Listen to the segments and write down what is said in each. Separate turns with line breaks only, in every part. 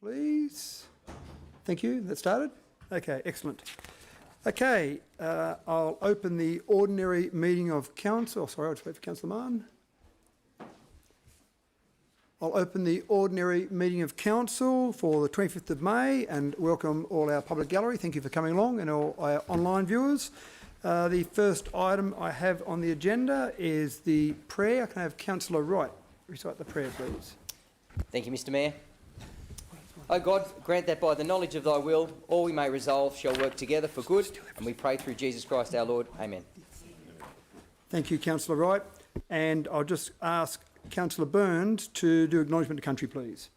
Please. Thank you. That started? Okay, excellent. Okay, I'll open the ordinary meeting of council. Sorry, I'll just wait for Councillor Martin. I'll open the ordinary meeting of council for the 25th of May and welcome all our public gallery. Thank you for coming along and all our online viewers. The first item I have on the agenda is the prayer. Can I have Councillor Wright recite the prayer, please?
Thank you, Mr Mayor. O God, grant that by the knowledge of thy will, all we may resolve shall work together for good, and we pray through Jesus Christ our Lord. Amen.
Thank you, Councillor Wright. And I'll just ask Councillor Burns to do acknowledgement to country, please.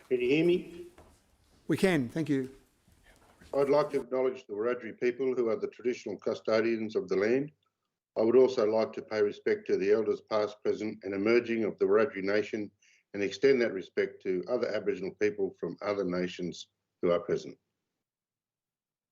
Can you hear me?
We can, thank you.
I'd like to acknowledge the Wiradjuri people who are the traditional custodians of the land. I would also like to pay respect to the elders past, present and emerging of the Wiradjuri nation and extend that respect to other Aboriginal people from other nations who are present.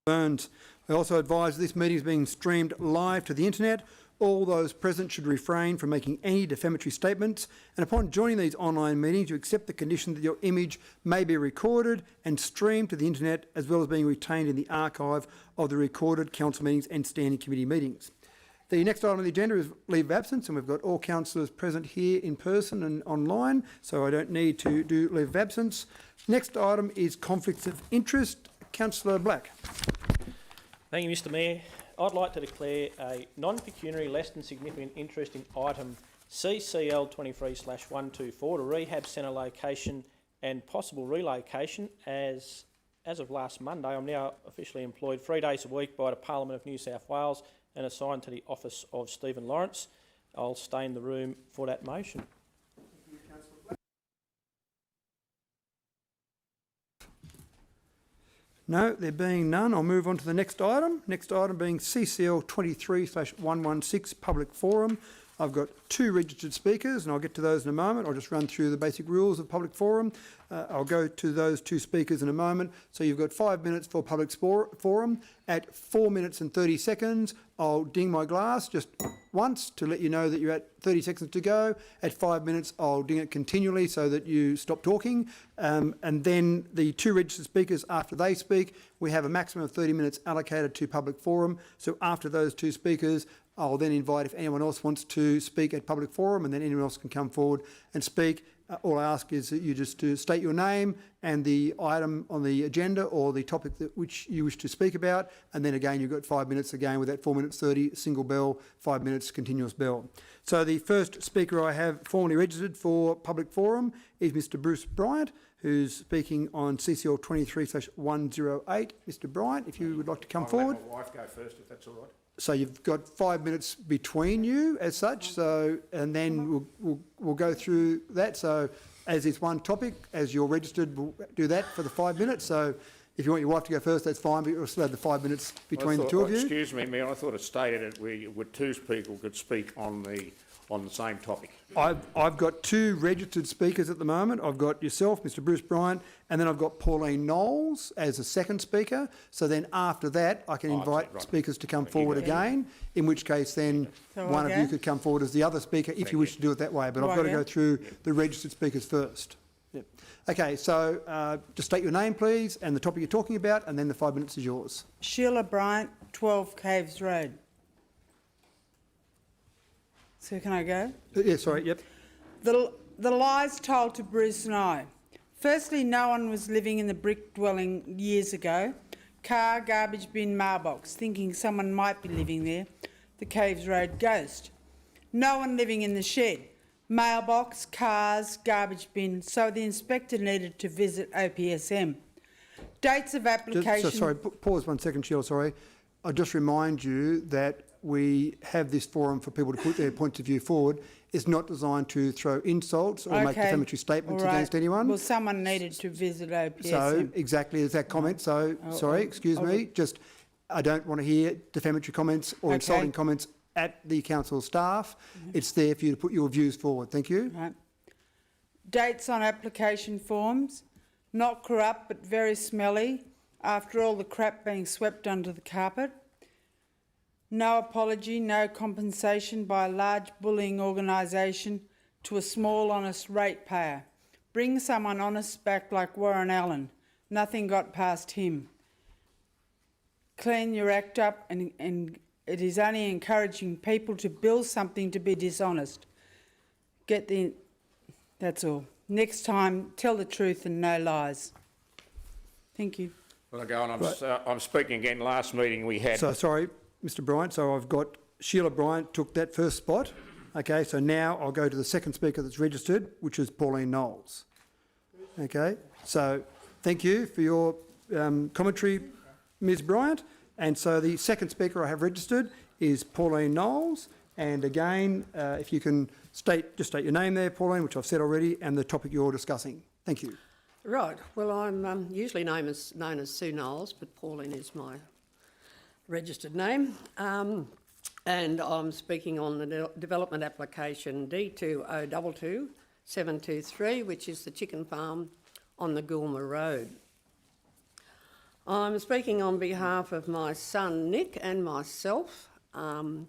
Burns. I also advise this meeting is being streamed live to the internet. All those present should refrain from making any defamatory statements, and upon joining these online meetings, you accept the condition that your image may be recorded and streamed to the internet, as well as being retained in the archive of the recorded council meetings and standing committee meetings. The next item on the agenda is leave of absence, and we've got all councillors present here in person and online, so I don't need to do leave of absence. Next item is conflicts of interest. Councillor Black.
Thank you, Mr Mayor. I'd like to declare a non-pecuniary less than significant interest in item CCL 23/124 to rehab centre location and possible relocation. As of last Monday, I'm now officially employed 3 days a week by the Parliament of New South Wales and assigned to the office of Stephen Lawrence. I'll stay in the room for that motion.
No, there being none, I'll move on to the next item. Next item being CCL 23/116 Public Forum. I've got 2 registered speakers and I'll get to those in a moment. I'll just run through the basic rules of public forum. I'll go to those 2 speakers in a moment. So you've got 5 minutes for public forum. At 4 minutes and 30 seconds, I'll ding my glass just once to let you know that you're at 30 seconds to go. At 5 minutes, I'll ding it continually so that you stop talking. And then the 2 registered speakers, after they speak, we have a maximum of 30 minutes allocated to public forum. So after those 2 speakers, I'll then invite if anyone else wants to speak at public forum, and then anyone else can come forward and speak. All I ask is that you just state your name and the item on the agenda or the topic which you wish to speak about, and then again you've got 5 minutes again with that 4 minutes 30 single bell, 5 minutes continuous bell. So the first speaker I have formally registered for public forum is Mr Bruce Bryant, who's speaking on CCL 23/108. Mr Bryant, if you would like to come forward.
Let my wife go first, if that's all right.
So you've got 5 minutes between you as such, so, and then we'll go through that. So as it's one topic, as you're registered, we'll do that for the 5 minutes. So if you want your wife to go first, that's fine, but you'll still have the 5 minutes between the 2 of you.
Excuse me, Mayor, I thought it stated that 2 people could speak on the same topic.
I've got 2 registered speakers at the moment. I've got yourself, Mr Bruce Bryant, and then I've got Pauline Knowles as a second speaker. So then after that, I can invite speakers to come forward again, in which case then one of you could come forward as the other speaker if you wish to do it that way. But I've got to go through the registered speakers first. Yep. Okay, so just state your name, please, and the topic you're talking about, and then the 5 minutes is yours.
Sheila Bryant, 12 Caves Road. So can I go?
Yeah, sorry, yep.
The lies told to Bruce and I. Firstly, no one was living in the brick dwelling years ago. Car, garbage bin, mailbox, thinking someone might be living there. The Caves Road ghost. No one living in the shed. Mailbox, cars, garbage bin. So the inspector needed to visit OPSM. Dates of application...
Sorry, pause 1 second, Sheila, sorry. I'll just remind you that we have this forum for people to put their points of view forward. It's not designed to throw insults or make defamatory statements against anyone.
Well, someone needed to visit OPSM.
So, exactly as that comment. So, sorry, excuse me. Just, I don't want to hear defamatory comments or insulting comments at the council staff. It's there for you to put your views forward. Thank you.
Right. Dates on application forms. Not corrupt, but very smelly. After all the crap being swept under the carpet. No apology, no compensation by a large bullying organisation to a small honest ratepayer. Bring someone honest back like Warren Allen. Nothing got past him. Clean your act up, and it is only encouraging people to build something to be dishonest. That's all. Next time, tell the truth and no lies. Thank you.
Well, I go on. I'm speaking again. Last meeting we had.
So, sorry, Mr Bryant, so I've got Sheila Bryant took that first spot. Okay, so now I'll go to the second speaker that's registered, which is Pauline Knowles. Okay, so thank you for your commentary, Ms Bryant. And so the second speaker I have registered is Pauline Knowles. And again, if you can just state your name there, Pauline, which I've said already, and the topic you're discussing. Thank you.
Right. Well, I'm usually known as Sue Knowles, but Pauline is my registered name. And I'm speaking on the development application D2022-723, which is the chicken farm on the Goulmer Road. I'm speaking on behalf of my son Nick and myself, and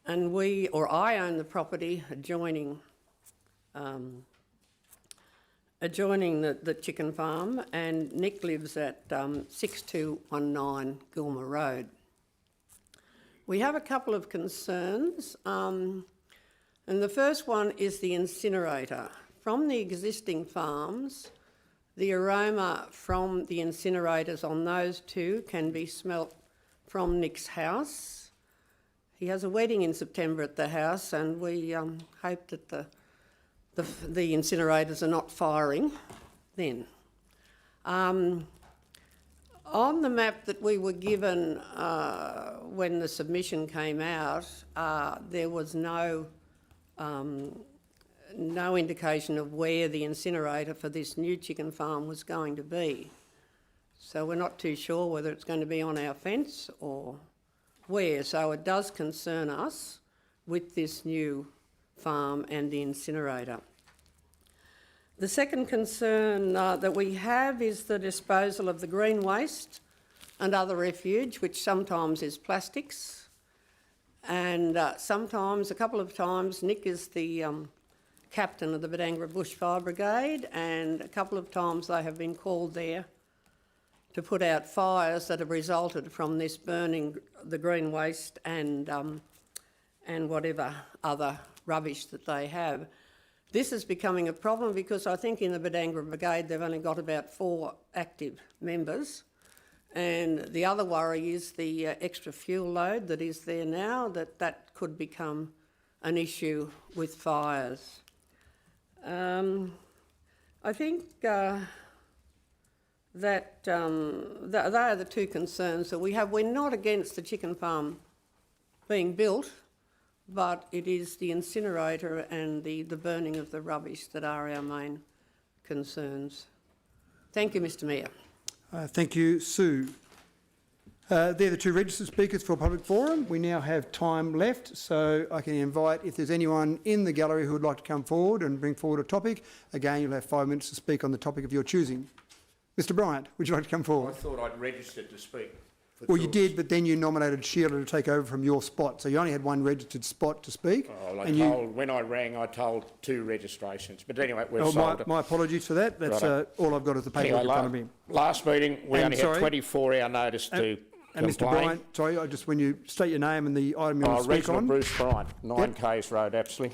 I own the property adjoining the chicken farm, and Nick lives at 6219 Goulmer Road. We have a couple of concerns, and the first one is the incinerator. From the existing farms, the aroma from the incinerators on those two can be smelt from Nick's house. He has a wedding in September at the house, and we hope that the incinerators are not firing then. On the map that we were given when the submission came out, there was no indication of where the incinerator for this new chicken farm was going to be. So we're not too sure whether it's going to be on our fence or where. So it does concern us with this new farm and the incinerator. The second concern that we have is the disposal of the green waste and other refuge, which sometimes is plastics. And sometimes, a couple of times, Nick is the captain of the Badangra Bushfire Brigade, and a couple of times they have been called there to put out fires that have resulted from this burning the green waste and whatever other rubbish that they have. This is becoming a problem because I think in the Badangra Brigade they've only got about 4 active members, and the other worry is the extra fuel load that is there now, that could become an issue with fires. I think that they are the two concerns that we have. We're not against the chicken farm being built, but it is the incinerator and the burning of the rubbish that are our main concerns. Thank you, Mr Mayor.
Thank you, Sue. They're the two registered speakers for public forum. We now have time left, so I can invite, if there's anyone in the gallery who would like to come forward and bring forward a topic, again, you'll have 5 minutes to speak on the topic of your choosing. Mr Bryant, would you like to come
I
forward?
thought I'd registered to speak.
Well, you did, but then you nominated Sheila to take over from your spot, so you only had one registered spot to speak.
Oh, when I rang, I told 2 registrations. But anyway, we've solved it.
My apologies for that. That's all I've got is the paperwork
Anyway,
in front of me.
last meeting, we
And
only had 24-hour notice to
And Mr
complain.
Bryant, sorry, when you state your name and the item you want to speak
Regional
on.
Bruce Bryant, 9 Case Road, Apsley.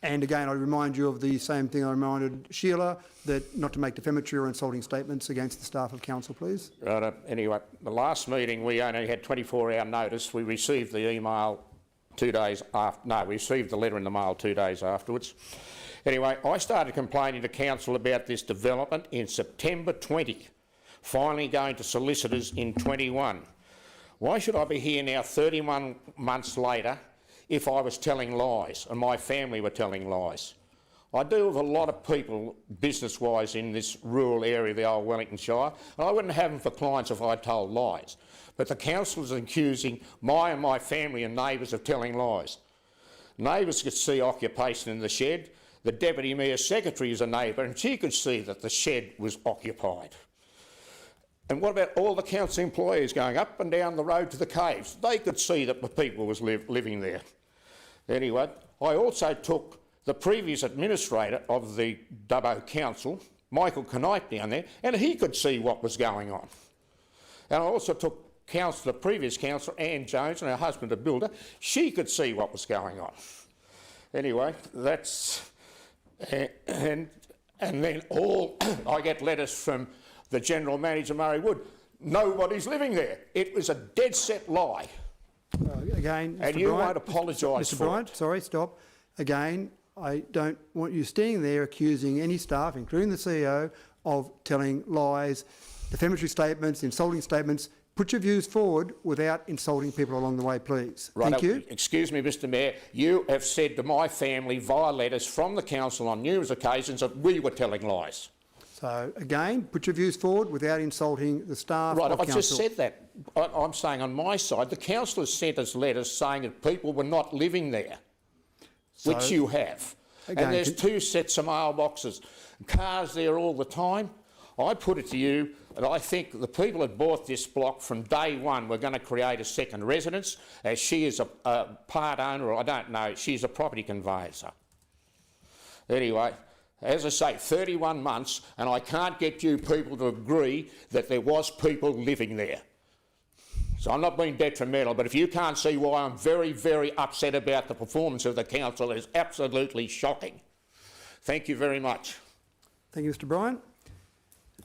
And again, I remind you of the same thing I reminded Sheila, that not to make defamatory or insulting statements against the staff of council, please.
Right, anyway, the last meeting, we only had 24-hour notice. We received the email 2 days after. No, we received the letter in the mail 2 days afterwards. Anyway, I started complaining to council about this development in September 20, finally going to solicitors in 21. Why should I be here now 31 months later if I was telling lies and my family were telling lies? I deal with a lot of people business-wise in this rural area of the old Wellington Shire, and I wouldn't have them for clients if I told lies. But the council is accusing my family and neighbours of telling lies. Neighbours could see occupation in the shed. The Deputy Mayor's Secretary is a neighbour, and she could see that the shed was occupied. And what about all the council employees going up and down the road to the caves? They could see that the people was living there. Anyway, I also took the previous administrator of the Dubbo Council, Michael Knight, down there, and he could see what was going on. And I also took the previous councillor, Ann Jones, and her husband, a builder. She could see what was going on. Anyway, that's... and then I get letters from the General Manager, Murray Wood. Nobody's living there. It was a dead set lie.
Again,
And
Mr.
you
Bryant,
won't apologise
Mr.
for
Bryant,
it.
sorry, stop. Again, I don't want you standing there accusing any staff, including the CEO, of telling lies, defamatory statements, insulting statements. Put your views forward without insulting people along the way, please. Thank you.
Excuse me, Mr Mayor. You have said to my family via letters from the council on numerous occasions that we were telling lies.
So, again, put your views forward without insulting the staff
Right,
of
I've
council.
just said that. I'm saying on my side, the councillors sent us letters saying that people were not living there, which you have.
Again,
And there's two sets of mailboxes, cars there all the time. I put it to you that I think the people that bought this block from day one were going to create a second residence, as she is a part owner, or I don't know, she's a property conveyancer. Anyway, as I say, 31 months, and I can't get you people to agree that there was people living there. So I'm not being detrimental, but if you can't see why I'm very, very upset about the performance of the council, it's absolutely shocking. Thank you very much.
Thank you, Mr. Bryant.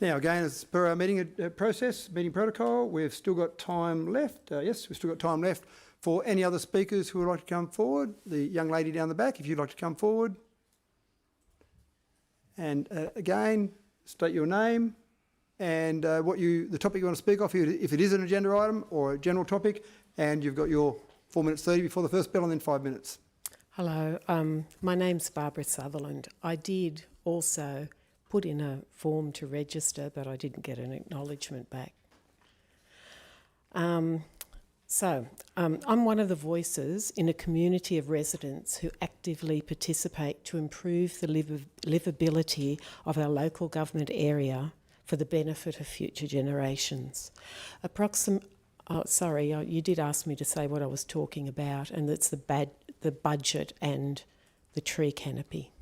Now, again, as per our meeting process, meeting protocol, we've still got time left. Yes, we've still got time left for any other speakers who would like to come forward. The young lady down the back, if you'd like to come forward. And again, state your name and the topic you want to speak of, if it is an agenda item or a general topic, and you've got your 4 minutes 30 before the first bell and then 5 minutes.
Hello, my name's Barbara Sutherland. I did also put in a form to register, but I didn't get an acknowledgement back. I'm one of the voices in a community of residents who actively participate to improve the livability of our local government area for the benefit of future generations. You did ask me to say what I was talking about, and that's the budget and the tree canopy.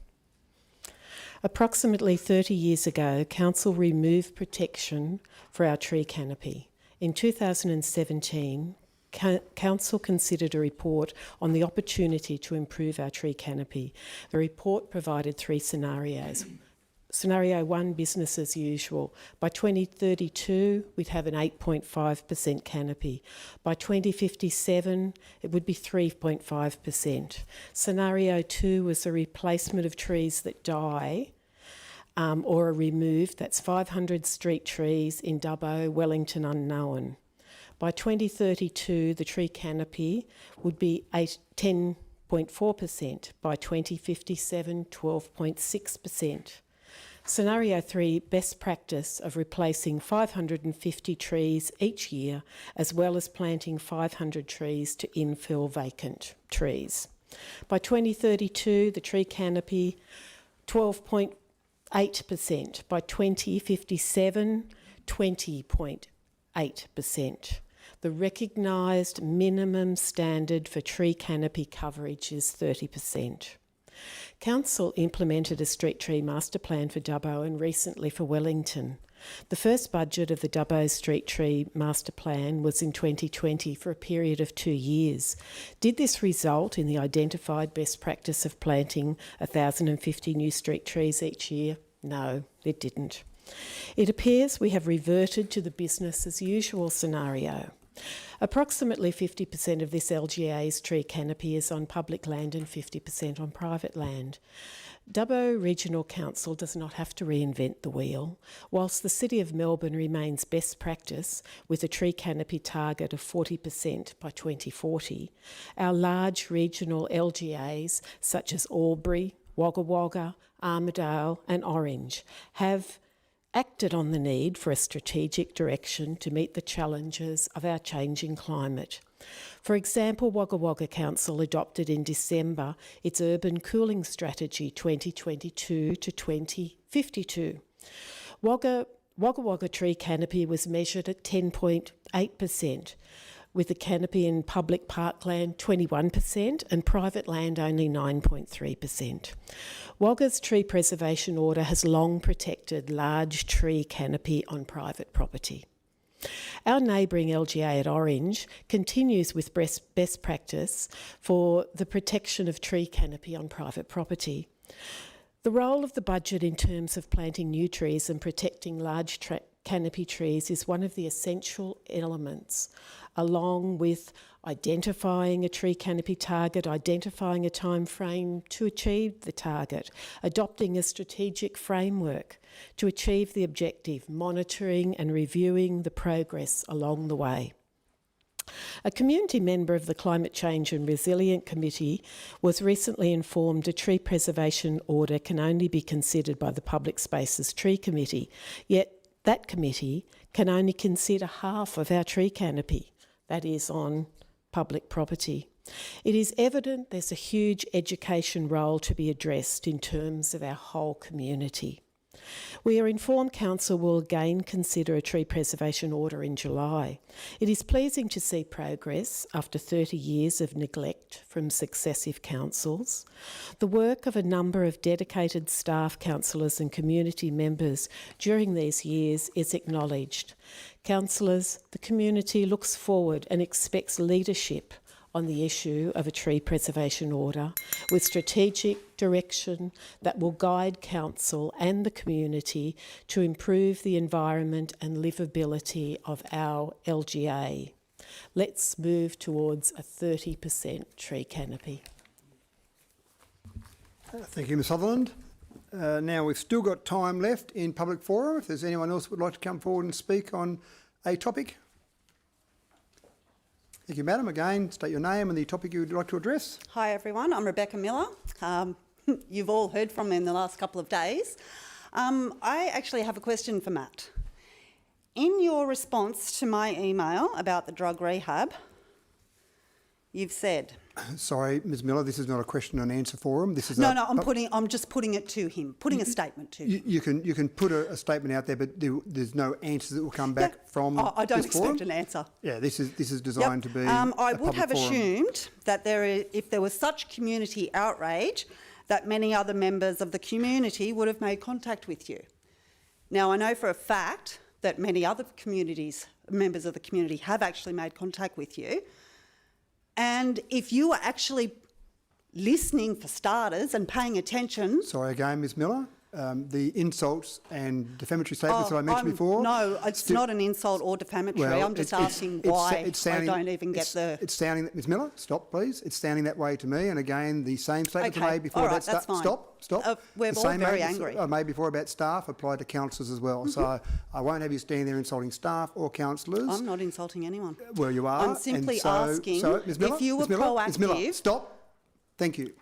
Approximately 30 years ago, Council removed protection for our tree canopy. In 2017, Council considered a report on the opportunity to improve our tree canopy. The report provided 3 scenarios. Scenario 1, business as usual. By 2032, we'd have an 8.5% canopy. By 2057, it would be 3.5%. Scenario 2 was a replacement of trees that die or are removed. That's 500 street trees in Dubbo, Wellington, Unknown. By 2032, the tree canopy would be 10.4%. By 2057, 12.6%. Scenario 3, best practice of replacing 550 trees each year, as well as planting 500 trees to infill vacant trees. By 2032, the tree canopy, 12.8%. By 2057, 20.8%. The recognised minimum standard for tree canopy coverage is 30%. Council implemented a street tree master plan for Dubbo and recently for Wellington. The first budget of the Dubbo Street Tree Master Plan was in 2020 for a period of 2 years. Did this result in the identified best practice of planting 1,050 new street trees each year? No, it didn't. It appears we have reverted to the business as usual scenario. Approximately 50% of this LGA's tree canopy is on public land and 50% on private land. Dubbo Regional Council does not have to reinvent the wheel. Whilst the City of Melbourne remains best practice with a tree canopy target of 40% by 2040, our large regional LGAs such as Albury, Wagga Wagga, Armidale and Orange have acted on the need for a strategic direction to meet the challenges of our changing climate. For example, Wagga Wagga Council adopted in December its Urban Cooling Strategy 2022 to 2052. Wagga Wagga tree canopy was measured at 10.8%. with the canopy in public parkland 21% and private land only 9.3%. Wagga's tree preservation order has long protected large tree canopy on private property. Our neighbouring LGA at Orange continues with best practice for the protection of tree canopy on private property. The role of the budget in terms of planting new trees and protecting large canopy trees is one of the essential elements, along with identifying a tree canopy target, identifying a time frame to achieve the target, adopting a strategic framework to achieve the objective, monitoring and reviewing the progress along the way. A community member of the Climate Change and Resilient Committee was recently informed a tree preservation order can only be considered by the Public Spaces Tree Committee, yet that committee can only consider half of our tree canopy, that is on public property. It is evident there's a huge education role to be addressed in terms of our whole community. We are informed Council will again consider a tree preservation order in July. It is pleasing to see progress after 30 years of neglect from successive councils. The work of a number of dedicated staff, councillors and community members during these years is acknowledged. Councillors, the community looks forward and expects leadership on the issue of a tree preservation order with strategic direction that will guide Council and the community to improve the environment and livability of our LGA. Let's move towards a 30% tree canopy.
Thank you, Ms Sutherland. Now we've still got time left in public forum. If there's anyone else who would like to come forward and speak on a topic. Thank you, madam. Again, state your name and the topic you would like to address.
Hi everyone, I'm Rebecca Miller. You've all heard from me in the last couple of days. I actually have a question for Matt. In your response to my email about the drug rehab, you've said...
Sorry, Ms Miller, this is not a question and answer forum. This is
I'm just putting it to him, putting a statement to him.
You can put a statement out there, but there's no answer that will come back from
I don't
this forum.
expect an answer.
Yeah, this is designed to be
I
a
would have
public forum.
assumed that if there was such community outrage, that many other members of the community would have made contact with you. Now, I know for a fact that many other members of the community have actually made contact with you. And if you were actually listening for starters and paying attention...
Sorry again, Ms Miller. The insults and defamatory statements that I mentioned before...
No, it's not an insult or defamatory.
Well,
I'm just asking why I don't even get the...
It's sounding... Ms Miller, stop please. It's sounding that way to me. And again, the same statements I made before
all
about
right,
staff...
that's fine.
Stop.
We're
The
all
same
very
statements
angry.
I made before about staff apply to councillors as well. So I won't have you standing there insulting staff or councillors.
I'm not insulting anyone.
Well, you are.
I'm simply
and
asking
Ms Miller,
if you were
Ms Miller, Ms Miller,
proactive...
stop. Thank you.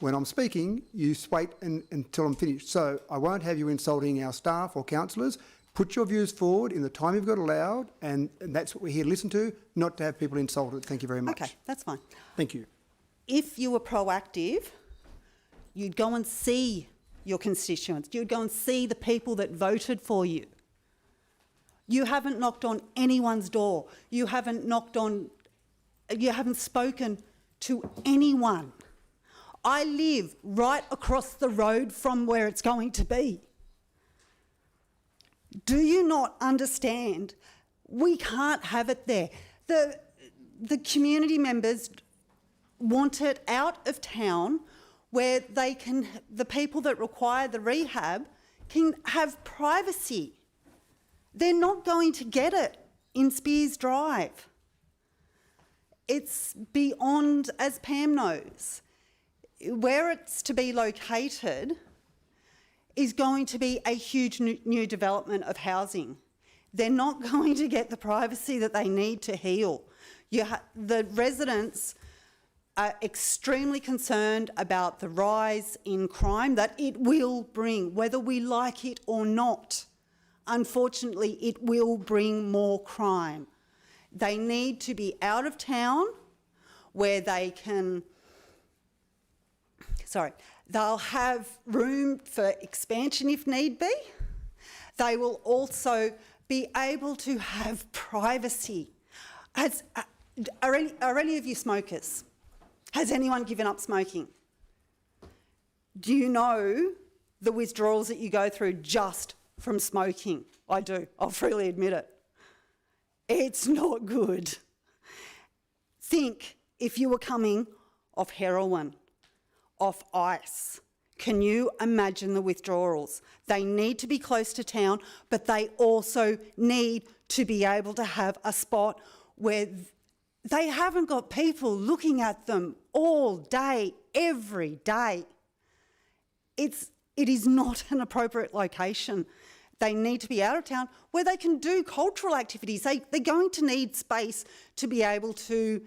When I'm speaking, you wait until I'm finished. So I won't have you insulting our staff or councillors. Put your views forward in the time you've got allowed, and that's what we're here to listen to, not to have people insulted. Thank you very much.
Okay, that's fine.
Thank you.
If you were proactive, you'd go and see your constituents. You'd go and see the people that voted for you. You haven't knocked on anyone's door. You haven't spoken to anyone. I live right across the road from where it's going to be. Do you not understand? We can't have it there. The community members want it out of town where the people that require the rehab can have privacy. They're not going to get it in Spears Drive. It's beyond, as Pam knows, where it's to be located is going to be a huge new development of housing. They're not going to get the privacy that they need to heal. The residents are extremely concerned about the rise in crime that it will bring, whether we like it or not. Unfortunately, it will bring more crime. They need to be out of town where they can... they'll have room for expansion if need be. They will also be able to have privacy. Are any of you smokers? Has anyone given up smoking? Do you know the withdrawals that you go through just from smoking? I do. I'll freely admit it. It's not good. Think if you were coming off heroin, off ice. Can you imagine the withdrawals? They need to be close to town, but they also need to be able to have a spot where they haven't got people looking at them all day, every day. It is not an appropriate location. They need to be out of town where they can do cultural activities. They're going to need space to be able to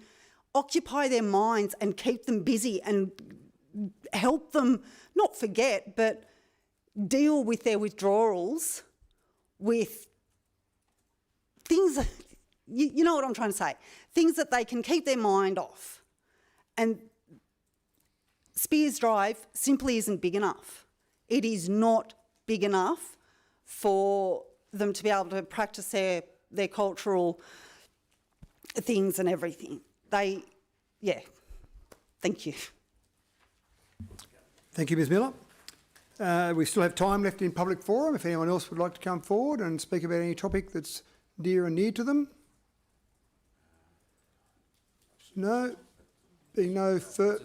occupy their minds and keep them busy and help them not forget, but deal with their withdrawals with things, you know what I'm trying to say, things that they can keep their mind off. And Spears Drive simply isn't big enough. It is not big enough for them to be able to practice their cultural things and everything. Thank you.
Thank you, Ms Miller. We still have time left in public forum if anyone else would like to come forward and speak about any topic that's dear and near to them. No? Being no further...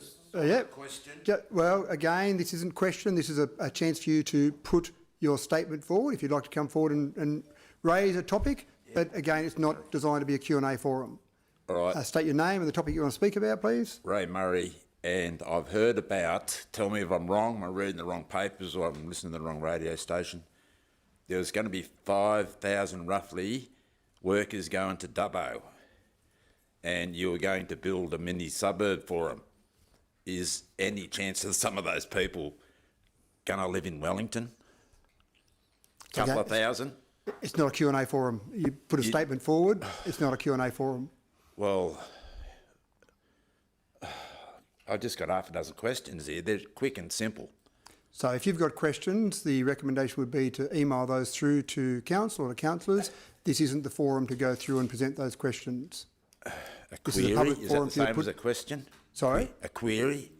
Question.
Well, again, this isn't question. This is a chance for you to put your statement forward if you'd like to come forward and raise a topic. But again, it's not designed to be a Q&A forum.
All right.
State your name and the topic you want to speak about, please.
Ray Murray, and I've heard about, tell me if I'm wrong, I'm reading the wrong papers or I'm listening to the wrong radio station. There's going to be 5,000 roughly workers going to Dubbo, and you're going to build a mini suburb for them. Is any chance of some of those people going to live in Wellington? Couple of thousand?
It's not a Q&A forum. You put a statement forward. It's not a Q&A forum.
Well, I've just got half a dozen questions here. They're quick and simple.
So if you've got questions, the recommendation would be to email those through to council or to councillors. This isn't the forum to go through and present those questions.
A
This is a
query?
public
Is
forum
that
for
the
you to
same as
put-
a question?
Sorry?
A query?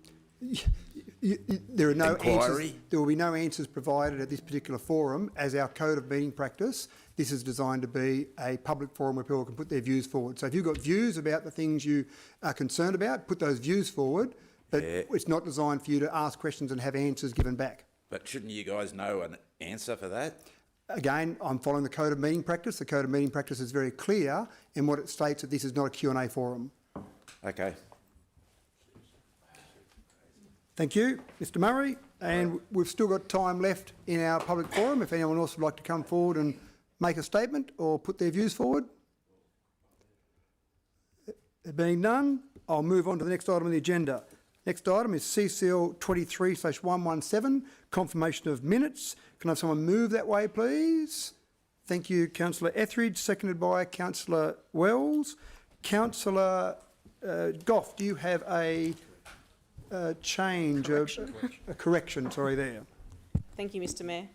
There are no answers.
Inquiry?
There will be no answers provided at this particular forum as our code of meeting practice. This is designed to be a public forum where people can put their views forward. So if you've got views about the things you are concerned about, put those views forward, but it's not designed for you to ask questions and have answers given back.
But shouldn't you guys know an answer for that?
Again, I'm following the code of meeting practice. The code of meeting practice is very clear in what it states that this is not a Q&A forum.
Okay.
Thank you, Mr Murray. And we've still got time left in our public forum if anyone else would like to come forward and make a statement or put their views forward. There being none, I'll move on to the next item on the agenda. Next item is CCL 23/117, confirmation of minutes. Can I have someone move that way, please? Thank you, Councillor Etheridge, seconded by Councillor Wells. Councillor Goff, do you have a change, a correction, sorry, there?
Thank you, Mr Mayor.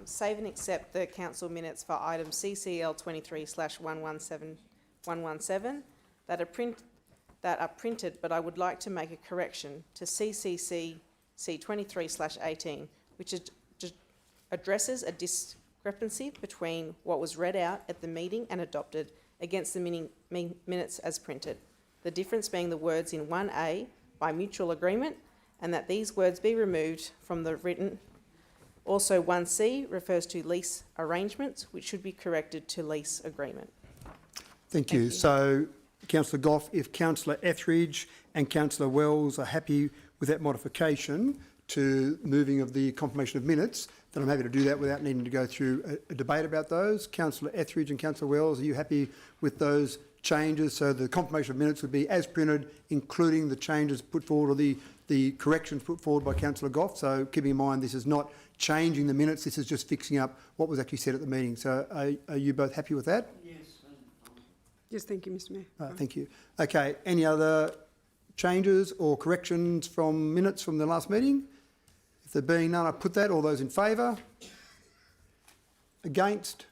Save and accept the council minutes for item CCL 23/117 that are printed, but I would like to make a correction to CCC 23/18, which addresses a discrepancy between what was read out at the meeting and adopted against the minutes as printed. The difference being the words in 1A by mutual agreement, and that these words be removed from the written. Also 1C refers to lease arrangements, which should be corrected to lease agreement.
Thank you. So, Councillor Goff, if Councillor Etheridge and Councillor Wells are happy with that modification to moving of the confirmation of minutes, then I'm happy to do that without needing to go through a debate about those. Councillor Etheridge and Councillor Wells, are you happy with those changes? So the confirmation of minutes would be as printed, including the changes put forward or the corrections put forward by Councillor Goff. So keeping in mind this is not changing the minutes, this is just fixing up what was actually said at the meeting. So are you both happy with that?
Yes, thank you, Mr Mayor.
Thank you. Okay, any other changes or corrections from minutes from the last meeting? If there being none, I put that. All those in favour? Against?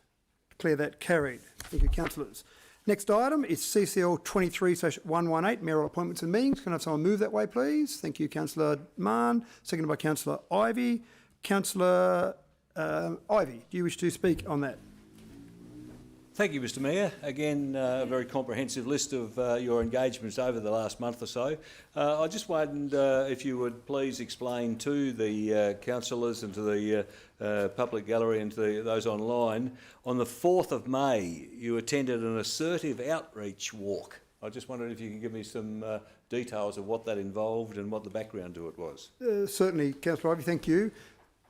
Declare that carried. Thank you, councillors. Next item is CCL 23/118, mayoral appointments and meetings. Can I have someone move that way, please? Thank you, Councillor Mann. Seconded by Councillor Ivey. Councillor Ivey, do you wish to speak on that?
Thank you, Mr Mayor. Again, a very comprehensive list of your engagements over the last month or so. I just wondered if you would please explain to the councillors and to the public gallery and to those online, on the 4th of May you attended an assertive outreach walk. I just wondered if you could give me some details of what that involved and what the background to it was.
Certainly, Councillor Ivey, thank you.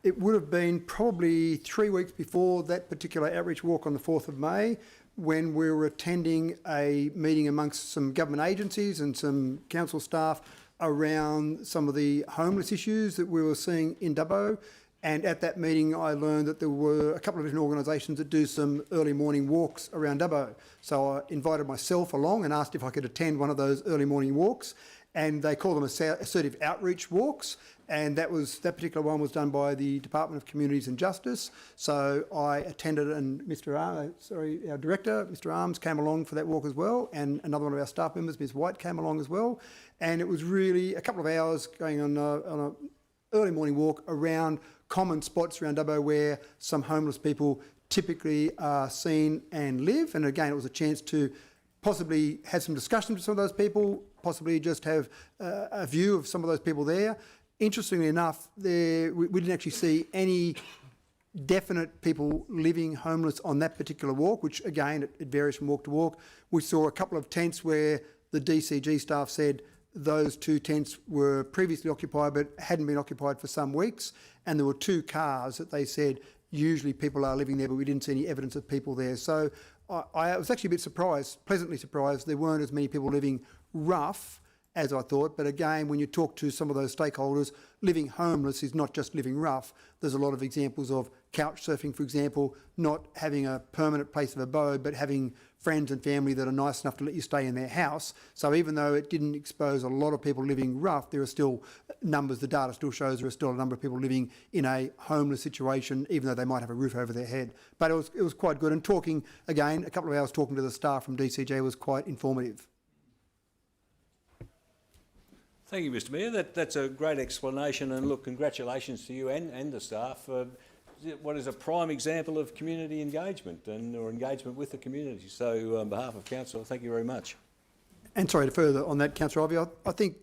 It would have been probably 3 weeks before that particular outreach walk on the 4th of May, when we were attending a meeting amongst some government agencies and some council staff around some of the homeless issues that we were seeing in Dubbo. And at that meeting, I learned that there were a couple of different organisations that do some early morning walks around Dubbo. So I invited myself along and asked if I could attend one of those early morning walks. And they call them assertive outreach walks. And that particular one was done by the Department of Communities and Justice. So I attended, and our director, Mr Arms, came along for that walk as well, and another one of our staff members, Ms White, came along as well. And it was really a couple of hours going on an early morning walk around common spots around Dubbo where some homeless people typically are seen and live. And again, it was a chance to possibly have some discussions with some of those people, possibly just have a view of some of those people there. Interestingly enough, we didn't actually see any definite people living homeless on that particular walk, which again, it varies from walk to walk. We saw a couple of tents where the DCG staff said those 2 tents were previously occupied but hadn't been occupied for some weeks. And there were 2 cars that they said usually people are living there, but we didn't see any evidence of people there. So I was actually a bit surprised, pleasantly surprised, there weren't as many people living rough as I thought. But again, when you talk to some of those stakeholders, living homeless is not just living rough. There's a lot of examples of couch surfing, for example, not having a permanent place of abode, but having friends and family that are nice enough to let you stay in their house. So even though it didn't expose a lot of people living rough, there are still numbers, the data still shows there are still a number of people living in a homeless situation, even though they might have a roof over their head. But it was quite good. And talking, again, a couple of hours talking to the staff from DCG was quite informative.
Thank you, Mr Mayor. That's a great explanation, and look, congratulations to you and the staff. What is a prime example of community engagement or engagement with the community. So on behalf of Council, thank you very much.
And sorry to further on that, Councillor Ivey, I think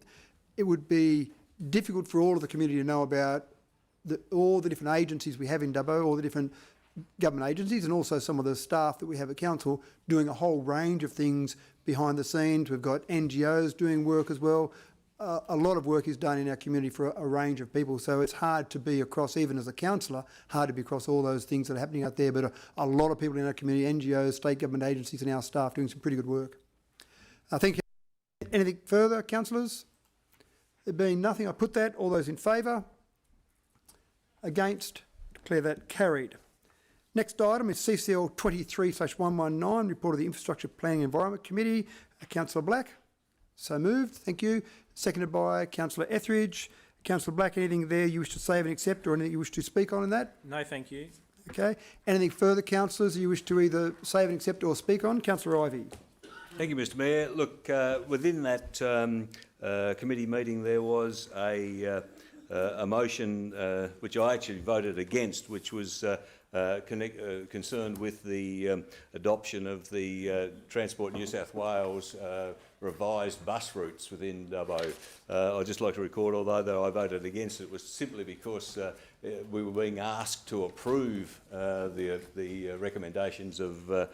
it would be difficult for all of the community to know about all the different agencies we have in Dubbo, all the different government agencies, and also some of the staff that we have at Council doing a whole range of things behind the scenes. We've got NGOs doing work as well. A lot of work is done in our community for a range of people, so it's hard to be across, even as a councillor, hard to be across all those things that are happening out there, but a lot of people in our community, NGOs, state government agencies and our staff doing some pretty good work. I think, anything further, councillors? There being nothing, I put that. All those in favour? Against? Declare that carried. Next item is CCL 23/119, report of the Infrastructure Planning and Environment Committee. Councillor Black? So moved, thank you. Seconded by Councillor Etheridge. Councillor Black, anything there you wish to save and accept, or anything you wish to speak on in that?
No, thank you.
Okay. Anything further, councillors, you wish to either save and accept or speak on? Councillor Ivey.
Thank you, Mr Mayor. Look, within that committee meeting there was a motion which I actually voted against, which was concerned with the adoption of the Transport New South Wales revised bus routes within Dubbo. I'd just like to record, although I voted against it, was simply because we were being asked to approve the recommendations of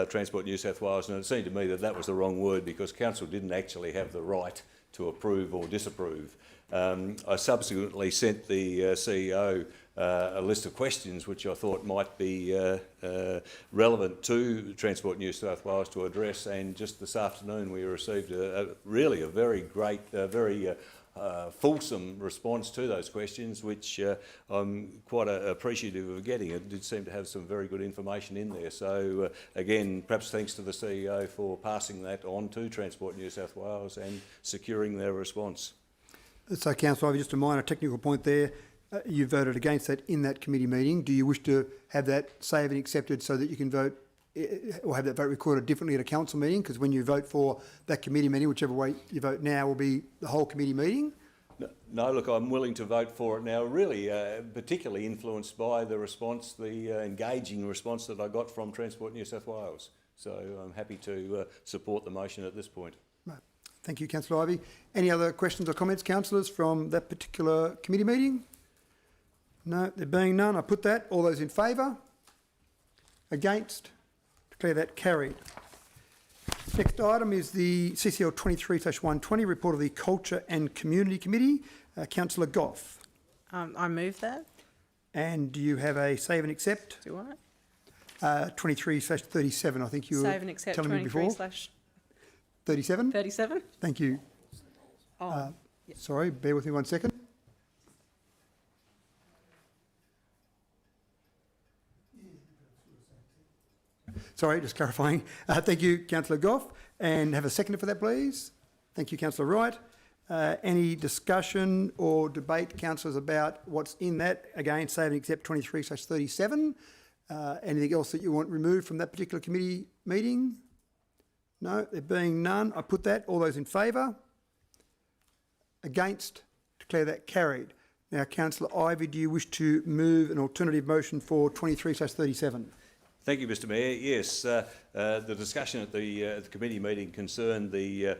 Transport New South Wales, and it seemed to me that that was the wrong word, because Council didn't actually have the right to approve or disapprove. I subsequently sent the CEO a list of questions which I thought might be relevant to Transport New South Wales to address, and just this afternoon we received really a very great, very fulsome response to those questions, which I'm quite appreciative of getting. It did seem to have some very good information in there. So again, perhaps thanks to the CEO for passing that on to Transport New South Wales and securing their response.
So, Councillor, just a minor technical point there. You voted against that in that committee meeting. Do you wish to have that saved and accepted so that you can vote or have that vote recorded differently at a council meeting? Because when you vote for that committee meeting, whichever way you vote now will be the whole committee meeting.
No, look, I'm willing to vote for it now, really, particularly influenced by the response, the engaging response that I got from Transport New South Wales. So I'm happy to support the motion at this point.
Right. Thank you, Councillor Ivey. Any other questions or comments, councillors, from that particular committee meeting? No, there being none, I put that. All those in favour? Against? Declare that carried. Next item is the CCL 23/120 report of the Culture and Community Committee. Councillor Goff.
I move that.
And do you have a save and accept?
Do I?
23/37, I think you
Save
were
and accept
telling me before. 37?
37.
Thank you.
Oh,
Sorry, bear with me 1 second. Sorry, just clarifying. Thank you, Councillor Goff. And have a seconder for that, please. Thank you, Councillor Wright. Any discussion or debate, councillors, about what's in that? Again, save and accept 23/37. Anything else that you want removed from that particular committee meeting? No, there being none, I put that. All those in favour? Against? Declare that carried. Now, Councillor Ivey, do you wish to move an alternative motion for 23/37?
Thank you, Mr Mayor. Yes, the discussion at the committee meeting concerned the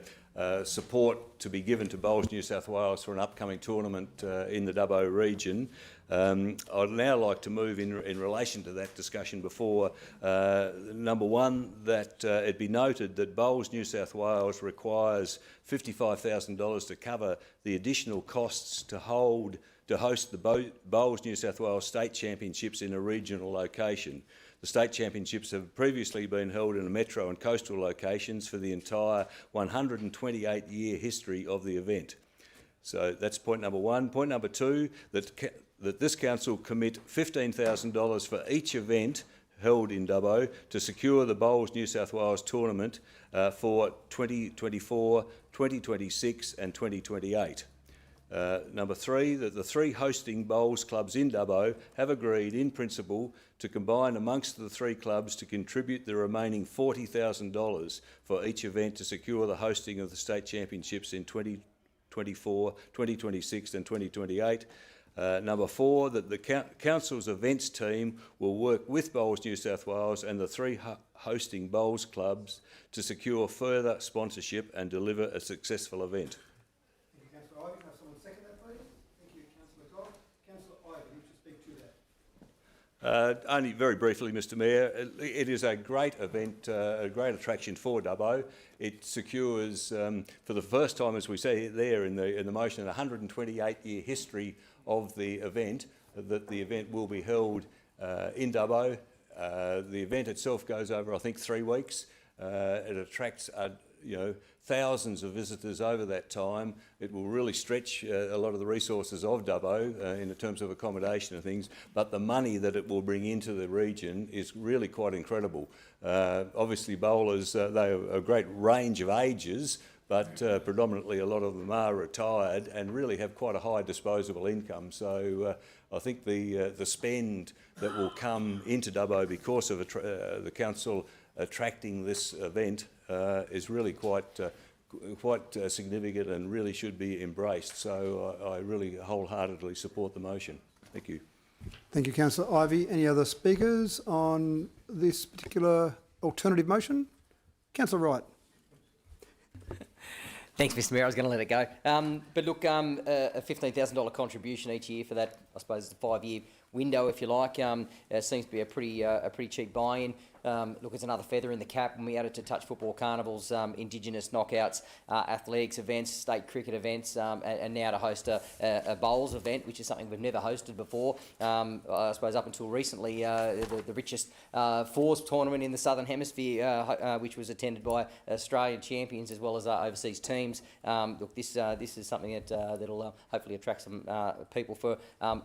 support to be given to Bowls New South Wales for an upcoming tournament in the Dubbo region. I'd now like to move in relation to that discussion before, number one, that it be noted that Bowls New South Wales requires $55,000 to cover the additional costs to host the Bowls New South Wales State Championships in a regional location. The state championships have previously been held in metro and coastal locations for the entire 128-year history of the event. So that's point number one. Point number two, that this council commit $15,000 for each event held in Dubbo to secure the Bowls New South Wales tournament for 2024, 2026 and 2028. Number three, that the three hosting bowls clubs in Dubbo have agreed in principle to combine amongst the three clubs to contribute the remaining $40,000 for each event to secure the hosting of the state championships in 2024, 2026 and 2028. Number four, that the council's events team will work with Bowls New South Wales and the three hosting bowls clubs to secure further sponsorship and deliver a successful event. Only very briefly, Mr Mayor, it is a great event, a great attraction for Dubbo. It secures, for the first time, as we say there in the motion, a 128-year history of the event, that the event will be held in Dubbo. The event itself goes over, I think, 3 weeks. It attracts thousands of visitors over that time. It will really stretch a lot of the resources of Dubbo in terms of accommodation and things, but the money that it will bring into the region is really quite incredible. Obviously bowlers, they are a great range of ages, but predominantly a lot of them are retired and really have quite a high disposable income. So I think the spend that will come into Dubbo because of the council attracting this event is really quite significant and really should be embraced. So I really wholeheartedly support the motion. Thank you.
Thank you, Councillor Ivey. Any other speakers on this particular alternative motion? Councillor Wright.
Thanks, Mr Mayor. I was going to let it go. But look, a $15,000 contribution each year for that, I suppose, the 5-year window, if you like, seems to be a pretty cheap buy-in. Look, it's another feather in the cap when we add it to touch football carnivals, Indigenous knockouts, athletics events, state cricket events, and now to host a bowls event, which is something we've never hosted before. I suppose up until recently, the richest fours tournament in the Southern Hemisphere, which was attended by Australian champions as well as overseas teams. Look, this is something that'll hopefully attract some people for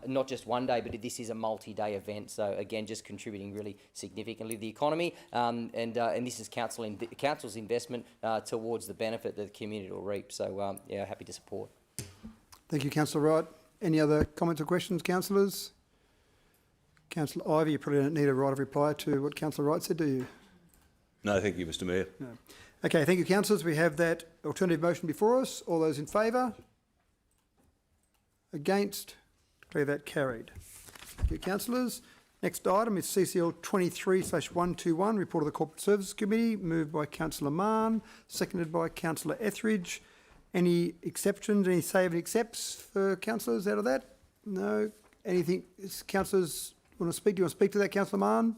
not just one day, but this is a multi-day event. So again, just contributing really significantly to the economy. And this is council's investment towards the benefit that the community will reap. So yeah, happy to support.
Thank you, Councillor Wright. Any other comments or questions, councillors? Councillor Ivey, you probably don't need a right of reply to what Councillor Wright said, do you?
No, thank you, Mr Mayor.
No. Okay, thank you, councillors. We have that alternative motion before us. All those in favour? Against? Declare that carried. Thank you, councillors. Next item is CCL 23/121, report of the Corporate Services Committee, moved by Councillor Mann, seconded by Councillor Etheridge. Any exceptions, any save and accepts for councillors out of that? No. Anything, councillors want to speak? Do you want to speak to that, Councillor Mann?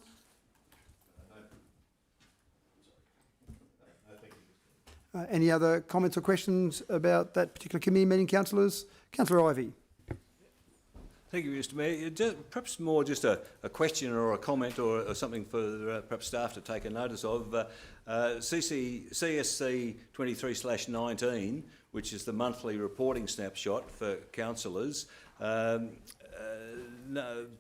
Any other comments or questions about that particular committee meeting, councillors? Councillor Ivey.
Thank you, Mr Mayor. Perhaps more just a question or a comment or something for perhaps staff to take a notice of. CSC 23/19, which is the monthly reporting snapshot for councillors.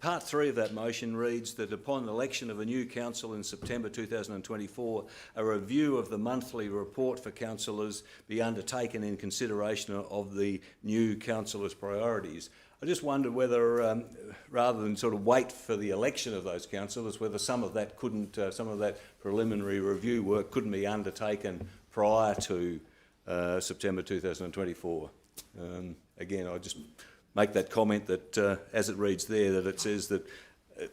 Part 3 of that motion reads that upon election of a new council in September 2024, a review of the monthly report for councillors be undertaken in consideration of the new councillors' priorities. I just wondered whether, rather than sort of wait for the election of those councillors, whether some of that preliminary review work couldn't be undertaken prior to September 2024. Again, I just make that comment that, as it reads there, that it says that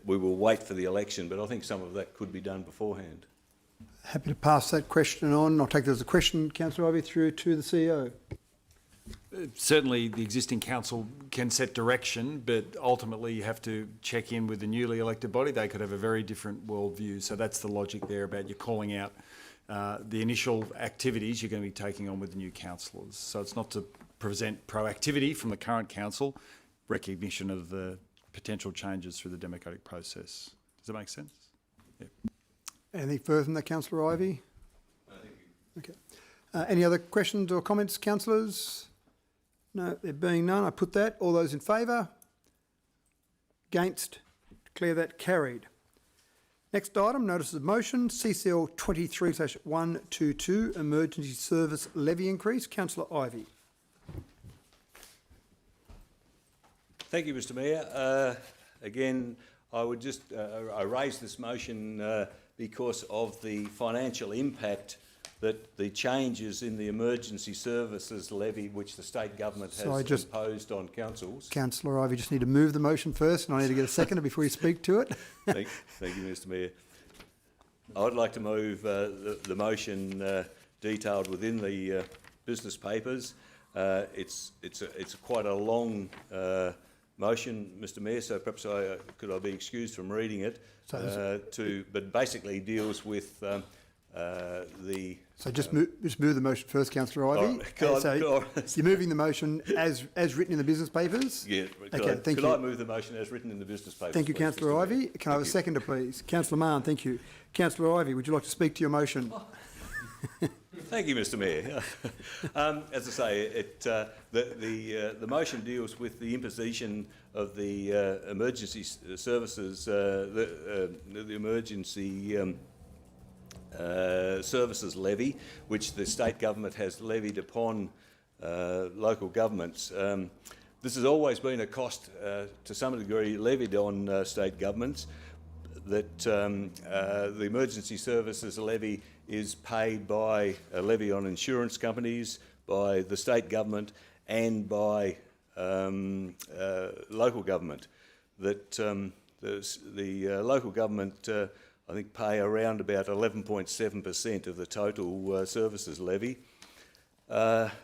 we will wait for the election, but I think some of that could be done beforehand.
Happy to pass that question on. I'll take that as a question, Councillor Ivey, through to the CEO.
Certainly the existing council can set direction, but ultimately you have to check in with the newly elected body. They could have a very different worldview. So that's the logic there about you calling out the initial activities you're going to be taking on with the new councillors. So it's not to present proactivity from the current council, recognition of the potential changes through the democratic process. Does that make sense? Yeah.
Anything further than that, Councillor Ivey?
No, thank you.
Okay. Any other questions or comments, councillors? No, there being none, I put that. All those in favour? Against? Declare that carried. Next item, notice of motion, CCL 23/122, emergency service levy increase. Councillor Ivey.
Thank you, Mr Mayor. Again, I would just I raise this motion because of the financial impact that the changes in the emergency services levy, which the state government has imposed on councils.
Councillor Ivey, just need to move the motion first, and I need to get a seconder before you speak to it.
Thank you, Mr Mayor. I would like to move the motion detailed within the business papers. It's quite a long motion, Mr Mayor, so perhaps could I be excused from reading it? But basically deals with
So just move the motion first, Councillor Ivey. You're moving the motion as written in the business papers?
Yeah.
Okay, thank you.
Could I move the motion as written in the business papers?
Thank you, Councillor Ivey. Can I have a seconder, please? Councillor Mann, thank you. Councillor Ivey, would you like to speak to your motion?
Thank you, Mr Mayor. As I say, the motion deals with the imposition of the emergency services, the emergency services levy, which the state government has levied upon local governments. This has always been a cost, to some degree, levied on state governments. That the emergency services levy is paid by a levy on insurance companies, by the state government, and by local government. That the local government, I think, pay around about 11.7% of the total services levy.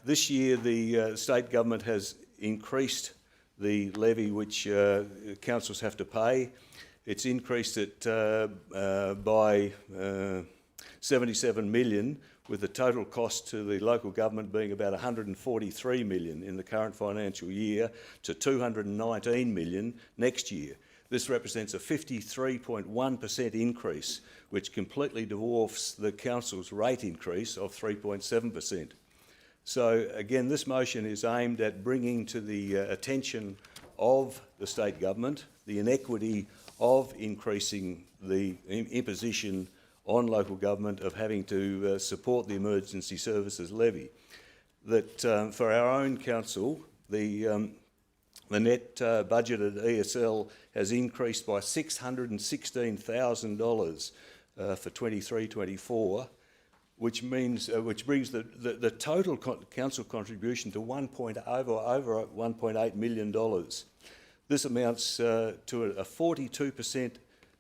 This year, the state government has increased the levy which councils have to pay. It's increased it by 77 million, with the total cost to the local government being about 143 million in the current financial year to 219 million next year. This represents a 53.1% increase, which completely dwarfs the council's rate increase of 3.7%. So again, this motion is aimed at bringing to the attention of the state government the inequity of increasing the imposition on local government of having to support the emergency services levy. That for our own council, the net budgeted ESL has increased by $616,000 for 23-24, which means which brings the total council contribution to over $1.8 million. This amounts to a 42%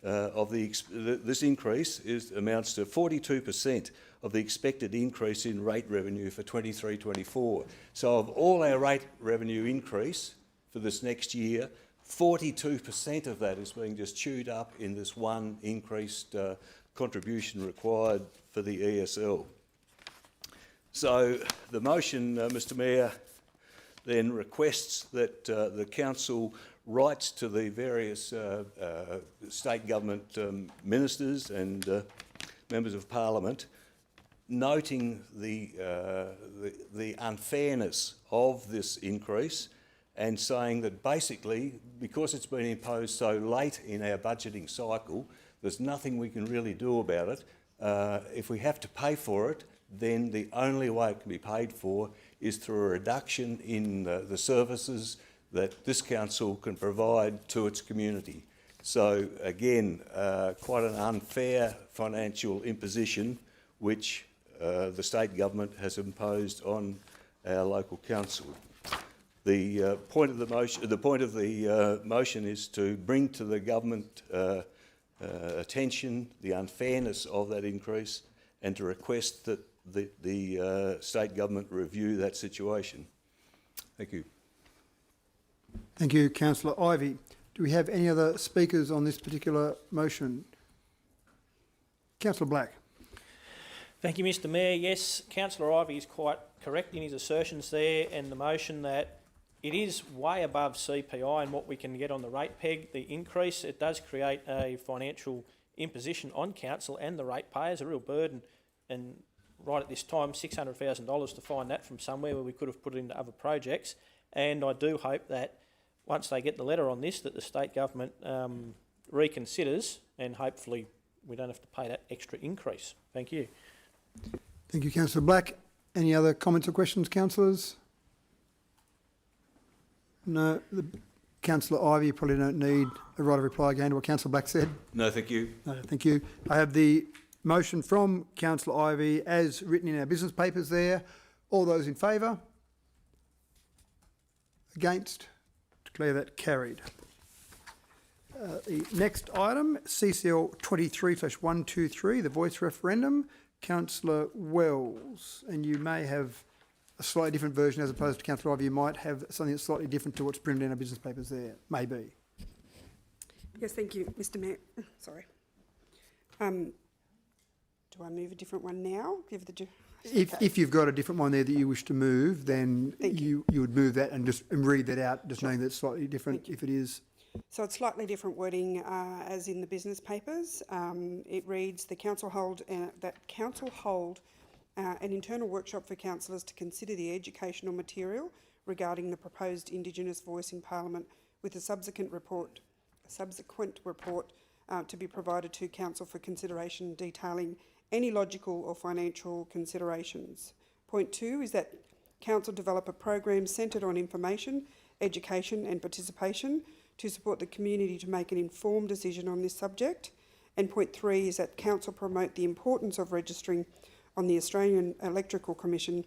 of this increase amounts to 42% of the expected increase in rate revenue for 23-24. So of all our rate revenue increase for this next year, 42% of that is being just chewed up in this one increased contribution required for the ESL. So the motion, Mr Mayor, then requests that the council writes to the various state government ministers and members of parliament, noting the unfairness of this increase, and saying that basically, because it's been imposed so late in our budgeting cycle, there's nothing we can really do about it. If we have to pay for it, then the only way it can be paid for is through a reduction in the services that this council can provide to its community. So again, quite an unfair financial imposition which the state government has imposed on our local council. The point of the motion is to bring to the government attention the unfairness of that increase, and to request that the state government review that situation. Thank you.
Thank you, Councillor Ivey. Do we have any other speakers on this particular motion? Councillor Black.
Thank you, Mr Mayor. Yes, Councillor Ivey is quite correct in his assertions there, and the motion that it is way above CPI and what we can get on the rate peg. The increase, it does create a financial imposition on council and the ratepayers, a real burden, and right at this time, $600,000 to find that from somewhere where we could have put it into other projects. And I do hope that once they get the letter on this, that the state government reconsiders, and hopefully we don't have to pay that extra increase. Thank you.
Thank you, Councillor Black. Any other comments or questions, councillors? No. Councillor Ivey, you probably don't need a right of reply again to what Councillor Black said.
No, thank you.
No, thank you. I have the motion from Councillor Ivey as written in our business papers there. All those in favour? Against? Declare that carried. The next item, CCL 23/123, the voice referendum. Councillor Wells, and you may have a slightly different version as opposed to Councillor Ivey. You might have something that's slightly different to what's printed in our business papers there. Maybe.
Yes, thank you, Mr Mayor. Sorry. Do I move a different one now?
If you've got a different one there that you wish to move, then you would move that and just read that out, just knowing that it's slightly different if it is.
So it's slightly different wording as in the business papers. It reads, the council hold an internal workshop for councillors to consider the educational material regarding the proposed Indigenous voice in Parliament, with a subsequent report to be provided to council for consideration, detailing any logical or financial considerations. Point 2 is that council develop a program centred on information, education and participation to support the community to make an informed decision on this subject. And point 3 is that council promote the importance of registering on the Australian Electoral Commission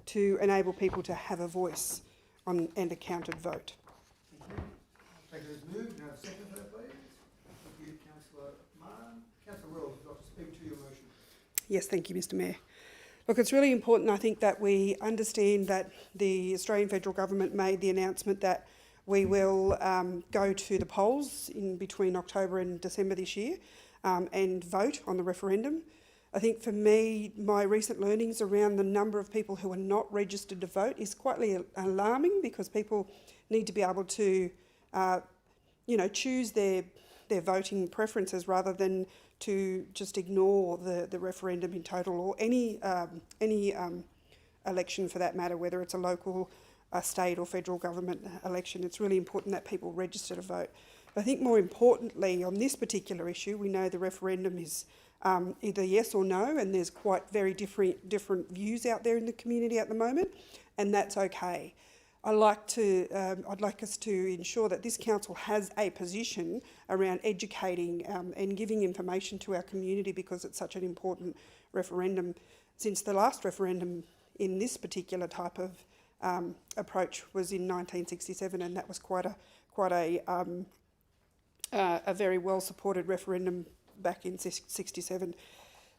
to enable people to have a voice on and a counted vote.
Thank you. Moved. Now, second for that, please. Thank you, Councillor Martin. Councillor Wells, would you like to speak to your motion?
Yes, thank you, Mr Mayor. Look, it's really important, I think, that we understand that the Australian Federal Government made the announcement that we will go to the polls in between October and December this year and vote on the referendum. I think for me, my recent learnings around the number of people who are not registered to vote is quite alarming, because people need to be able to, choose their voting preferences rather than to just ignore the referendum in total, or any election for that matter, whether it's a local, a state or federal government election. It's really important that people register to vote. But I think more importantly, on this particular issue, we know the referendum is either yes or no, and there's quite very different views out there in the community at the moment, and that's okay. I'd like us to ensure that this council has a position around educating and giving information to our community, because it's such an important referendum. Since the last referendum in this particular type of approach was in 1967, and that was quite a very well supported referendum back in 67.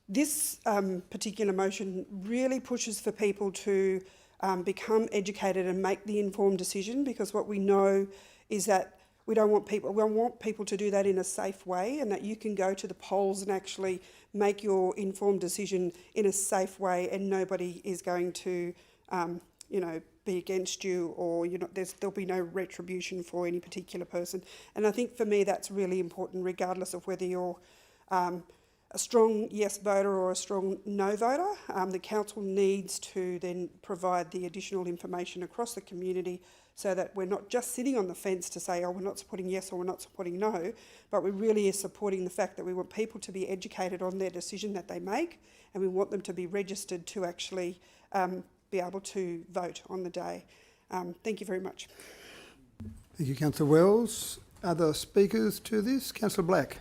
This particular motion really pushes for people to become educated and make the informed decision, because what we know is that we want people to do that in a safe way, and that you can go to the polls and actually make your informed decision in a safe way, and nobody is going to, be against you, or there'll be no retribution for any particular person. And I think for me that's really important, regardless of whether you're a strong yes voter or a strong no voter. The council needs to then provide the additional information across the community, so that we're not just sitting on the fence to say, oh, we're not supporting yes or we're not supporting no, but we really are supporting the fact that we want people to be educated on their decision that they make, and we want them to be registered to actually be able to vote on the day. Thank you very much.
Thank you, Councillor Wells. Other speakers to this? Councillor Black.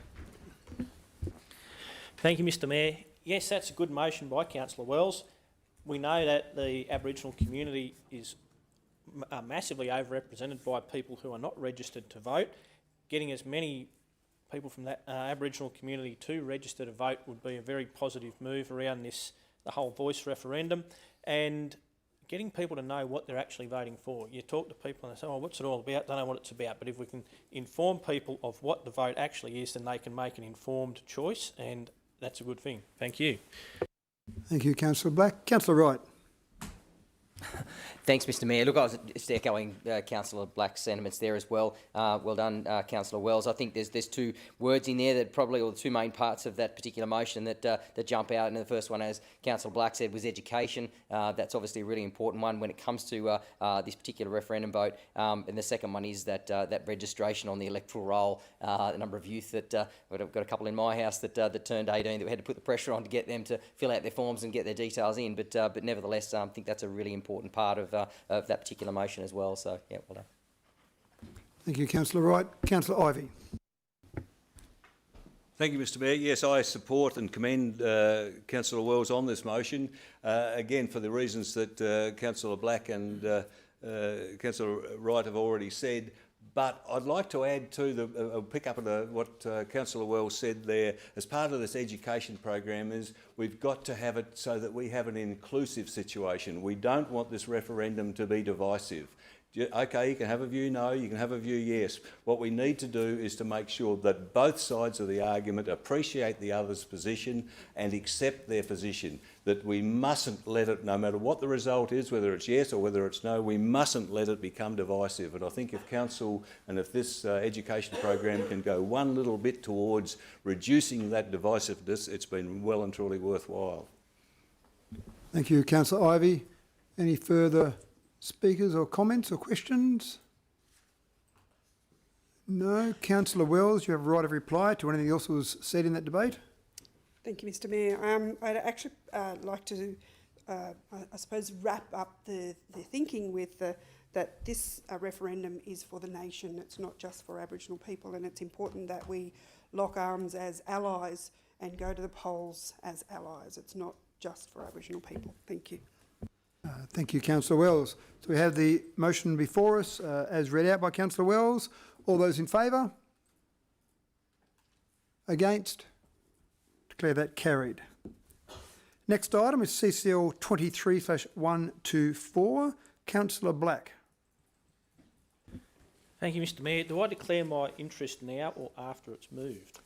Thank you, Mr Mayor. Yes, that's a good motion by Councillor Wells. We know that the Aboriginal community is massively overrepresented by people who are not registered to vote. Getting as many people from that Aboriginal community to register to vote would be a very positive move around the whole voice referendum, and getting people to know what they're actually voting for. You talk to people and they say, oh, what's it all about? Don't know what it's about. But if we can inform people of what the vote actually is, then they can make an informed choice, and that's a good thing. Thank you.
Thank you, Councillor Black. Councillor Wright.
Thanks, Mr Mayor. Look, I was just echoing Councillor Black's sentiments there as well. Well done, Councillor Wells. I think there's two words in there that probably, or the two main parts of that particular motion that jump out. And the first one, as Councillor Black said, was education. That's obviously a really important one when it comes to this particular referendum vote. And the second one is that registration on the electoral roll. The number of youth that I've got a couple in my house that turned 18 that we had to put the pressure on to get them to fill out their forms and get their details in. But nevertheless, I think that's a really important part of that particular motion as well. So, yeah, well done.
Thank you, Councillor Wright. Councillor Ivey.
Thank you, Mr Mayor. Yes, I support and commend Councillor Wells on this motion, again for the reasons that Councillor Black and Councillor Wright have already said. But I'd like to add to pick up on what Councillor Wells said there. As part of this education program, is we've got to have it so that we have an inclusive situation. We don't want this referendum to be divisive. Okay, you can have a view no, you can have a view yes. What we need to do is to make sure that both sides of the argument appreciate the other's position and accept their position. That we mustn't let it, no matter what the result is, whether it's yes or whether it's no, we mustn't let it become divisive. And I think if Council and if this education program can go one little bit towards reducing that divisiveness, it's been well and truly worthwhile.
Thank you, Councillor Ivey. Any further speakers or comments or questions? No. Councillor Wells, you have a right of reply to anything else that was said in that debate.
Thank you, Mr Mayor. I'd actually like to, I suppose, wrap up the thinking with that this referendum is for the nation. It's not just for Aboriginal people, and it's important that we lock arms as allies and go to the polls as allies. It's not just for Aboriginal people. Thank you.
Thank you, Councillor Wells. So we have the motion before us as read out by Councillor Wells. All those in favour? Against? Declare that carried. Next item is CCL 23/124. Councillor Black.
Thank you, Mr Mayor. Do I declare my interest now or after it's moved?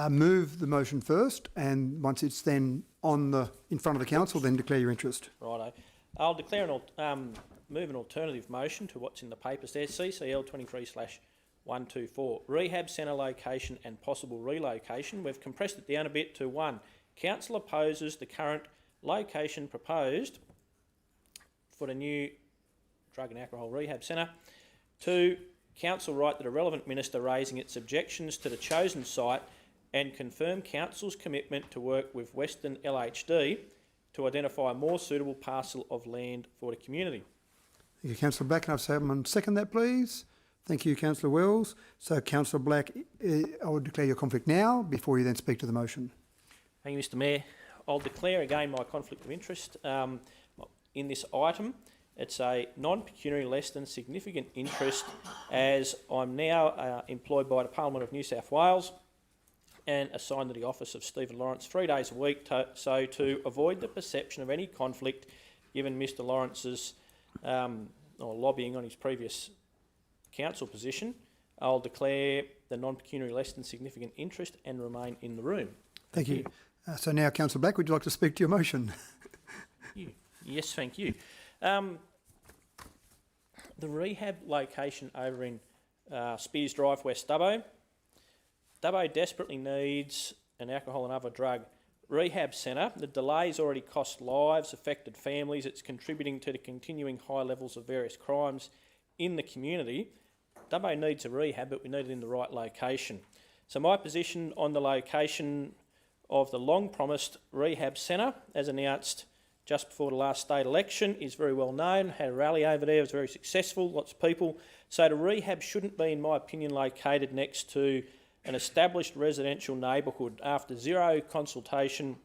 Move the motion first, and once it's then in front of the council, then declare your interest.
Righto. I'll declare move an alternative motion to what's in the papers there. CCL 23/124. Rehab centre location and possible relocation. We've compressed it down a bit to 1. Council opposes the current location proposed for the new drug and alcohol rehab centre. 2. Council write that a relevant minister raising its objections to the chosen site and confirm Council's commitment to work with Western LHD to identify a more suitable parcel of land for the community.
Thank you, Councillor Black. Can I have someone second that, please? Thank you, Councillor Wells. So, Councillor Black, I will declare your conflict now before you then speak to the motion.
Thank you, Mr Mayor. I'll declare again my conflict of interest in this item. It's a non-pecuniary less than significant interest, as I'm now employed by the Parliament of New South Wales and assigned to the office of Stephen Lawrence 3 days a week. So to avoid the perception of any conflict, given Mr Lawrence's lobbying on his previous council position, I'll declare the non-pecuniary less than significant interest and remain in the room.
Thank you. So now, Councillor Black, would you like to speak to your motion?
Yes, thank you. The rehab location over in Spears Drive, West Dubbo. Dubbo desperately needs an alcohol and other drug rehab centre. The delays already cost lives, affected families. It's contributing to the continuing high levels of various crimes in the community. Dubbo needs a rehab, but we need it in the right location. So my position on the location of the long-promised rehab centre, as announced just before the last state election, is very well known. Had a rally over there, it was very successful, lots of people. So the rehab shouldn't be, in my opinion, located next to an established residential neighbourhood. After zero consultation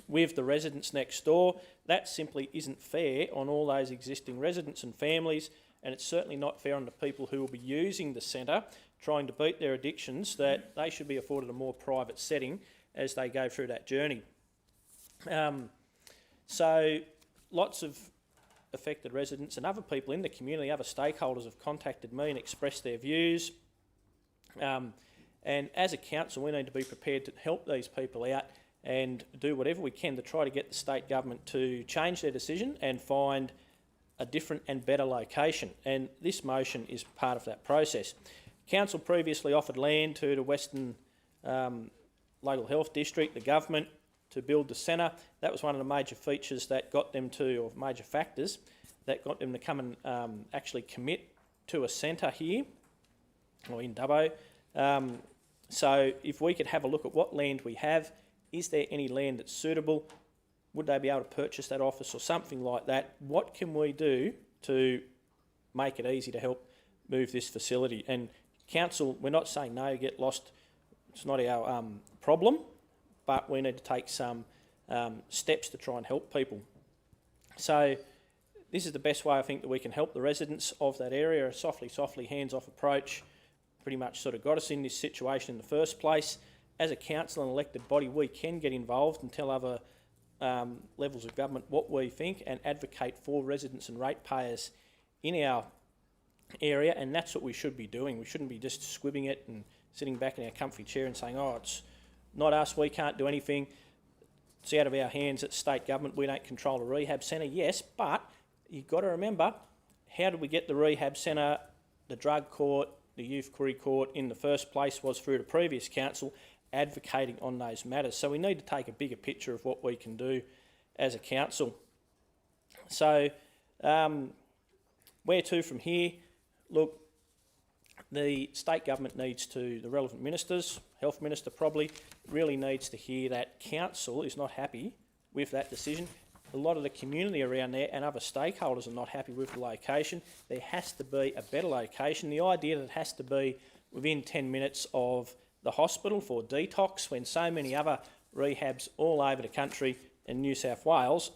with the residents next door, that simply isn't fair on all those existing residents and families, and it's certainly not fair on the people who will be using the centre, trying to beat their addictions, that they should be afforded a more private setting as they go through that journey. So lots of affected residents and other people in the community, other stakeholders have contacted me and expressed their views. And as a council, we need to be prepared to help these people out and do whatever we can to try to get the state government to change their decision and find a different and better location. And this motion is part of that process. Council previously offered land to the Western Local Health District, the government, to build the centre. That was one of the major features that got them to, or major factors, that got them to come and actually commit to a centre here, or in Dubbo. So if we could have a look at what land we have, is there any land that's suitable? Would they be able to purchase that office or something like that? What can we do to make it easy to help move this facility? And council, we're not saying no, get lost. It's not our problem, but we need to take some steps to try and help people. So this is the best way I think that we can help the residents of that area. A softly, hands-off approach pretty much sort of got us in this situation in the first place. As a council and elected body, we can get involved and tell other levels of government what we think and advocate for residents and ratepayers in our area, and that's what we should be doing. We shouldn't be just squibbing it and sitting back in our comfy chair and saying, oh, it's not us, we can't do anything. It's out of our hands at state government, we don't control a rehab centre. Yes, but you've got to remember, how did we get the rehab centre, the drug court, the youth query court in the first place was through the previous council advocating on those matters. So we need to take a bigger picture of what we can do as a council. So where to from here? Look, the state government needs to, the relevant ministers, Health Minister probably, really needs to hear that council is not happy with that decision. A lot of the community around there and other stakeholders are not happy with the location. There has to be a better location. The idea that it has to be within 10 minutes of the hospital for detox, when so many other rehabs all over the country in New South Wales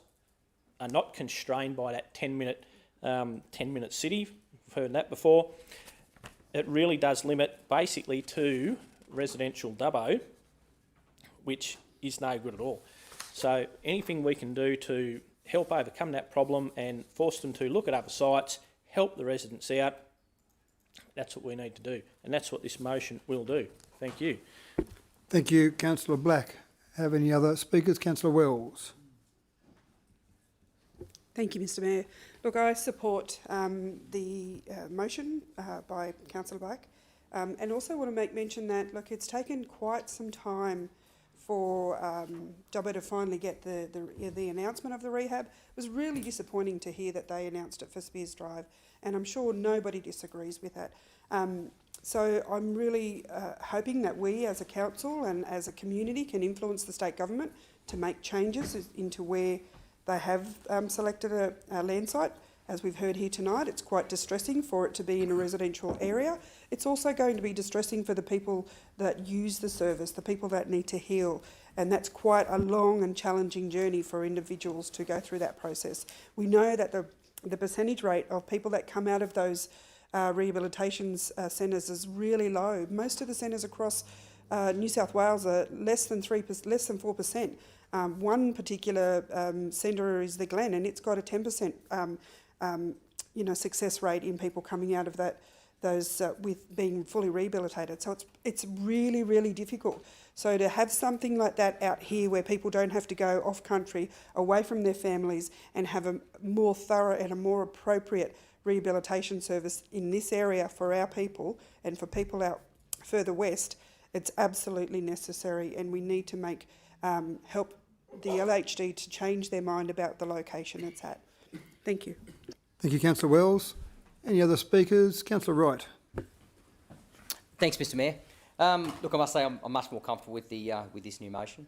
are not constrained by that 10-minute city. We've heard that before. It really does limit basically to residential Dubbo, which is no good at all. So anything we can do to help overcome that problem and force them to look at other sites, help the residents out, that's what we need to do. And that's what this motion will do. Thank you.
Thank you, Councillor Black. Have any other speakers? Councillor Wells.
Thank you, Mr Mayor. Look, I support the motion by Councillor Black, and also want to make mention that, look, it's taken quite some time for Dubbo to finally get the announcement of the rehab. It was really disappointing to hear that they announced it for Spears Drive, and I'm sure nobody disagrees with that. So I'm really hoping that we as a council and as a community can influence the state government to make changes into where they have selected a land site. as we've heard here tonight, it's quite distressing for it to be in a residential area. It's also going to be distressing for the people that use the service, the people that need to heal. And that's quite a long and challenging journey for individuals to go through that process. We know that the percentage rate of people that come out of those rehabilitation centres is really low. Most of the centres across New South Wales are less than 4%. One particular centre is the Glen, and it's got a 10% success rate in people coming out of those with being fully rehabilitated. So it's really, really difficult. So to have something like that out here where people don't have to go off country, away from their families, and have a more thorough and a more appropriate rehabilitation service in this area for our people and for people out further west, it's absolutely necessary, and we need to make help the LHD to change their mind about the location it's at. Thank you.
Thank you, Councillor Wells. Any other speakers? Councillor Wright.
Thanks, Mr Mayor. Look, I must say I'm much more comfortable with this new motion.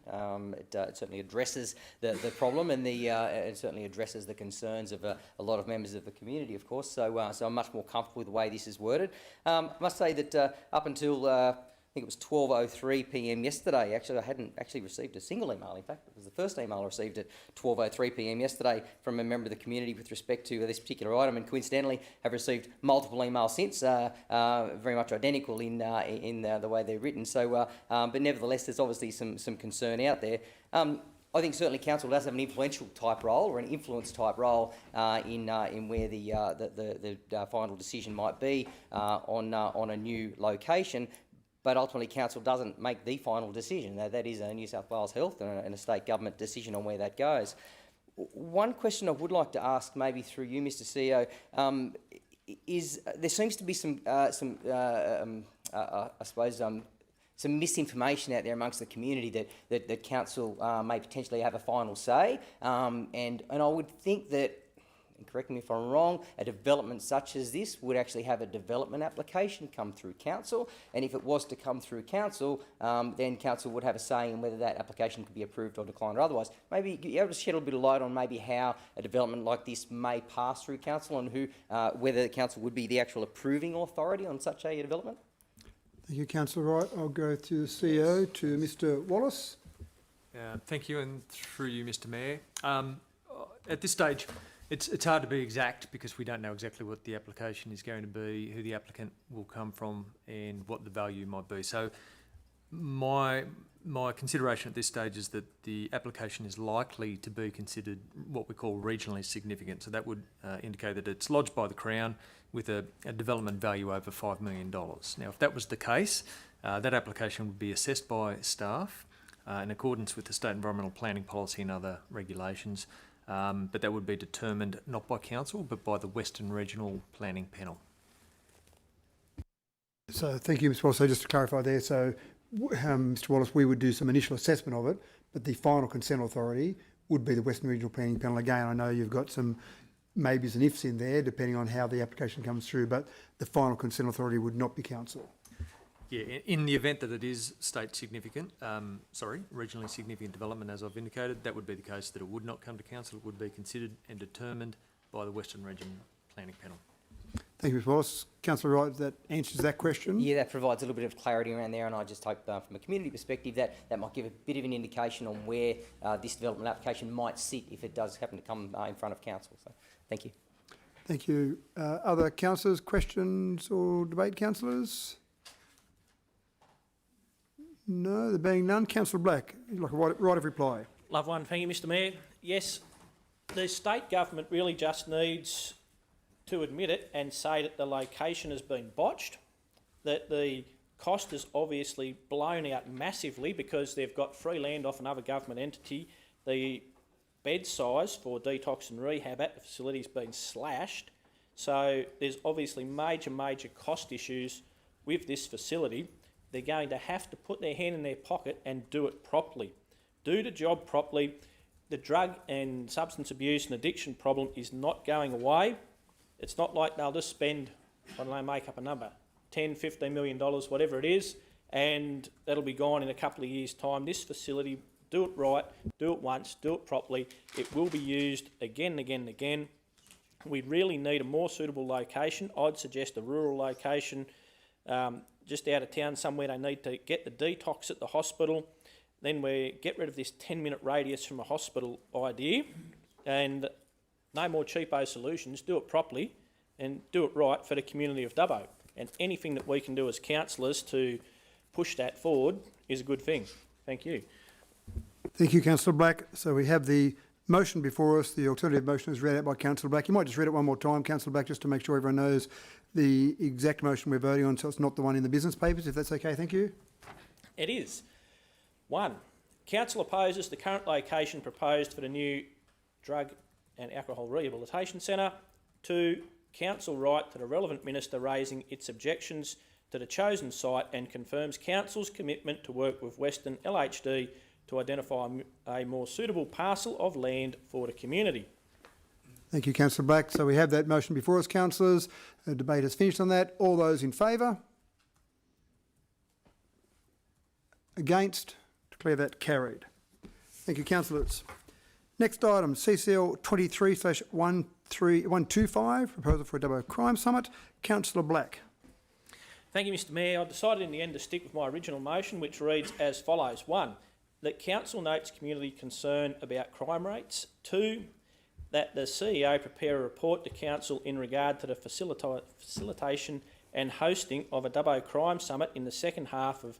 It certainly addresses the problem and it certainly addresses the concerns of a lot of members of the community, of course. So I'm much more comfortable with the way this is worded. I must say that up until I think it was 12:03 p.m. yesterday. Actually, I hadn't actually received a single email. In fact, it was the first email I received at 12:03 p.m. yesterday from a member of the community with respect to this particular item, and coincidentally have received multiple emails since, very much identical in the way they're written. So, but nevertheless, there's obviously some concern out there. I think certainly council does have an influential type role or an influence type role in where the final decision might be on a new location. But ultimately, council doesn't make the final decision. That is a New South Wales Health and a state government decision on where that goes. One question I would like to ask, maybe through you, Mr. CEO, is there seems to be some misinformation out there amongst the community that council may potentially have a final say, and I would think that, and correct me if I'm wrong, a development such as this would actually have a development application come through council, and if it was to come through council, then council would have a say in whether that application could be approved or declined or otherwise. Maybe you're able to shed a bit of light on maybe how a development like this may pass through council and whether the council would be the actual approving authority on such a development?
Thank you, Councillor Wright. I'll go to the CEO, to Mr. Wallace.
Thank you, and through you, Mr. Mayor. At this stage, it's hard to be exact because we don't know exactly what the application is going to be, who the applicant will come from, and what the value might be. So, my consideration at this stage is that the application is likely to be considered what we call regionally significant. So that would indicate that it's lodged by the Crown with a development value over $5 million. Now, if that was the case, that application would be assessed by staff in accordance with the State Environmental Planning Policy and other regulations, but that would be determined not by council but by the Western Regional Planning Panel.
So thank you, Mr. Wallace. So just to clarify there, so Mr. Wallace, we would do some initial assessment of it, but the final consent authority would be the Western Regional Planning Panel. Again, I know you've got some maybes and ifs in there, depending on how the application comes through, but the final consent authority would not be council.
Yeah, in the event that it is regionally significant development, as I've indicated, that would be the case that it would not come to council. It would be considered and determined by the Western Region Planning Panel.
Thank you, Mr. Wallace. Councillor Wright, that answers that question.
Yeah, that provides a little bit of clarity around there, and I just hope from a community perspective that might give a bit of an indication on where this development application might sit if it does happen to come in front of council. So, thank you.
Thank you. Other councillors, questions or debate, councillors? No, there being none. Councillor Black, you'd like a right of reply.
Love one. Thank you, Mr. Mayor. Yes, the state government really just needs to admit it and say that the location has been botched, that the cost is obviously blown out massively because they've got free land off another government entity. The bed size for detox and rehab at the facility has been slashed. So there's obviously major cost issues with this facility. They're going to have to put their hand in their pocket and do it properly. Do the job properly. The drug and substance abuse and addiction problem is not going away. It's not like they'll just spend, I don't know, make up a number, $10, $15 million, whatever it is, and that'll be gone in a couple of years' time. This facility, do it right, do it once, do it properly. It will be used again and again and again. We really need a more suitable location. I'd suggest a rural location, just out of town somewhere. They need to get the detox at the hospital. Then we get rid of this 10-minute radius from a hospital idea, and no more cheapo solutions. Do it properly and do it right for the community of Dubbo. And anything that we can do as councillors to push that forward is a good thing. Thank you.
Thank you, Councillor Black. So we have the motion before us. The alternative motion is read out by Councillor Black. You might just read it one more time, Councillor Black, just to make sure everyone knows the exact motion we're voting on, so it's not the one in the business papers, if that's okay. Thank you.
It is. 1. Council opposes the current location proposed for the new Drug and Alcohol Rehabilitation Centre. 2. Council write to the relevant minister raising its objections to the chosen site and confirms Council's commitment to work with Western LHD to identify a more suitable parcel of land for the community.
Thank you, Councillor Black. So we have that motion before us, councillors. The debate is finished on that. All those in favour? Against? Declare that carried. Thank you, councillors. Next item, CCL 23/125, proposal for a Dubbo Crime Summit. Councillor Black.
Thank you, Mr Mayor. I decided in the end to stick with my original motion, which reads as follows. 1. That Council notes community concern about crime rates. 2. That the CEO prepare a report to Council in regard to the facilitation and hosting of a Dubbo Crime Summit in the second half of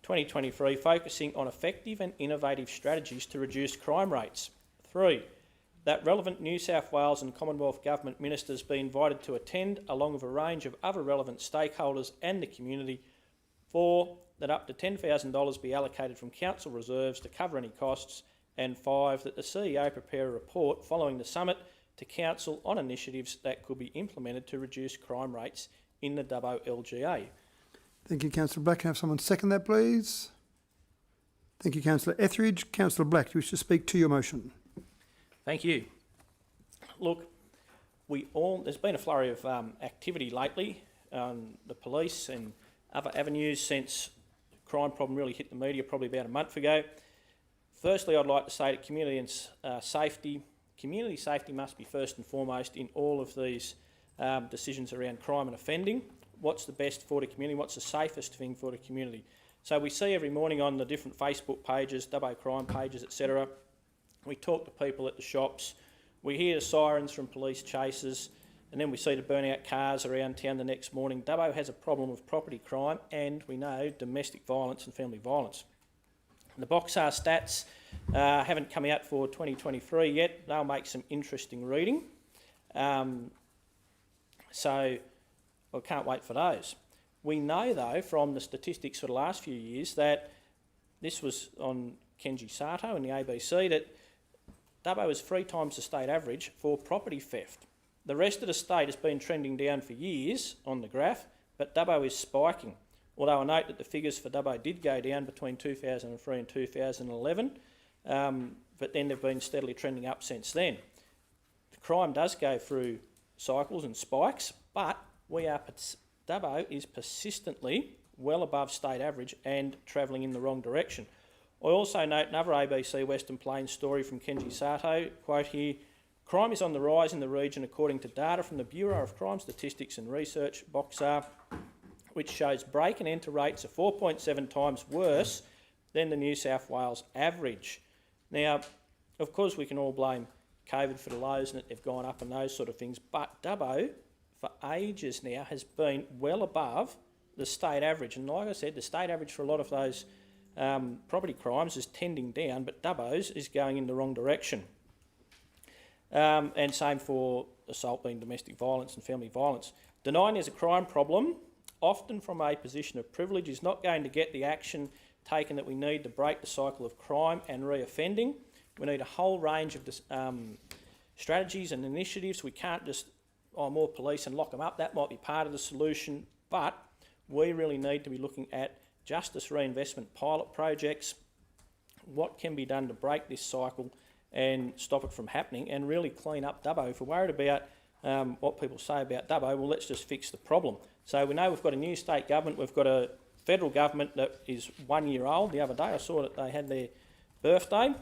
2023, focusing on effective and innovative strategies to reduce crime rates. 3. That relevant New South Wales and Commonwealth Government ministers be invited to attend, along with a range of other relevant stakeholders and the community. 4. That up to $10,000 be allocated from council reserves to cover any costs. And 5. That the CEO prepare a report following the summit to council on initiatives that could be implemented to reduce crime rates in the Dubbo LGA.
Thank you, Councillor Black. Can I have someone second that, please? Thank you, Councillor Etheridge. Councillor Black, do you wish to speak to your motion?
Thank you. Look, there's been a flurry of activity lately on the police and other avenues since the crime problem really hit the media probably about a month ago. Firstly, I'd like to say that community safety must be first and foremost in all of these decisions around crime and offending. What's the best for the community? What's the safest thing for the community? So we see every morning on the different Facebook pages, Dubbo crime pages, etc. We talk to people at the shops. We hear the sirens from police chases, and then we see the burnt-out cars around town the next morning. Dubbo has a problem with property crime and, we know, domestic violence and family violence. The Boxar stats haven't come out for 2023 yet. They'll make some interesting reading. So I can't wait for those. We know, though, from the statistics for the last few years that this was on Kenji Sato and the ABC, that Dubbo is 3 times the state average for property theft. The rest of the state has been trending down for years on the graph, but Dubbo is spiking. Although I note that the figures for Dubbo did go down between 2003 and 2011, but then they've been steadily trending up since then. The crime does go through cycles and spikes, but Dubbo is persistently well above state average and travelling in the wrong direction. I also note another ABC Western Plains story from Kenji Sato, quote here, crime is on the rise in the region according to data from the Bureau of Crime Statistics and Research, Boxar, which shows break and enter rates are 4.7 times worse than the New South Wales average. Now, of course, we can all blame COVID for the lows and that they've gone up and those sort of things, but Dubbo, for ages now, has been well above the state average. And like I said, the state average for a lot of those property crimes is tending down, but Dubbo's is going in the wrong direction. And same for assault being domestic violence and family violence. Denying there's a crime problem, often from a position of privilege, is not going to get the action taken that we need to break the cycle of crime and reoffending. We need a whole range of strategies and initiatives. We can't just, more police and lock them up. That might be part of the solution, but we really need to be looking at justice reinvestment pilot projects, what can be done to break this cycle and stop it from happening and really clean up Dubbo. If we're worried about what people say about Dubbo, well, let's just fix the problem. So we know we've got a new state government, we've got a federal government that is 1 year old. The other day I saw that they had their birthday.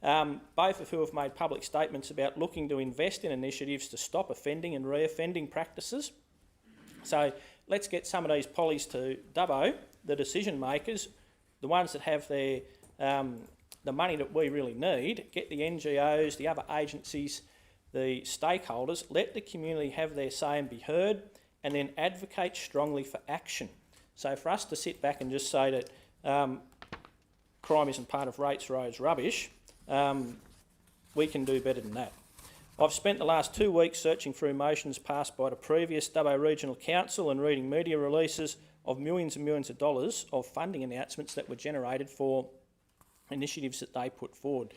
both of who have made public statements about looking to invest in initiatives to stop offending and re-offending practices. So let's get some of these pollies to Dubbo, the decision makers, the ones that have their the money that we really need, get the NGOs, the other agencies, the stakeholders, let the community have their say and be heard, and then advocate strongly for action. So for us to sit back and just say that crime isn't part of rates, roads, rubbish, we can do better than that. I've spent the last 2 weeks searching through motions passed by the previous Dubbo Regional Council and reading media releases of millions and millions of dollars of funding announcements that were generated for initiatives that they put forward.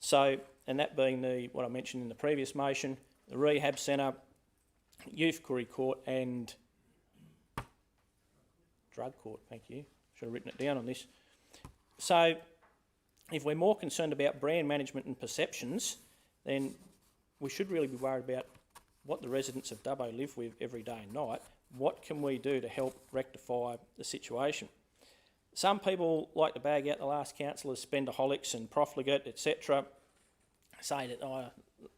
So, and that being what I mentioned in the previous motion, the rehab centre, youth query court and drug court, thank you. Should have written it down on this. So, if we're more concerned about brand management and perceptions, then we should really be worried about what the residents of Dubbo live with every day and night. What can we do to help rectify the situation? Some people like to bag out the last councillors, spendaholics and profligate, etc., say that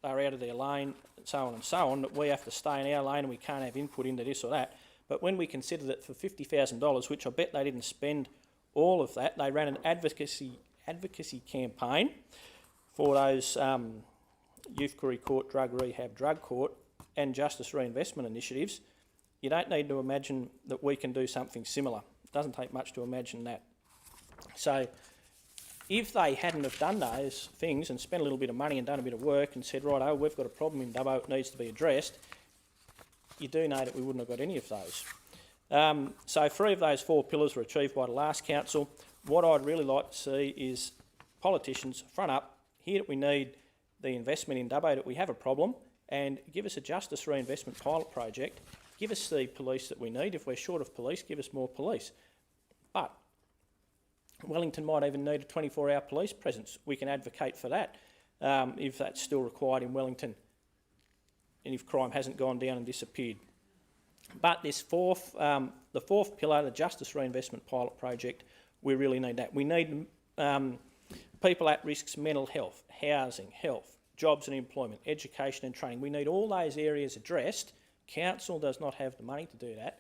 they're out of their lane, and so on, that we have to stay in our lane and we can't have input into this or that. But when we consider that for $50,000, which I bet they didn't spend all of that, they ran an advocacy campaign for those youth query court, drug rehab, drug court and justice reinvestment initiatives, you don't need to imagine that we can do something similar. It doesn't take much to imagine that. So if they hadn't have done those things and spent a little bit of money and done a bit of work and said, right, we've got a problem in Dubbo, it needs to be addressed, you do know that we wouldn't have got any of those. So 3 of those 4 pillars were achieved by the last council. What I'd really like to see is politicians front up, hear that we need the investment in Dubbo, that we have a problem, and give us a justice reinvestment pilot project. Give us the police that we need. If we're short of police, give us more police. But Wellington might even need a 24-hour police presence. We can advocate for that if that's still required in Wellington and if crime hasn't gone down and disappeared. But this the fourth pillar, the justice reinvestment pilot project, we really need that. We need people at risk's mental health, housing, health, jobs and employment, education and training. We need all those areas addressed. Council does not have the money to do that.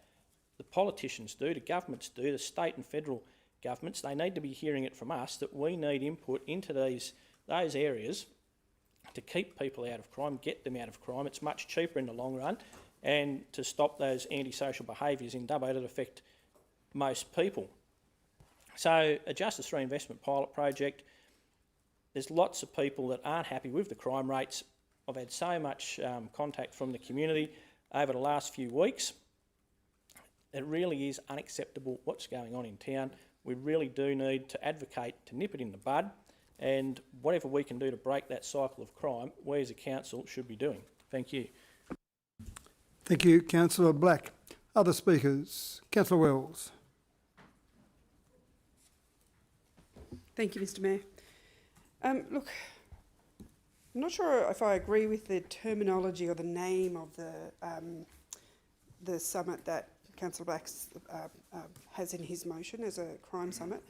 The politicians do, the governments do, the state and federal governments. They need to be hearing it from us that we need input into those areas to keep people out of crime, get them out of crime. It's much cheaper in the long run, and to stop those antisocial behaviours in Dubbo that affect most people. So a justice reinvestment pilot project, there's lots of people that aren't happy with the crime rates. I've had so much contact from the community over the last few weeks. It really is unacceptable what's going on in town. We really do need to advocate to nip it in the bud, and whatever we can do to break that cycle of crime, we as a council should be doing. Thank you.
Thank you, Councillor Black. Other speakers? Councillor Wells.
Thank you, Mr Mayor. Look, I'm not sure if I agree with the terminology or the name of the summit that Councillor Black has in his motion as a crime summit.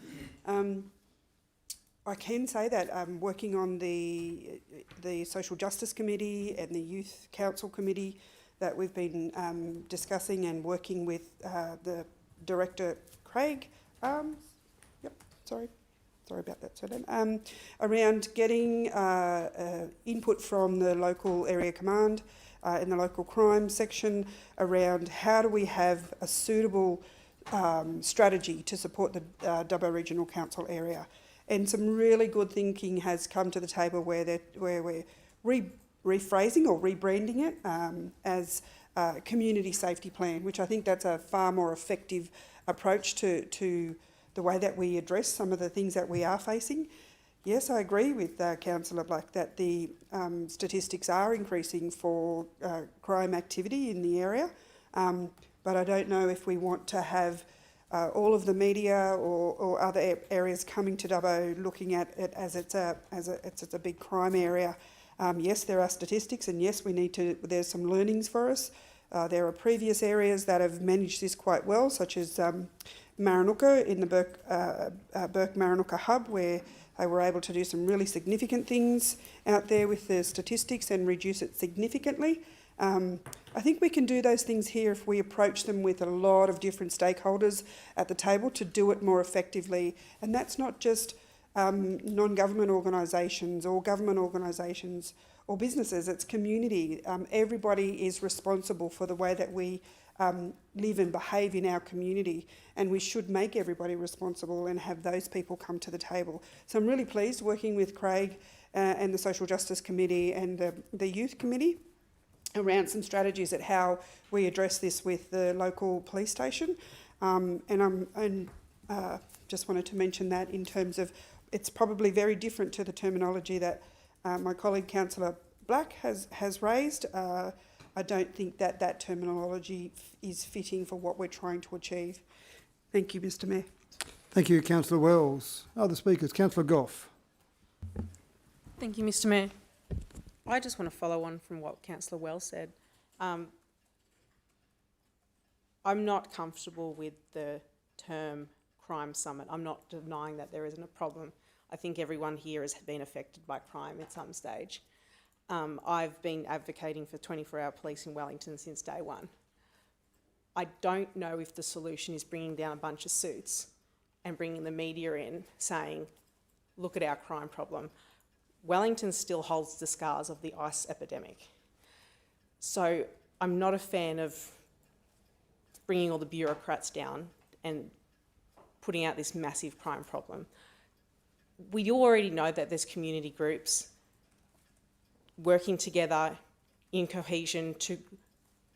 I can say that working on the Social Justice Committee and the Youth Council Committee that we've been discussing and working with the Director Craig, sorry about that surname, around getting input from the local area command in the local crime section around how do we have a suitable strategy to support the Dubbo Regional Council area. And some really good thinking has come to the table where we're rephrasing or rebranding it as a community safety plan, which I think that's a far more effective approach to the way that we address some of the things that we are facing. Yes, I agree with Councillor Black that the statistics are increasing for crime activity in the area, but I don't know if we want to have all of the media or other areas coming to Dubbo looking at it as it's a big crime area. Yes, there are statistics, and yes, there's some learnings for us. There are previous areas that have managed this quite well, such as Maranoka in the Burke Maranoka hub, where they were able to do some really significant things out there with the statistics and reduce it significantly. I think we can do those things here if we approach them with a lot of different stakeholders at the table to do it more effectively. And that's not just non-government organisations or government organisations or businesses, it's community. Everybody is responsible for the way that we live and behave in our community, and we should make everybody responsible and have those people come to the table. So I'm really pleased working with Craig and the Social Justice Committee and the Youth Committee around some strategies at how we address this with the local police station. Just wanted to mention that in terms of, it's probably very different to the terminology that my colleague Councillor Black has raised. I don't think that terminology is fitting for what we're trying to achieve. Thank you, Mr Mayor.
Thank you, Councillor Wells. Other speakers, Councillor Goff.
Thank you, Mr Mayor. I just want to follow on from what Councillor Wells said. I'm not comfortable with the term crime summit. I'm not denying that there isn't a problem. I think everyone here has been affected by crime at some stage. I've been advocating for 24-hour police in Wellington since day one. I don't know if the solution is bringing down a bunch of suits and bringing the media in saying, look at our crime problem. Wellington still holds the scars of the ice epidemic. So I'm not a fan of bringing all the bureaucrats down and putting out this massive crime problem. We already know that there's community groups working together in cohesion to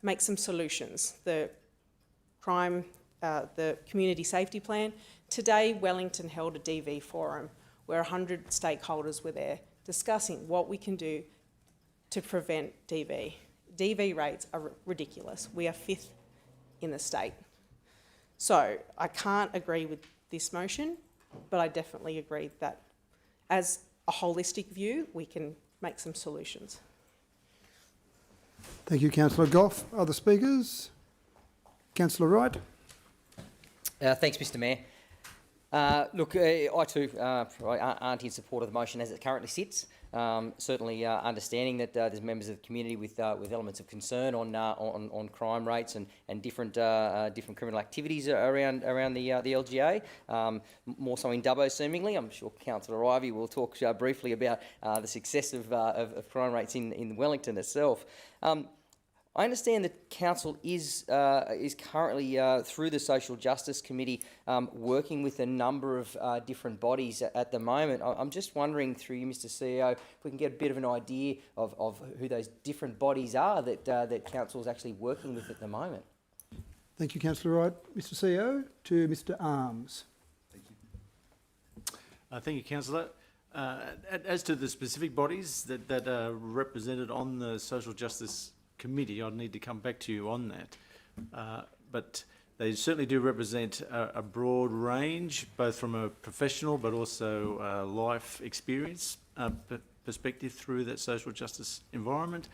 make some solutions. The community safety plan. Today, Wellington held a DV forum where 100 stakeholders were there discussing what we can do to prevent DV. DV rates are ridiculous. We are 5th in the state. So I can't agree with this motion, but I definitely agree that as a holistic view, we can make some solutions.
Thank you, Councillor Goff. Other speakers? Councillor Wright.
Thanks, Mr Mayor. Look, I too aren't in support of the motion as it currently sits. Certainly understanding that there's members of the community with elements of concern on crime rates and different criminal activities around the LGA. More so in Dubbo, seemingly. I'm sure Councillor Ivey will talk briefly about the success of crime rates in Wellington itself. I understand that Council is currently, through the Social Justice Committee, working with a number of different bodies at the moment. I'm just wondering, through you, Mr CEO, if we can get a bit of an idea of who those different bodies are that Council is actually working with at the moment.
Thank you, Councillor Wright. Mr CEO, to Mr Arms.
Thank you, Councillor. As to the specific bodies that are represented on the Social Justice Committee, I'd need to come back to you on that. But they certainly do represent a broad range, both from a professional but also life experience perspective through that social justice environment.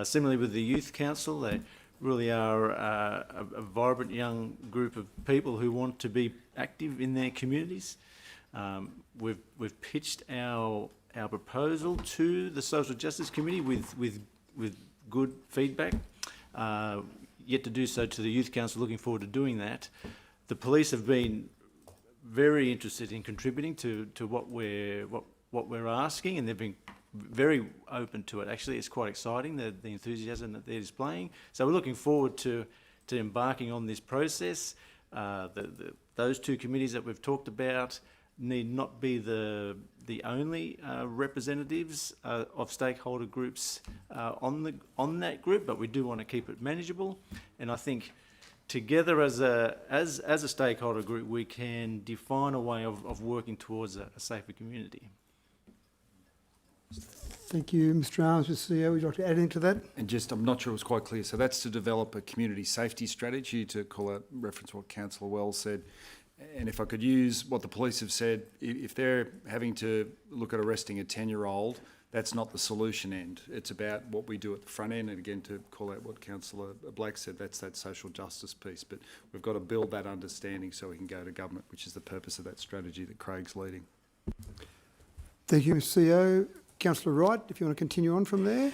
Similarly with the Youth Council, they really are a vibrant young group of people who want to be active in their communities. We've pitched our proposal to the Social Justice Committee with good feedback, yet to do so to the Youth Council, looking forward to doing that. The police have been very interested in contributing to what we're asking, and they've been very open to it. Actually, it's quite exciting, the enthusiasm that they're displaying. So we're looking forward to embarking on this process. Those two committees that we've talked about need not be the only representatives of stakeholder groups on that group, but we do want to keep it manageable. And I think together as a stakeholder group, we can define a way of working towards a safer community.
Thank you, Mr Arms. Mr CEO, would you like to add into that?
And just, I'm not sure it was quite clear. So that's to develop a community safety strategy, to call out, reference what Councillor Wells said. And if I could use what the police have said, if they're having to look at arresting a 10-year-old, that's not the solution end. It's about what we do at the front end, and again, to call out what Councillor Black said, that's that social justice piece. But we've got to build that understanding so we can go to government, which is the purpose of that strategy that Craig's leading.
Thank you, Mr CEO. Councillor Wright, if you want to continue on from there.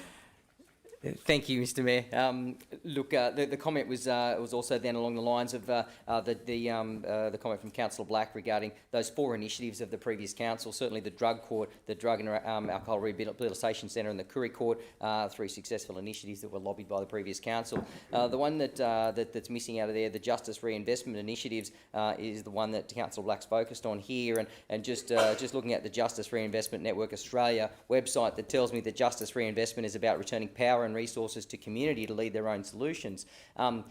Thank you, Mr Mayor. Look, the comment was also then along the lines of the comment from Councillor Black regarding those 4 initiatives of the previous council. Certainly the drug court, the drug and alcohol rehabilitation centre, and the Curry Court, 3 successful initiatives that were lobbied by the previous council. The one that's missing out of there, the justice reinvestment initiatives, is the one that Councillor Black's focused on here. And just looking at the Justice Reinvestment Network Australia website, that tells me that justice reinvestment is about returning power and resources to community to lead their own solutions. And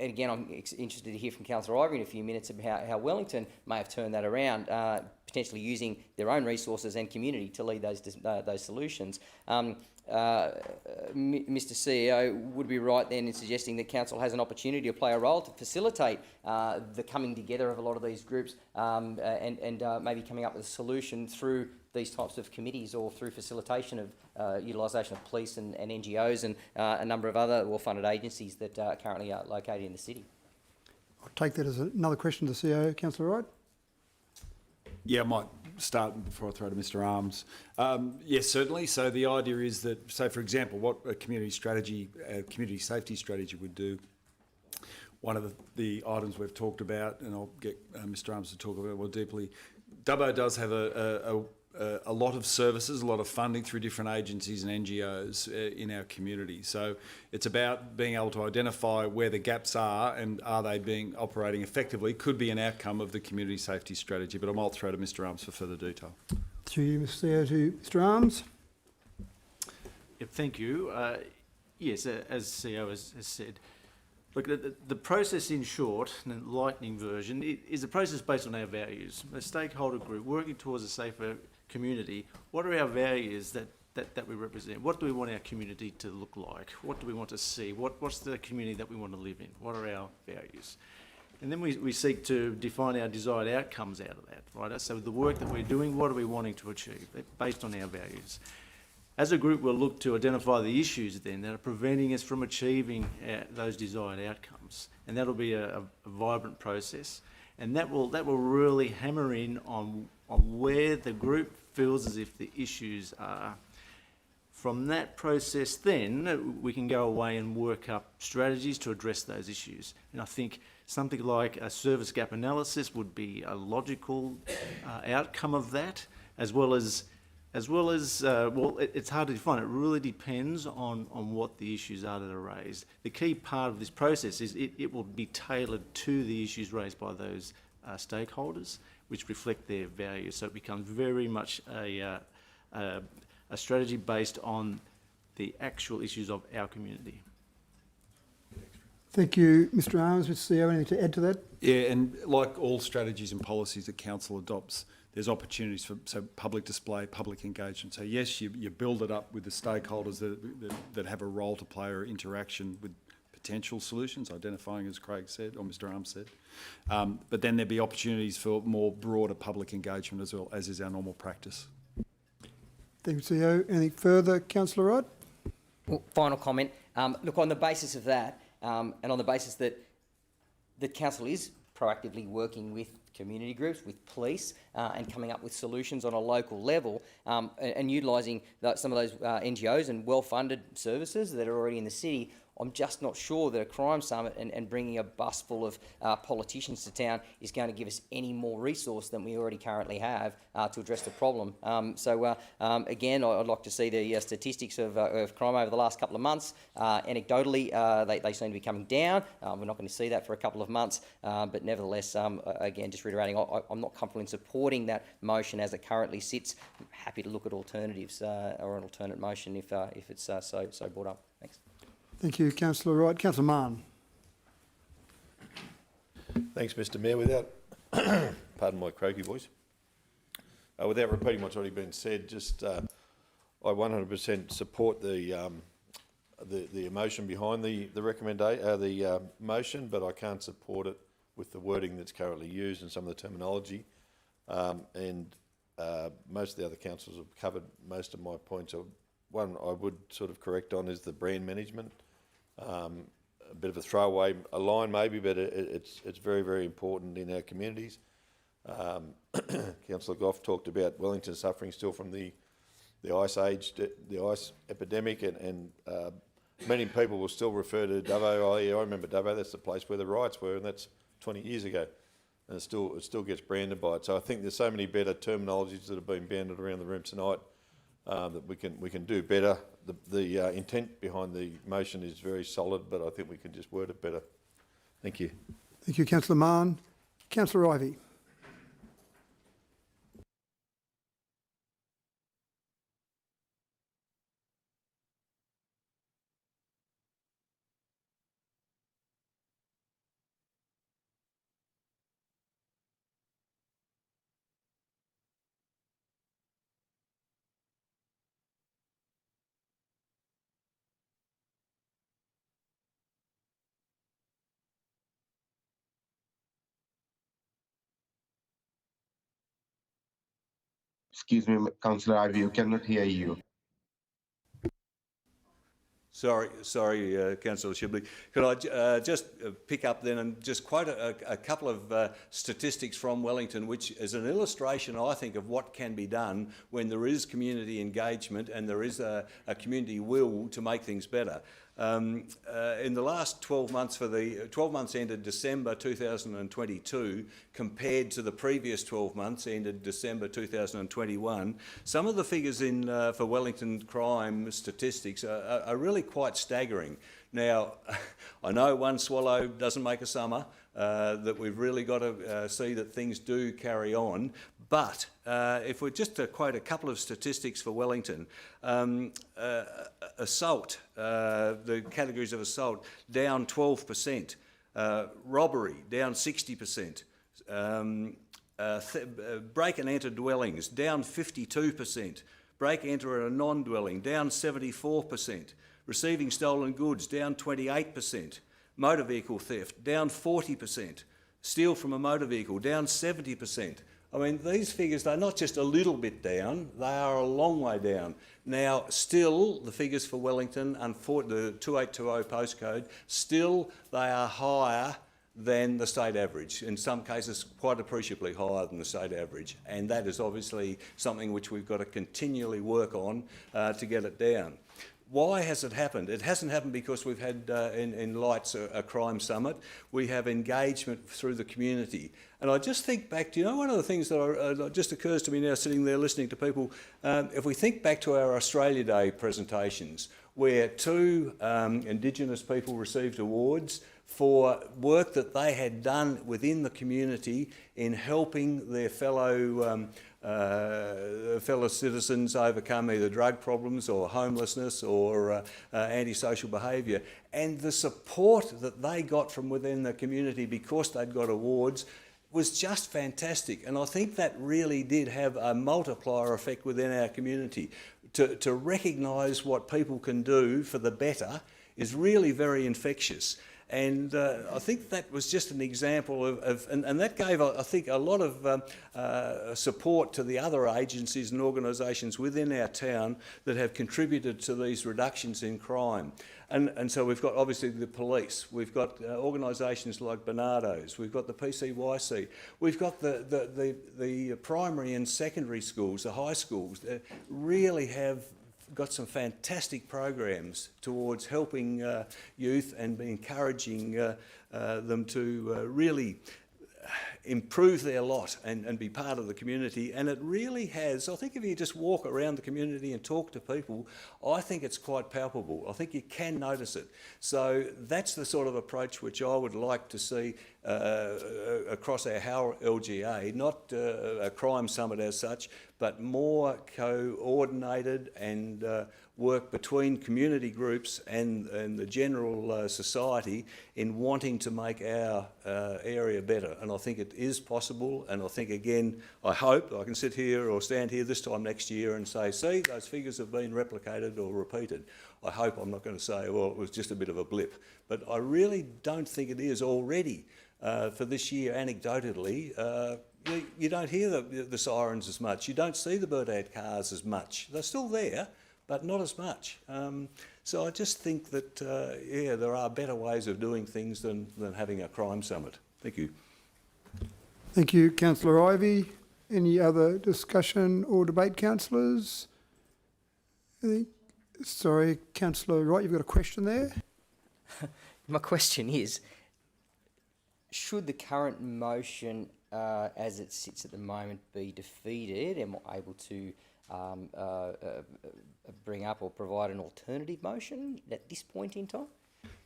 again, I'm interested to hear from Councillor Ivory in a few minutes about how Wellington may have turned that around, potentially using their own resources and community to lead those solutions. Mr CEO, would be right then in suggesting that Council has an opportunity to play a role to facilitate the coming together of a lot of these groups and maybe coming up with a solution through these types of committees or through facilitation of utilisation of police and NGOs and a number of other well-funded agencies that are currently located in the city.
I'll take that as another question to the CEO. Councillor Wright.
Yeah, I might start before I throw to Mr Arms. Yes, certainly. So the idea is that, say for example, what a community safety strategy would do. One of the items we've talked about, and I'll get Mr Arms to talk about it more deeply, Dubbo does have a lot of services, a lot of funding through different agencies and NGOs in our community. So it's about being able to identify where the gaps are and are they operating effectively, could be an outcome of the community safety strategy. But I might throw to Mr Arms for further detail.
Through you, Mr CEO, to Mr Arms.
Yep, thank you. Yes, as CEO has said, look, the process in short, the lightning version, is a process based on our values. A stakeholder group working towards a safer community. What are our values that we represent? What do we want our community to look like? What do we want to see? What's the community that we want to live in? What are our values? And then we seek to define our desired outcomes out of that, right? So the work that we're doing, what are we wanting to achieve based on our values? As a group, we'll look to identify the issues then that are preventing us from achieving those desired outcomes. And that'll be a vibrant process. And that will really hammer in on where the group feels as if the issues are. From that process then, we can go away and work up strategies to address those issues. And I think something like a service gap analysis would be a logical outcome of that, as well as well, it's hard to define. It really depends on what the issues are that are raised. The key part of this process is it will be tailored to the issues raised by those stakeholders, which reflect their values. So it becomes very much a strategy based on the actual issues of our community.
Thank you, Mr Arms. Mr CEO, anything to add to that?
Yeah, and like all strategies and policies that Council adopts, there's opportunities for public display, public engagement. So yes, you build it up with the stakeholders that have a role to play or interaction with potential solutions, identifying, as Craig said, or Mr Arms said. But then there'd be opportunities for more broader public engagement as well, as is our normal practice.
Thank you, CEO. Anything further, Councillor Wright?
Well, final comment. Look, on the basis of that, and on the basis that the council is proactively working with community groups, with police, and coming up with solutions on a local level, and utilising some of those NGOs and well-funded services that are already in the city, I'm just not sure that a crime summit and bringing a bus full of politicians to town is going to give us any more resource than we already currently have to address the problem. Again, I'd like to see the statistics of crime over the last couple of months. Anecdotally, they seem to be coming down. We're not going to see that for a couple of months, but nevertheless, again, just reiterating, I'm not comfortable in supporting that motion as it currently sits. I'm happy to look at alternatives or an alternate motion if it's so brought up. Thanks.
Thank you, Councillor Wright. Councillor Mann.
Thanks, Mr Mayor. Without, pardon my croaky voice, without repeating what's already been said, just I 100% support the emotion behind the motion, but I can't support it with the wording that's currently used and some of the terminology. most of the other councillors have covered most of my points. One I would sort of correct on is the brand management. A bit of a throwaway line maybe, but it's very, very important in our communities. Councillor Goff talked about Wellington suffering still from the ice age, the ice epidemic, and many people will still refer to Dubbo. Oh yeah, I remember Dubbo. That's the place where the riots were, and that's 20 years ago, and it still gets branded by it. So I think there's so many better terminologies that have been banded around the room tonight that we can do better. The intent behind the motion is very solid, but I think we can just word it better. Thank you.
Thank you, Councillor Mann. Councillor Ivey.
Excuse me, Councillor Ivey, we cannot hear you.
Sorry, Councillor Shibley. Could I just pick up then and just quote a couple of statistics from Wellington, which is an illustration, I think, of what can be done when there is community engagement and there is a community will to make things better. In the last 12 months, for the 12 months ended December 2022, compared to the previous 12 months ended December 2021, some of the figures for Wellington crime statistics are really quite staggering. Now, I know one swallow doesn't make a summer, that we've really got to see that things do carry on. But if we're just to quote a couple of statistics for Wellington, assault, the categories of assault, down 12%, robbery, down 60%, break and enter dwellings, down 52%, break enter a non-dwelling, down 74%, receiving stolen goods, down 28%, motor vehicle theft, down 40%, steal from a motor vehicle, down 70%. I mean, these figures, they're not just a little bit down, they are a long way down. Now, still, the figures for Wellington, the 2820 postcode, still they are higher than the state average, in some cases quite appreciably higher than the state average. And that is obviously something which we've got to continually work on to get it down. Why has it happened? It hasn't happened because we've had in Lights a crime summit. We have engagement through the community. And I just think back to, one of the things that just occurs to me now sitting there listening to people, if we think back to our Australia Day presentations, where two Indigenous people received awards for work that they had done within the community in helping their fellow citizens overcome either drug problems or homelessness or antisocial behaviour. And the support that they got from within the community because they'd got awards was just fantastic. And I think that really did have a multiplier effect within our community. To recognise what people can do for the better is really very infectious. And I think that was just an example and that gave, I think, a lot of support to the other agencies and organisations within our town that have contributed to these reductions in crime. And so we've got obviously the police, we've got organisations like Bernardo's, we've got the PCYC, we've got the primary and secondary schools, the high schools, that really have got some fantastic programs towards helping youth and encouraging them to really improve their lot and be part of the community. And it really has, I think if you just walk around the community and talk to people, I think it's quite palpable. I think you can notice it. So that's the sort of approach which I would like to see across our LGA, not a crime summit as such, but more coordinated and work between community groups and the general society in wanting to make our area better. And I think it is possible, and I think, again, I hope I can sit here or stand here this time next year and say, see, those figures have been replicated or repeated. I hope I'm not going to say, well, it was just a bit of a blip. But I really don't think it is already. For this year, anecdotally, you don't hear the sirens as much. You don't see the Burdett cars as much. They're still there, but not as much. So I just think that, there are better ways of doing things than having a crime summit. Thank you.
Thank you, Councillor Ivey. Any other discussion or debate, councillors? Sorry, Councillor Wright, you've got a question there?
My question is, should the current motion as it sits at the moment be defeated, am I able to bring up or provide an alternative motion at this point in time?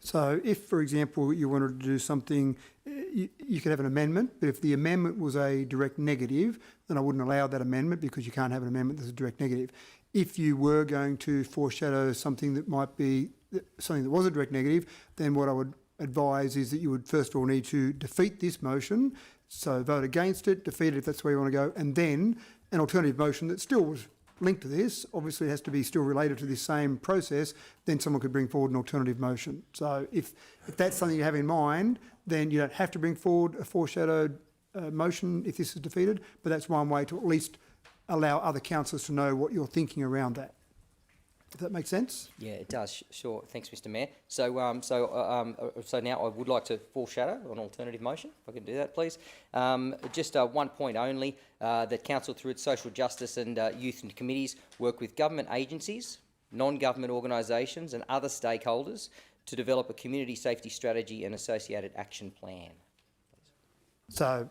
So if, for example, you wanted to do something, you could have an amendment, but if the amendment was a direct negative, then I wouldn't allow that amendment because you can't have an amendment that's a direct negative. If you were going to foreshadow something that might be something that was a direct negative, then what I would advise is that you would first of all need to defeat this motion, so vote against it, defeat it if that's where you want to go, and then an alternative motion that still was linked to this, obviously it has to be still related to this same process, then someone could bring forward an alternative motion. So if that's something you have in mind, then you don't have to bring forward a foreshadowed motion if this is defeated, but that's one way to at least allow other councillors to know what you're thinking around that. If that makes sense?
Yeah, it does. Sure. Thanks, Mr. Mayor. So now I would like to foreshadow an alternative motion, if I can do that, please. Just 1 point only, that Council, through its social justice and youth and committees, work with government agencies, non-government organisations and other stakeholders to develop a community safety strategy and associated action plan.
So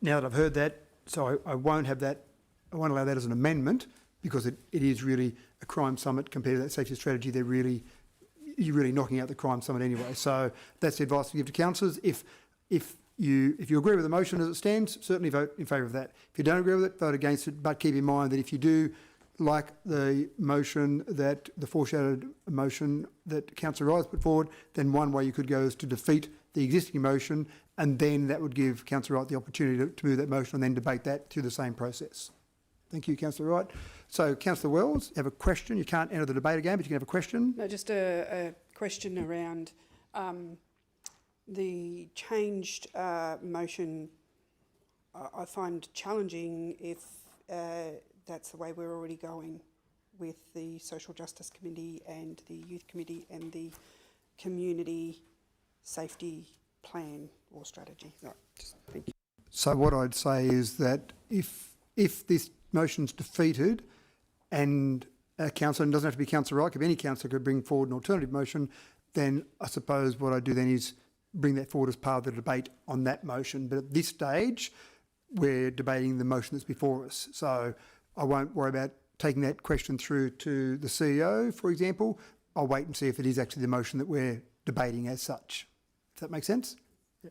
now that I've heard that, so I won't have that, I won't allow that as an amendment, because it is really a crime summit compared to that safety strategy. You're really knocking out the crime summit anyway. So that's the advice we give to councillors. If you agree with the motion as it stands, certainly vote in favour of that. If you don't agree with it, vote against it. But keep in mind that if you do like the motion, that the foreshadowed motion that Councillor Wright put forward, then one way you could go is to defeat the existing motion, and then that would give Councillor Wright the opportunity to move that motion and then debate that through the same process. Thank you, Councillor Wright. So, Councillor Wells, you have a question. You can't enter the debate again, but you can have a question.
No, just a question around the changed motion. I find challenging if that's the way we're already going with the Social Justice Committee and the Youth Committee and the Community Safety Plan or Strategy. No, just thank you.
So what I'd say is that if this motion's defeated and a councillor, and it doesn't have to be Councillor Wright, if any councillor could bring forward an alternative motion, then I suppose what I do then is bring that forward as part of the debate on that motion. But at this stage, we're debating the motion that's before us. So I won't worry about taking that question through to the CEO, for example. I'll wait and see if it is actually the motion that we're debating as such. Does that make sense? Yeah.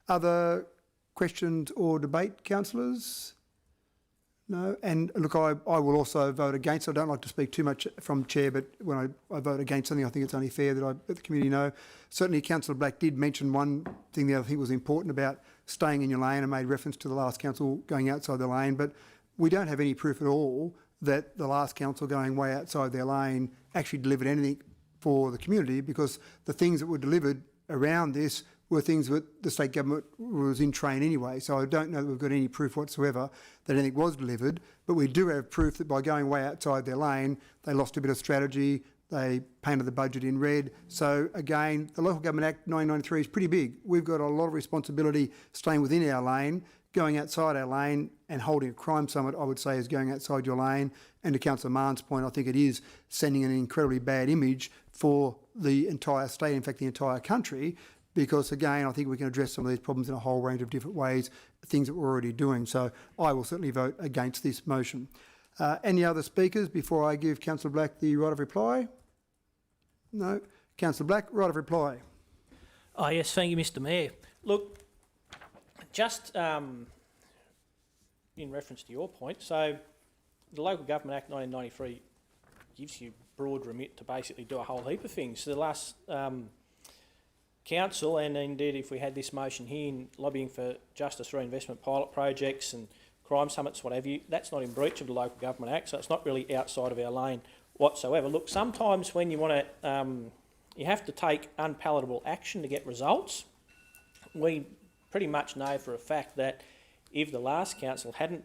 Other questions or debate, councillors? No, and look, I will also vote against. I don't like to speak too much from chair, but when I vote against something, I think it's only fair that I let the community know. Certainly, Councillor Black did mention one thing that I think was important about staying in your lane, and made reference to the last council going outside the lane. But we don't have any proof at all that the last council going way outside their lane actually delivered anything for the community, because the things that were delivered around this were things that the state government was in train anyway. So I don't know that we've got any proof whatsoever that anything was delivered, but we do have proof that by going way outside their lane, they lost a bit of strategy, they painted the budget in red. So again, the Local Government Act 1993 is pretty big. We've got a lot of responsibility staying within our lane. Going outside our lane and holding a crime summit, I would say, is going outside your lane. And to Councillor Mann's point, I think it is sending an incredibly bad image for the entire state, in fact, the entire country, because, again, I think we can address some of these problems in a whole range of different ways, things that we're already doing. So I will certainly vote against this motion. Any other speakers before I give Councillor Black the right of reply? No. Councillor Black, right of reply.
Oh, yes, thank you, Mr. Mayor. Look, just in reference to your point, so the Local Government Act 1993 gives you broad remit to basically do a whole heap of things. The last council, and indeed if we had this motion here in lobbying for justice reinvestment pilot projects and crime summits, whatever you, that's not in breach of the Local Government Act, so it's not really outside of our lane whatsoever. Look, sometimes when you want to, you have to take unpalatable action to get results. We pretty much know for a fact that if the last council hadn't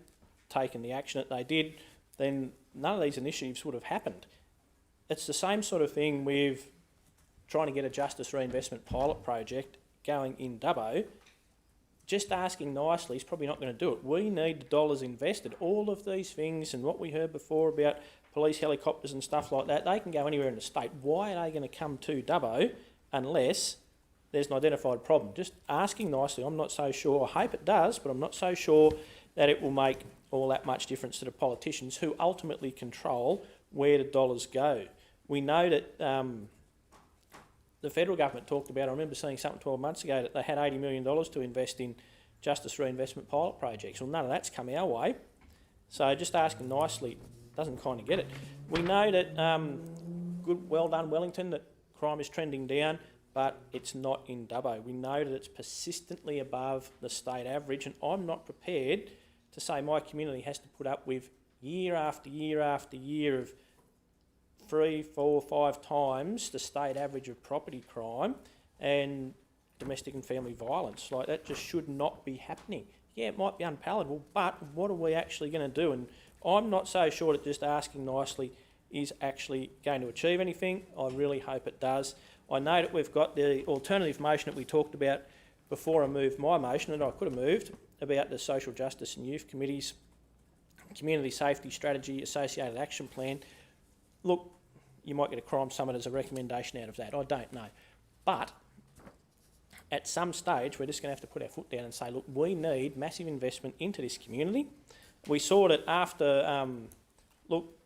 taken the action that they did, then none of these initiatives would have happened. It's the same sort of thing with trying to get a justice reinvestment pilot project going in Dubbo. Just asking nicely is probably not going to do it. We need the dollars invested. All of these things and what we heard before about police helicopters and stuff like that, they can go anywhere in the state. Why are they going to come to Dubbo unless there's an identified problem? Just asking nicely, I'm not so sure. I hope it does, but I'm not so sure that it will make all that much difference to the politicians who ultimately control where the dollars go. We know that the federal government talked about, I remember seeing something 12 months ago, that they had $80 million to invest in justice reinvestment pilot projects. Well, none of that's come our way. So just asking nicely doesn't kind of get it. We know that, well done Wellington, that crime is trending down, but it's not in Dubbo. We know that it's persistently above the state average, and I'm not prepared to say my community has to put up with year after year after year of 3, 4, 5 times the state average of property crime and domestic and family violence. Like, that just should not be happening. Yeah, it might be unpalatable, but what are we actually going to do? And I'm not so sure that just asking nicely is actually going to achieve anything. I really hope it does. I know that we've got the alternative motion that we talked about before I moved my motion, and I could have moved, about the Social Justice and Youth Committee's Community Safety Strategy Associated Action Plan. Look, you might get a crime summit as a recommendation out of that. I don't know. But at some stage, we're just going to have to put our foot down and say, look, we need massive investment into this community. We saw that after, look,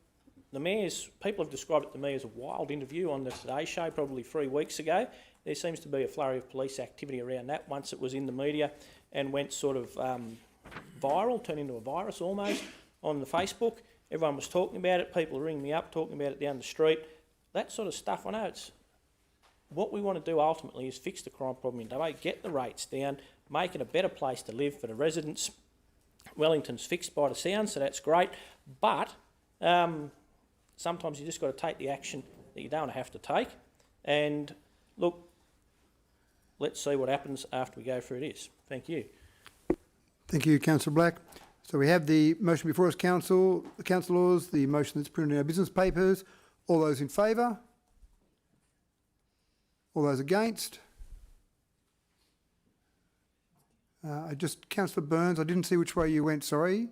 the mayor's, people have described it to me as a wild interview on the Today Show probably 3 weeks ago. There seems to be a flurry of police activity around that once it was in the media and went sort of viral, turned into a virus almost on the Facebook. Everyone was talking about it. People were ringing me up, talking about it down the street. That sort of stuff, I know it's... What we want to do ultimately is fix the crime problem in Dubbo, get the rates down, make it a better place to live for the residents. Wellington's fixed by the sound, so that's great. But sometimes you just got to take the action that you don't have to take. And look, let's see what happens after we go through this. Thank you.
Thank you, Councillor Black. So we have the motion before us, councillors, the motion that's printed in our business papers. All those in favour? All those against? Councillor Burns, I didn't see which way you went, sorry.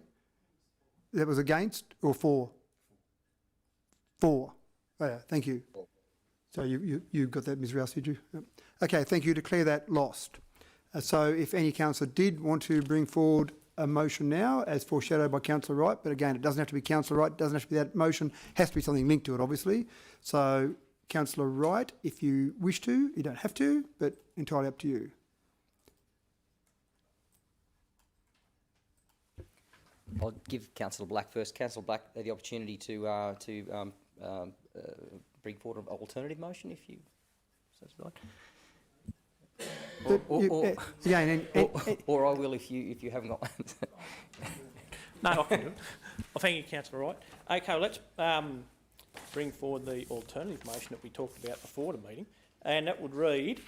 That was against or for? For. Oh, yeah, thank you. So you got that, Ms Rouse, did you? Yep. Okay, thank you. Declare that lost. So if any councillor did want to bring forward a motion now, as foreshadowed by Councillor Wright, but again, it doesn't have to be Councillor Wright, it doesn't have to be that motion, it has to be something linked to it, obviously. So, Councillor Wright, if you wish to, you don't have to, but entirely up to you.
I'll give Councillor Black first. Councillor Black had the opportunity to bring forward an alternative motion, if you... That's right. Or I will if you haven't got one.
No, I can do it. Well, thank you, Councillor Wright. Okay, let's bring forward the alternative motion that we talked about before the meeting, and that would read: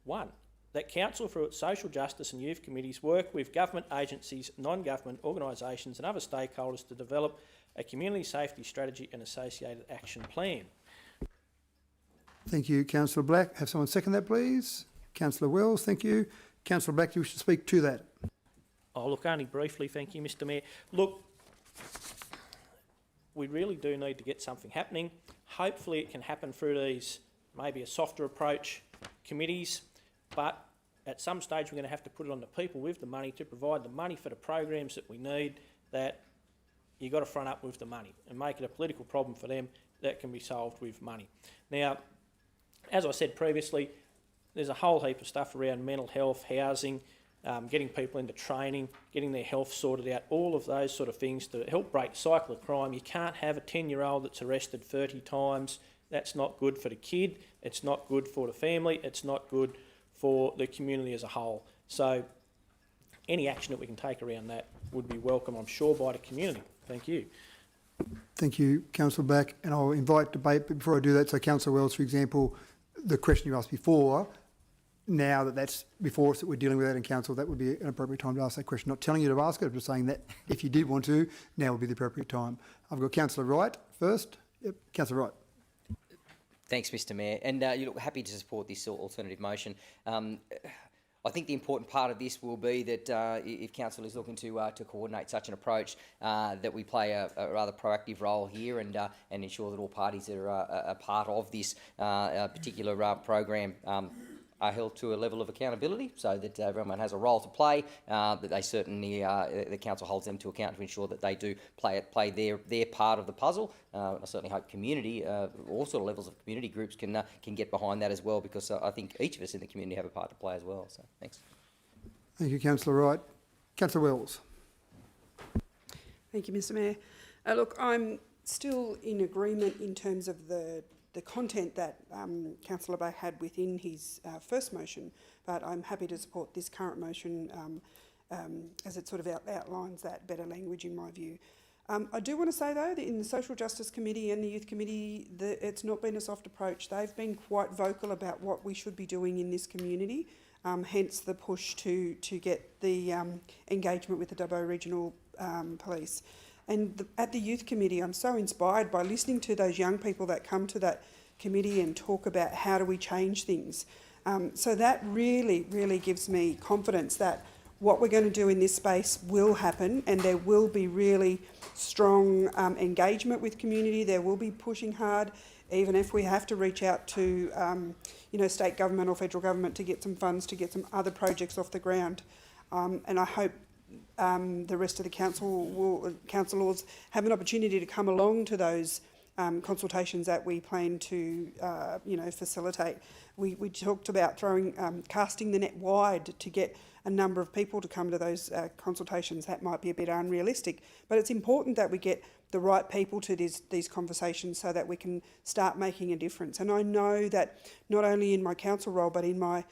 1, that Council, through its Social Justice and Youth Committees, work with government agencies, non-government organisations and other stakeholders to develop a community safety strategy and associated action plan.
Thank you, Councillor Black. Have someone second that, please. Councillor Wells, thank you. Councillor Black, do you wish to speak to that?
Oh, look, only briefly, thank you, Mr Mayor. Look, we really do need to get something happening. Hopefully it can happen through these, maybe a softer approach, committees, but at some stage we're going to have to put it on the people with the money to provide the money for the programs that we need, that you've got to front up with the money and make it a political problem for them that can be solved with money. Now, as I said previously, there's a whole heap of stuff around mental health, housing, getting people into training, getting their health sorted out, all of those sort of things to help break the cycle of crime. You can't have a 10-year-old that's arrested 30 times. That's not good for the kid. It's not good for the family. It's not good for the community as a whole. So any action that we can take around that would be welcome, I'm sure, by the community. Thank you.
Thank you, Councillor Black. And I'll invite debate, but before I do that, so Councillor Wells, for example, the question you asked before, now that that's before us, that we're dealing with that in council, that would be an appropriate time to ask that question. Not telling you to ask it, but just saying that if you did want to, now would be the appropriate time. I've got Councillor Wright first. Yep, Councillor Wright.
Thanks, Mr Mayor. And you look, happy to support this alternative motion. I think the important part of this will be that if council is looking to coordinate such an approach, that we play a rather proactive role here and ensure that all parties that are a part of this particular program are held to a level of accountability, so that everyone has a role to play. That they certainly, the council holds them to account to ensure that they do play their part of the puzzle. I certainly hope community, all sort of levels of community groups can get behind that as well, because I think each of us in the community have a part to play as well. So thanks.
Thank you, Councillor Wright. Councillor Wells.
Thank you, Mr Mayor. Look, I'm still in agreement in terms of the content that Councillor Bay had within his first motion, but I'm happy to support this current motion as it sort of outlines that better language in my view. I do want to say though that in the Social Justice Committee and the Youth Committee, it's not been a soft approach. They've been quite vocal about what we should be doing in this community, hence the push to get the engagement with the Dubbo Regional Police. And at the Youth Committee, I'm so inspired by listening to those young people that come to that committee and talk about how do we change things. So that really, really gives me confidence that what we're going to do in this space will happen, and there will be really strong engagement with community. There will be pushing hard, even if we have to reach out to state government or federal government to get some funds to get some other projects off the ground. And I hope the rest of the councillors have an opportunity to come along to those consultations that we plan to, facilitate. We talked about casting the net wide to get a number of people to come to those consultations. That might be a bit unrealistic, but it's important that we get the right people to these conversations so that we can start making a difference. And I know that not only in my council role, but in my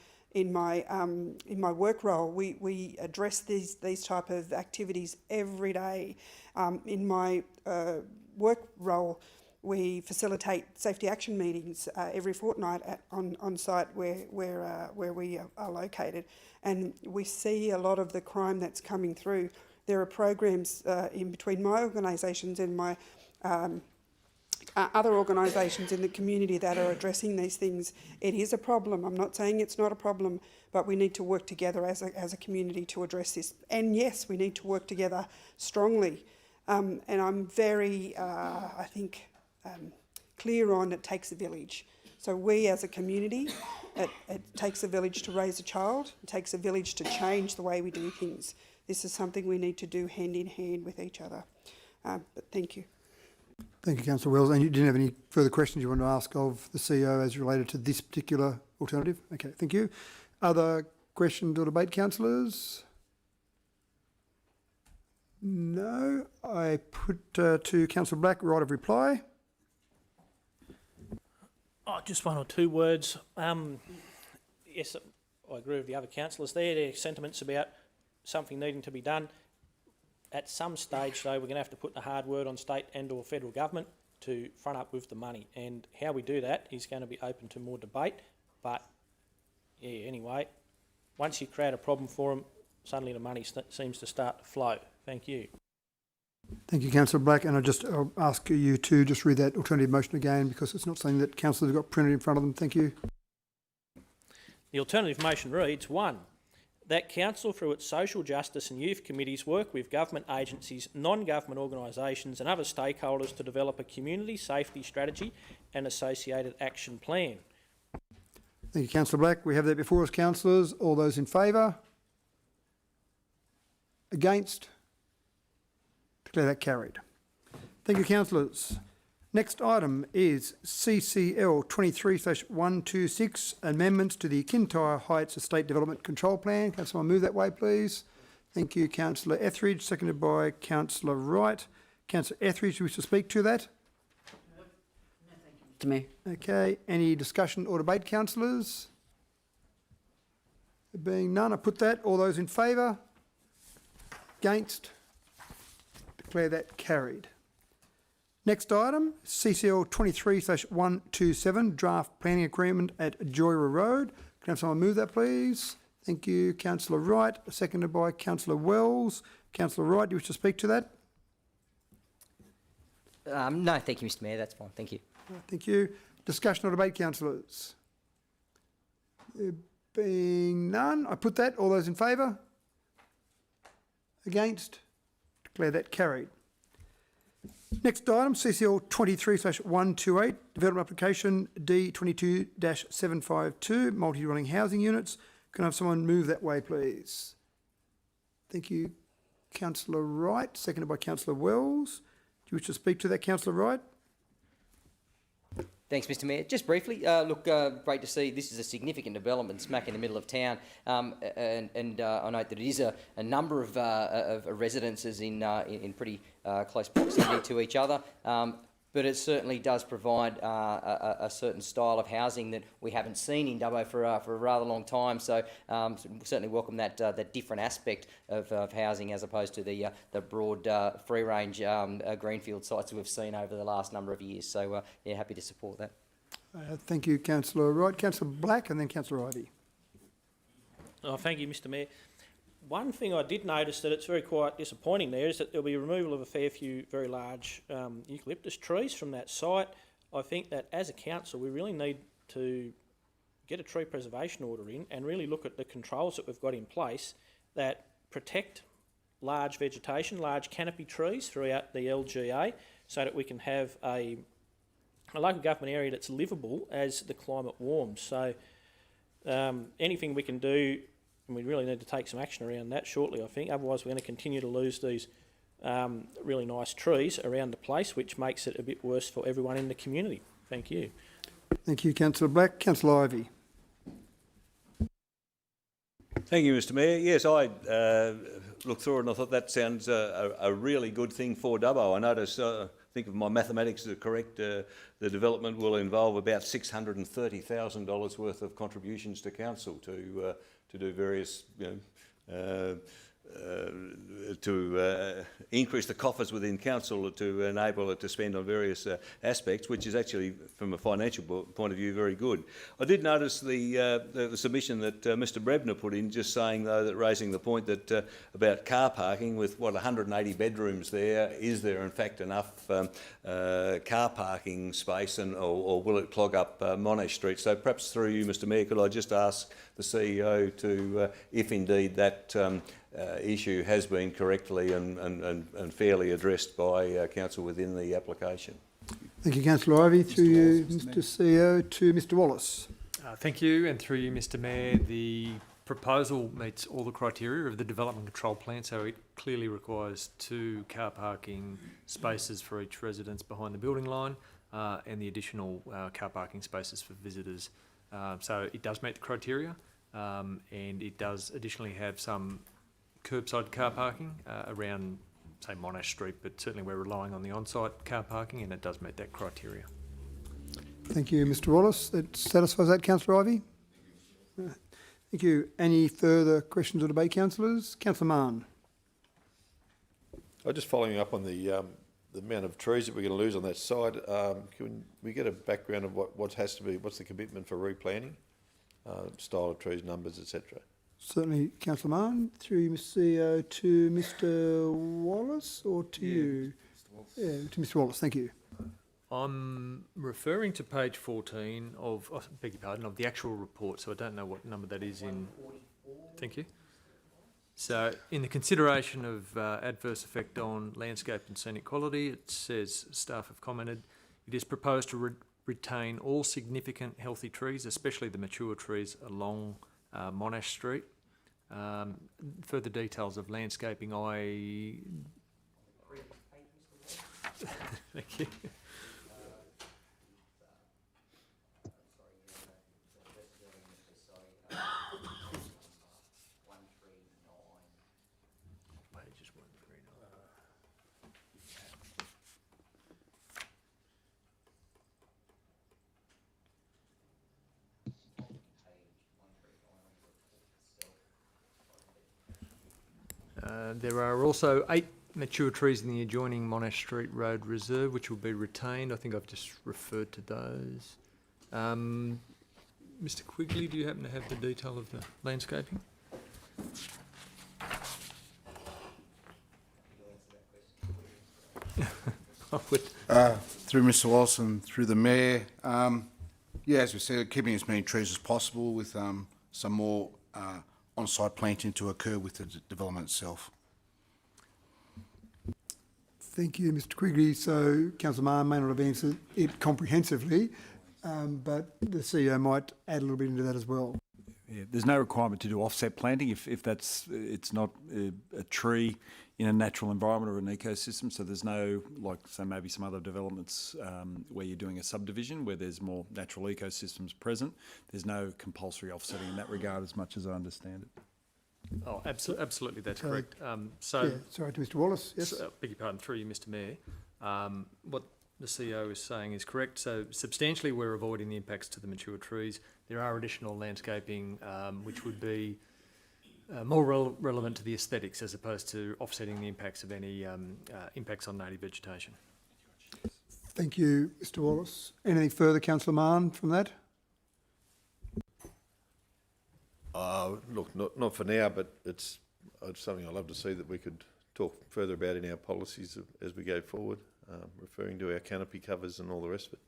work role, we address these type of activities every day. In my work role, we facilitate safety action meetings every fortnight on site where we are located, and we see a lot of the crime that's coming through. There are programs in between my organisations and my other organisations in the community that are addressing these things. It is a problem. I'm not saying it's not a problem, but we need to work together as a community to address this. And yes, we need to work together strongly. And I'm very, clear on it takes a village. So we as a community, it takes a village to raise a child. It takes a village to change the way we do things. This is something we need to do hand in hand with each other. But thank you.
Thank you, Councillor Wells. And you didn't have any further questions you want to ask of the CEO as related to this particular alternative? Okay, thank you. Other questions or debate, councillors? No. I put to Councillor Black, right of reply.
Oh, just one or two words. Yes, I agree with the other councillors there. Their sentiments about something needing to be done. At some stage, though, we're going to have to put the hard word on state and or federal government to front up with the money. And how we do that is going to be open to more debate. But, yeah, anyway, once you create a problem for them, suddenly the money seems to start to flow. Thank you.
Thank you, Councillor Black. And I'll ask you to just read that alternative motion again, because it's not something that councillors have got printed in front of them. Thank you.
The alternative motion reads, 1, that council through its social justice and youth committees work with government agencies, non-government organisations and other stakeholders to develop a community safety strategy and associated action plan.
Thank you, Councillor Black. We have that before us, councillors. All those in favour? Against? Declare that carried. Thank you, councillors. Next item is CCL 23/126, amendments to the Kintyre Heights Estate Development Control Plan. Councillor, move that way, please. Thank you, Councillor Etheridge, seconded by Councillor Wright. Councillor Etheridge, do you wish to speak to that?
No, thank you, Mr Mayor.
Okay. Any discussion or debate, councillors? There being none, I put that. All those in favour? Against? Declare that carried. Next item, CCL 23/127, draft planning agreement at Joyra Road. Can I Can I have someone move that, please? Thank you, Councillor Wright, seconded by Councillor Wells. Councillor Wright, do you wish to speak to that?
No, thank you, Mr Mayor, that's fine, thank you.
Thank you. Discussion or debate, councillors? There being none, I put that. All those in favour? Against? Declare that carried. Next item, CCL 23/128, Development Application D22-752, multi-dwelling housing units. Can I have someone move that way, please? Thank you, Councillor Wright, seconded by Councillor Wells. Do you wish to speak to that, Councillor Wright?
Thanks, Mr Mayor. Just briefly, great to see this is a significant development smack in the middle of town, and I note that it is a number of residences in pretty close proximity to each other, but it certainly does provide a certain style of housing that we haven't seen in Dubbo for a rather long time. So certainly welcome that different aspect of housing as opposed to the broad free range greenfield sites we've seen over the last number of years. So yeah, happy to support that.
Thank you, Councillor Wright. Councillor Black and then Councillor Ivey.
Oh, thank you, Mr Mayor. One thing I did notice that it's very quite disappointing there is that there'll be removal of a fair few very large eucalyptus trees from that site. I think that as a council we really need to get a tree preservation order in and really look at the controls that we've got in place that protect large vegetation, large canopy trees throughout the LGA so that we can have a local government area that's livable as the climate warms. So anything we can do, and we really need to take some action around that shortly, I think. Otherwise, we're going to continue to lose these really nice trees around the place, which makes it a bit worse for everyone in the community. Thank you.
Thank you, Councillor Black. Councillor Ivey.
Thank you, Mr Mayor. Yes, I looked through it and I thought that sounds a really good thing for Dubbo. I notice, I think if my mathematics are correct, the development will involve about $630,000 worth of contributions to council to do various, to increase the coffers within council to enable it to spend on various aspects, which is actually, from a financial point of view, very good. I did notice the submission that Mr Brebner put in, just saying, though, that raising the point that about car parking with, 180 bedrooms there, is there in fact enough car parking space, or will it clog up Monash Street? So perhaps through you, Mr Mayor, could I just ask the CEO to, if indeed that issue has been correctly and fairly addressed by council within the application.
Thank you, Councillor Ivey. Through you, Mr CEO, to Mr Wallace.
Thank you, and through you, Mr Mayor, the proposal meets all the criteria of the development control plan, so it clearly requires 2 car parking spaces for each residence behind the building line, and the additional car parking spaces for visitors. So it does meet the criteria, and it does additionally have some curbside car parking around, say, Monash Street, but certainly we're relying on the on-site car parking, and it does meet that criteria.
Thank you, Mr Wallace. That satisfies that, Councillor Ivey? Thank you. Any further questions or debate, councillors? Councillor Mann.
Just following up on the amount of trees that we're going to lose on that side, can we get a background of what's the commitment for replanting, style of trees, numbers, etc.?
Certainly, Councillor Mann. Through you, Mr CEO, to Mr Wallace, or to you?
Mr Wallace.
Yeah, to Mr Wallace. Thank you.
I'm referring to page 14 of, I beg your pardon, of the actual report, so I don't know what number that is in. Thank you. So, in the consideration of adverse effect on landscape and scenic quality, it says, staff have commented, it is proposed to retain all significant healthy trees, especially the mature trees along Monash Street. Further details of landscaping, Thank you. There are also 8 mature trees in the adjoining Monash Street Road Reserve, which will be retained. I think I've just referred to those. Mr Quigley, do you happen to have the detail of the landscaping? I would.
Through Mr Wallace and through the Mayor, yeah, as we said, keeping as many trees as possible with some more on-site planting to occur with the development itself.
Thank you, Mr Quigley. So Councillor Mann may not have answered it comprehensively, but the CEO might add a little bit into that as well.
Yeah, there's no requirement to do offset planting if it's not a tree in a natural environment or an ecosystem. So there's no, like, say, maybe some other developments where you're doing a subdivision where there's more natural ecosystems present. There's no compulsory offsetting in that regard, as much as I understand it.
Oh, absolutely, that's correct.
Yeah, sorry to Mr Wallace. Yes.
Beg your pardon, through you, Mr Mayor. What the CEO is saying is correct. So substantially, we're avoiding the impacts to the mature trees. There are additional landscaping which would be more relevant to the aesthetics as opposed to offsetting the impacts of any impacts on native vegetation.
Thank you, Mr Wallace. Anything further, Councillor Mann, from that?
Look, not for now, but it's something I'd love to see that we could talk further about in our policies as we go forward, referring to our canopy covers and all the rest of it.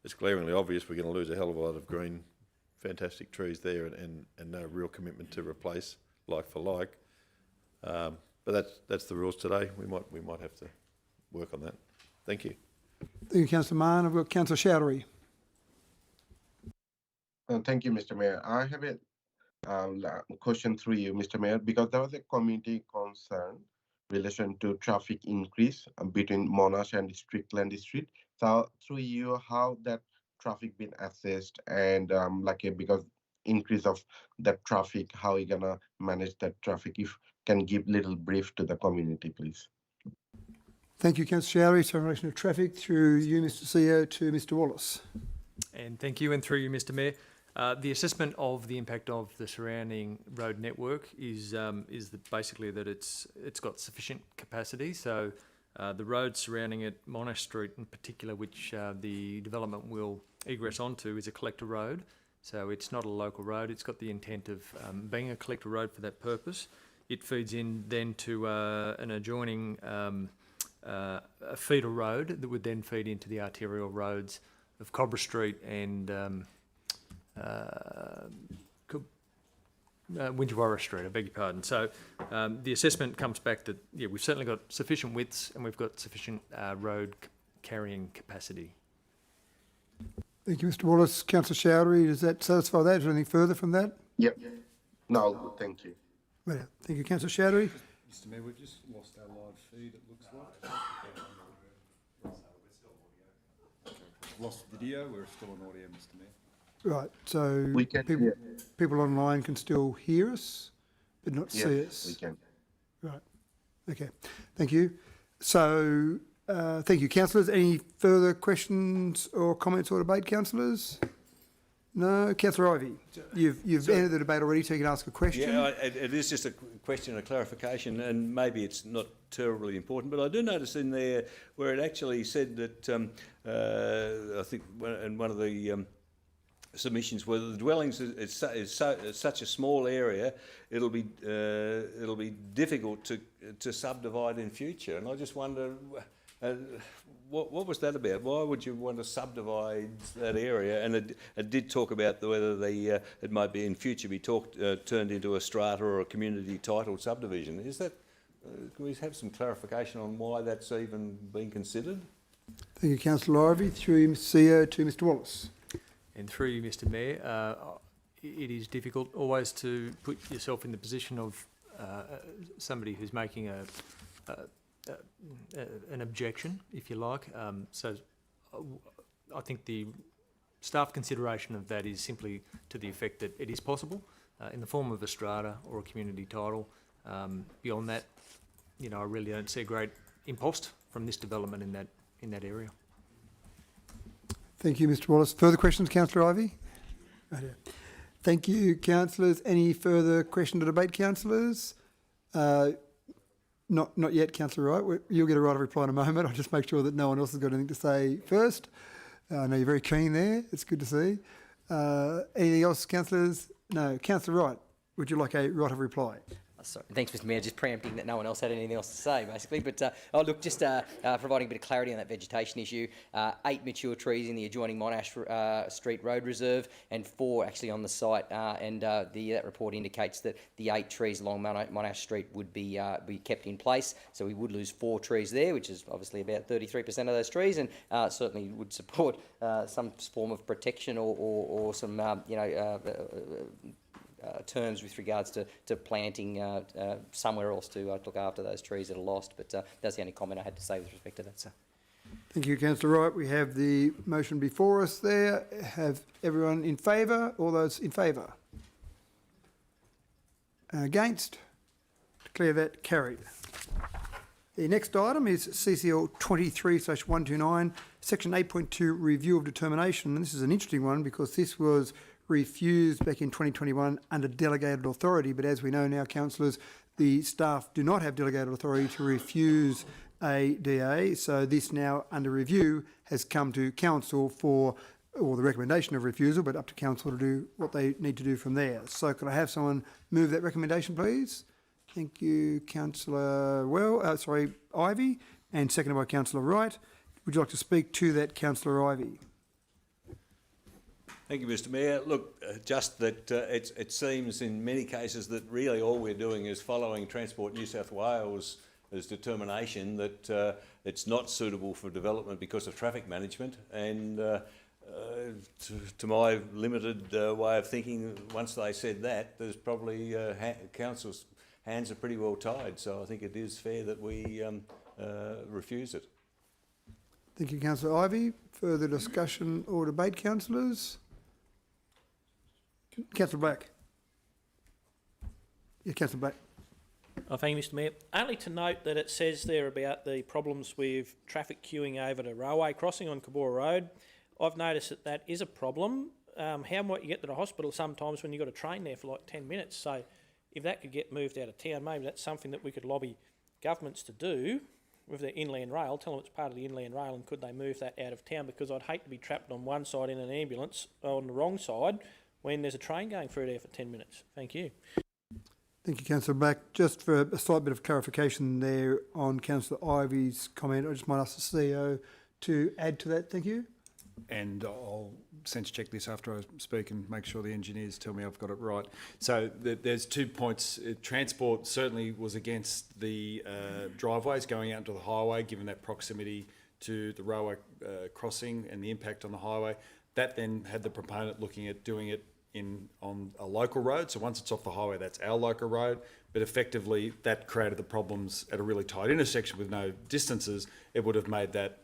It's glaringly obvious we're going to lose a hell of a lot of green, fantastic trees there, and no real commitment to replace like for like. But that's the rules today. We might have to work on that. Thank you.
Thank you, Councillor Mann. I've got Councillor Chowdhury.
Thank you, Mr. Mayor. I have a question through you, Mr. Mayor, because there was a community concern in relation to traffic increase between Monash and Strickland Street. So through you, how that traffic been assessed, and because increase of that traffic, how you gonna manage that traffic? If can give little brief to the community, please.
Thank you, Councillor Chowdhury. So in relation to traffic, through you, Mr CEO, to Mr Wallace.
And thank you, and through you, Mr Mayor. The assessment of the impact of the surrounding road network is basically that it's got sufficient capacity. So the road surrounding it, Monash Street in particular, which the development will egress onto, is a collector road. So it's not a local road. It's got the intent of being a collector road for that purpose. It feeds in then to an adjoining a feeder road that would then feed into the arterial roads of Cobra Street and Winjawarra Street, I beg your pardon. So the assessment comes back that, yeah, we've certainly got sufficient widths and we've got sufficient road carrying capacity.
Thank you, Mr Wallace. Councillor Chowdhury, does that satisfy that? Is there anything further from that?
Yep. No, thank you.
Right. Thank you, Councillor Chowdhury.
Mr Mayor, we've just lost our live feed, it looks like. Lost video, we're still on audio, Mr Mayor.
Right, so
We can hear.
people online can still hear us, but not see
Yes,
us.
we can.
Right, okay, thank you. So, thank you, councillors. Any further questions or comments or debate, councillors? No, Councillor Ivey, you've ended the debate already, so you can ask a question.
Yeah, it is just a question of clarification, and maybe it's not terribly important, but I do notice in there where it actually said that, I think in one of the submissions, where the dwellings is such a small area, it'll be difficult to subdivide in future, and I just wonder. What was that about? Why would you want to subdivide that area? And it did talk about whether it might be in future be turned into a strata or a community title subdivision. Is that? Can we have some clarification on why that's even been considered?
Thank you, Councillor Ivey. Through you, Mr CEO, to Mr Wallace.
And through you, Mr Mayor, it is difficult always to put yourself in the position of somebody who's making an objection, if you like. So I think the staff consideration of that is simply to the effect that it is possible in the form of a strata or a community title. Beyond that, I really don't see a great impost from this development in that area.
Thank you, Mr Wallace. Further questions, Councillor Ivey? Right here. Thank you, councillors. Any further question to debate, councillors? Not yet, Councillor Wright. You'll get a right of reply in a moment. I'll just make sure that no one else has got anything to say first. I know you're very keen there. It's good to see. Anything else, councillors? No. Councillor Wright, would you like a right of reply?
Sorry. Thanks, Mr Mayor. Just preempting that no one else had anything else to say, basically. But, look, just providing a bit of clarity on that vegetation issue. 8 mature trees in the adjoining Monash Street Road Reserve and 4 actually on the site. That report indicates that the 8 trees along Monash Street would be kept in place. So we would lose 4 trees there, which is obviously about 33% of those trees, and certainly would support some form of protection or some, terms with regards to planting somewhere else to look after those trees that are lost. But that's the only comment I had to say with respect to that, sir.
Thank you, Councillor Wright. We have the motion before us there. Have everyone in favour? All those in favour? Against? Declare that carried. The next item is CCL 23/129, Section 8.2, Review of Determination. And this is an interesting one because this was refused back in 2021 under delegated authority, but as we know now, councillors, the staff do not have delegated authority to refuse a DA, so this now under review has come to council for the recommendation of refusal, but up to council to do what they need to do from there. So could I have someone move that recommendation, please? Thank you, Councillor Ivey, and seconded by Councillor Wright. Would you like to speak to that, Councillor Ivey?
Thank you, Mr Mayor. Look, just that it seems in many cases that really all we're doing is following Transport New South Wales' determination that it's not suitable for development because of traffic management. And to my limited way of thinking, once they said that, there's probably council's hands are pretty well tied. So I think it is fair that we refuse it.
Thank you, Councillor Ivey. Further discussion or debate, councillors? Councillor Black. Yeah, Councillor Black.
Oh, thank you, Mr Mayor. Only to note that it says there about the problems with traffic queuing over to railway crossing on Cabora Road. I've noticed that is a problem. How might you get to the hospital sometimes when you've got a train there for like 10 minutes? So if that could get moved out of town, maybe that's something that we could lobby governments to do with their inland rail, tell them it's part of the inland rail, and could they move that out of town, because I'd hate to be trapped on one side in an ambulance on the wrong side when there's a train going through there for 10 minutes. Thank you.
Thank you, Councillor Black. Just for a slight bit of clarification there on Councillor Ivey's comment, I just might ask the CEO to add to that. Thank you.
And I'll sense check this after I speak and make sure the engineers tell me I've got it right. So there's 2 points. Transport certainly was against the driveways going out into the highway, given that proximity to the railway crossing and the impact on the highway. That then had the proponent looking at doing it on a local road. So once it's off the highway, that's our local road. But effectively, that created the problems at a really tight intersection with no distances. It would have made that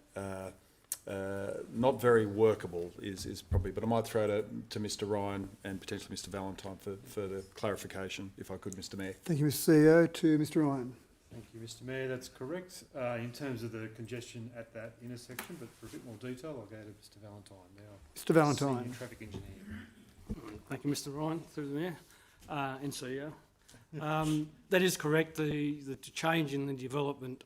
not very workable is probably, but I might throw to Mr Ryan and potentially Mr Valentine for further clarification, if I could, Mr Mayor.
Thank you, Mr CEO. To Mr Ryan.
Thank you, Mr Mayor. That's correct in terms of the congestion at that intersection, but for a bit more detail, I'll go to Mr Valentine now.
Mr Valentine.
Senior Traffic Engineer.
Thank you, Mr Ryan, through the Mayor and CEO. That is correct. The change in the development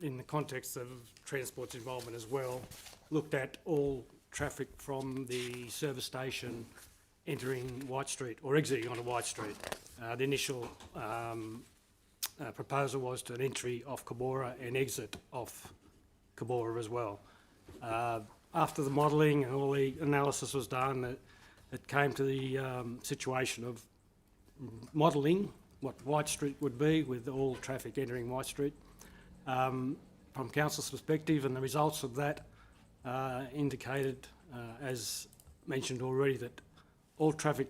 in the context of Transport's involvement as well, looked at all traffic from the service station entering White Street or exiting onto White Street. The initial proposal was to an entry off Cabora and exit off Cabora as well. After the modelling and all the analysis was done, it came to the situation of modelling what White Street would be with all traffic entering White Street. From council's perspective, and the results of that indicated, as mentioned already, that all traffic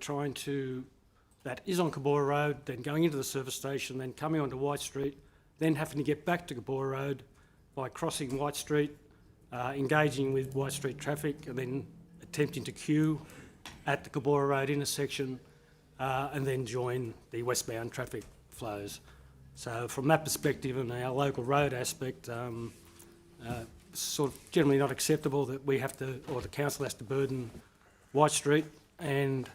that is on Cabora Road, then going into the service station, then coming onto White Street, then having to get back to Cabora Road by crossing White Street, engaging with White Street traffic, and then attempting to queue at the Cabora Road intersection, and then join the westbound traffic flows. So from that perspective and our local road aspect, sort of generally not acceptable that we have to, or the council has to burden White Street and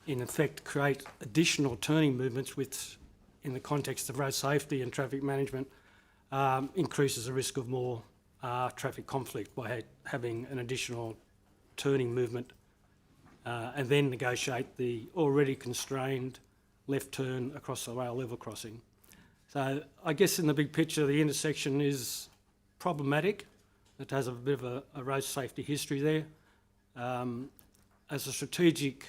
in effect create additional turning movements, which in the context of road safety and traffic management increases the risk of more traffic conflict by having an additional turning movement and then negotiate the already constrained left turn across the rail level crossing. So I guess in the big picture, the intersection is problematic. It has a bit of a road safety history there. As a strategic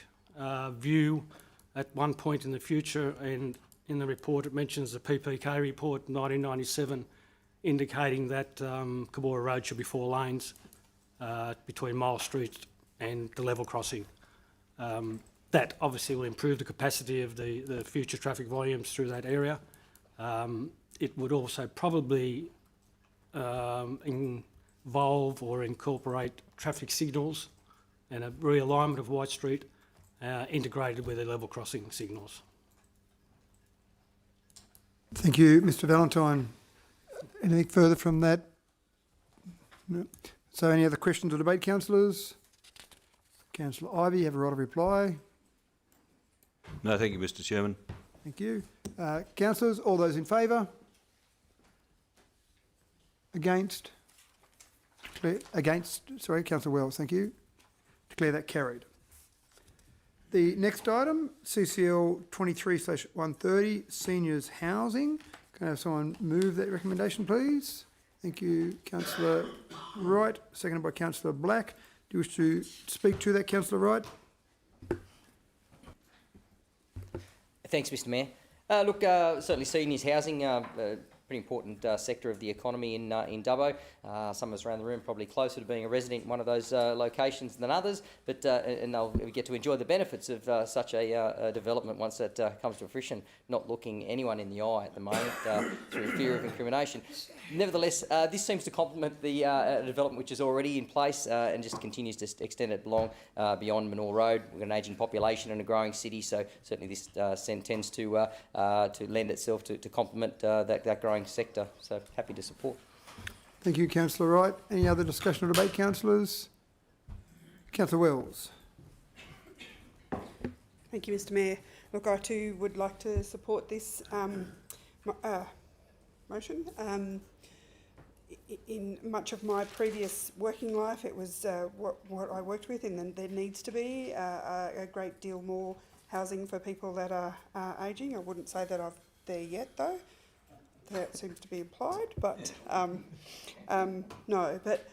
view, at one point in the future, and in the report it mentions the PPK report 1997, indicating that Cabora Road should be 4 lanes between Miles Street and the level crossing. That obviously will improve the capacity of the future traffic volumes through that area. It would also probably involve or incorporate traffic signals and a realignment of White Street integrated with the level crossing signals.
Thank you, Mr Valentine. Anything further from that? No. So any other questions or debate, councillors? Councillor Ivey, you have a right of reply.
No, thank you, Mr Chairman.
Thank you. Councillors, all those in favour? Against? Sorry, Councillor Wells, thank you. Declare that carried. The next item, CCL 23/130, Seniors Housing. Can I have someone move that recommendation, please? Thank you, Councillor Wright, seconded by Councillor Black. Do you wish to speak to that, Councillor Wright?
Thanks, Mr Mayor. Look, certainly seniors housing, pretty important sector of the economy in Dubbo. Some of us around the room probably closer to being a resident in one of those locations than others, but and they'll get to enjoy the benefits of such a development once that comes to fruition, not looking anyone in the eye at the moment through fear of incrimination. Nevertheless, this seems to complement the development which is already in place and just continues to extend it along beyond Manor Road. We've got an ageing population and a growing city, so certainly this tends to lend itself to complement that growing sector. So happy to support.
Thank you, Councillor Wright. Any other discussion or debate, councillors? Councillor Wells.
Thank you, Mr Mayor. Look, I too would like to support this motion. In much of my previous working life, it was what I worked with, and there needs to be a great deal more housing for people that are ageing. I wouldn't say that I'm there yet, though. That seems to be implied, but no. But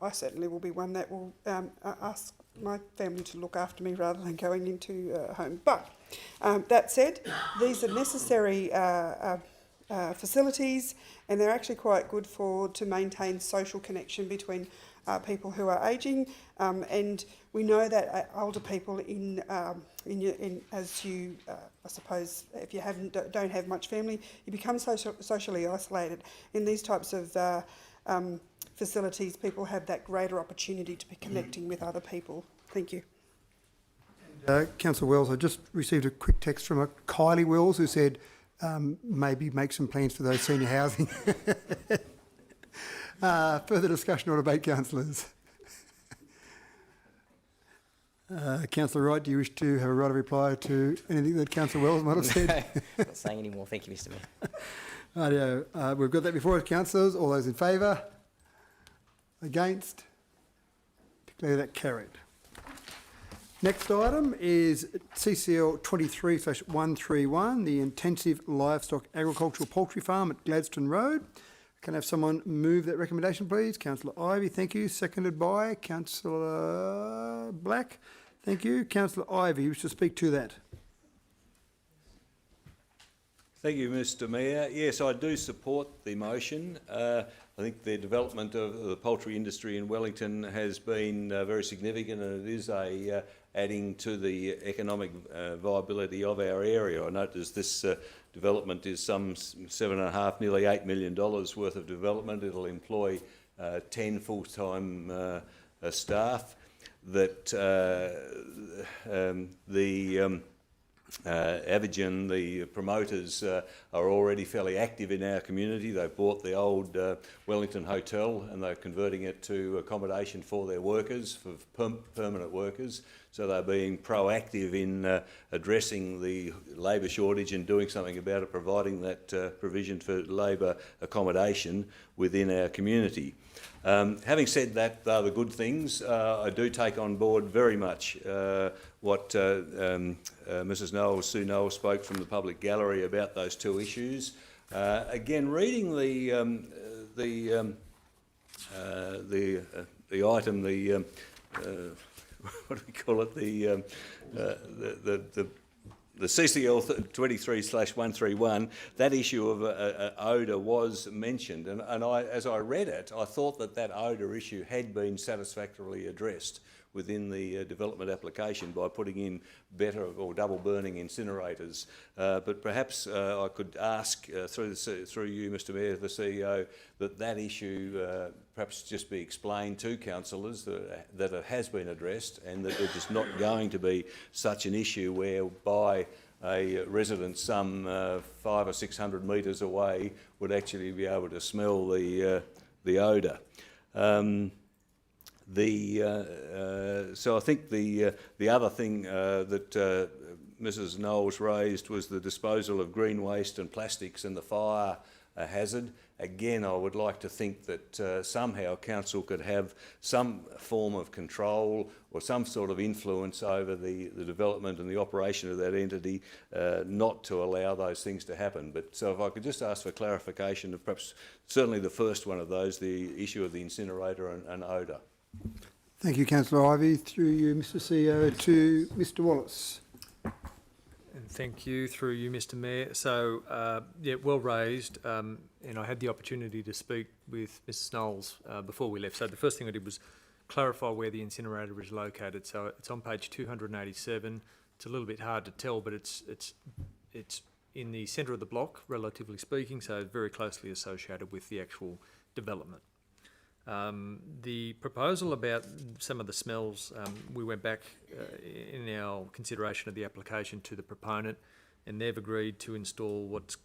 I certainly will be one that will ask my family to look after me rather than going into a home. But that said, these are necessary facilities, and they're actually quite good to maintain social connection between people who are ageing, and we know that older people as you I suppose if you don't have much family, you become socially isolated. In these types of facilities, people have that greater opportunity to be connecting with other people. Thank you.
Councillor Wells, I just received a quick text from a Kylie Wells who said maybe make some plans for those senior housing. Further discussion or debate, councillors? Councillor Wright, do you wish to have a right of reply to anything that Councillor Wells might have said?
Not saying any more. Thank you, Mr Mayor.
Rightio. We've got that before us, councillors. All those in favour? Against? Declare that carried. Next item is CCL 23/131, the Intensive Livestock Agricultural Poultry Farm at Gladstone Road. Can I have someone move that recommendation, please? Councillor Ivey, thank you. Seconded by Councillor Black. Thank you. Councillor Ivey, you wish to speak to that?
Thank you, Mr Mayor. Yes, I do support the motion. I think the development of the poultry industry in Wellington has been very significant, and it is adding to the economic viability of our area. I notice this development is some $7.5, nearly $8 million worth of development. It'll employ 10 full-time staff. That Avigen, the promoters, are already fairly active in our community. They've bought the old Wellington Hotel and they're converting it to accommodation for their workers, for permanent workers. So they're being proactive in addressing the labour shortage and doing something about it, providing that provision for labour accommodation within our community. Having said that, they're the good things. I do take on board very much what Mrs. Knowles, Sue Knowles, spoke from the public gallery about those two issues. Again, reading the item, what do we call it? The CCL 23/131, that issue of odour was mentioned, and as I read it, I thought that odour issue had been satisfactorily addressed within the development application by putting in better or double burning incinerators. But perhaps I could ask through you, Mr. Mayor, the CEO, that issue perhaps just be explained to councillors that it has been addressed and that it is not going to be such an issue whereby a resident some 500 or 600 metres away would actually be able to smell the odour. So I think the other thing that Mrs. Knowles raised was the disposal of green waste and plastics and the fire hazard. Again, I would like to think that somehow council could have some form of control or some sort of influence over the development and the operation of that entity, not to allow those things to happen. But so if I could just ask for clarification of perhaps certainly the first one of those, the issue of the incinerator and odour.
Thank you, Councillor Ivey. Through you, Mr. CEO, to Mr. Wallace.
And thank you, through you, Mr. Mayor. So, yeah, well raised, and I had the opportunity to speak with Mrs. Knowles before we left. So the first thing I did was clarify where the incinerator is located. So it's on page 287. It's a little bit hard to tell, but it's in the centre of the block, relatively speaking, so very closely associated with the actual development. The proposal about some of the smells, we went back in our consideration of the application to the proponent, and they've agreed to install what's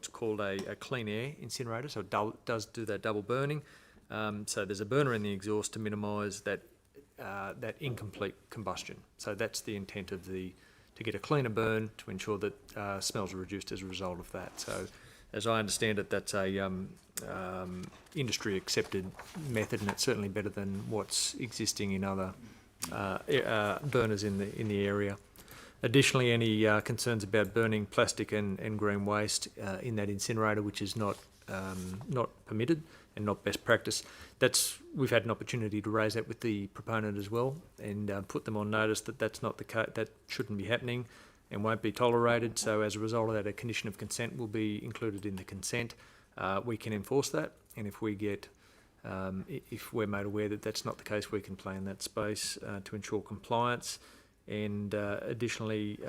called a clean air incinerator, so it does do that double burning. So there's a burner in the exhaust to minimise that incomplete combustion. So that's the intent of to get a cleaner burn to ensure that smells are reduced as a result of that. So, as I understand it, that's a industry accepted method, and it's certainly better than what's existing in other burners in the area. Additionally, any concerns about burning plastic and green waste in that incinerator, which is not permitted and not best practice, we've had an opportunity to raise that with the proponent as well, and put them on notice that that's not the case, that shouldn't be happening and won't be tolerated. So as a result of that, a condition of consent will be included in the consent. We can enforce that, and if if we're made aware that that's not the case, we can play in that space to ensure compliance. And additionally,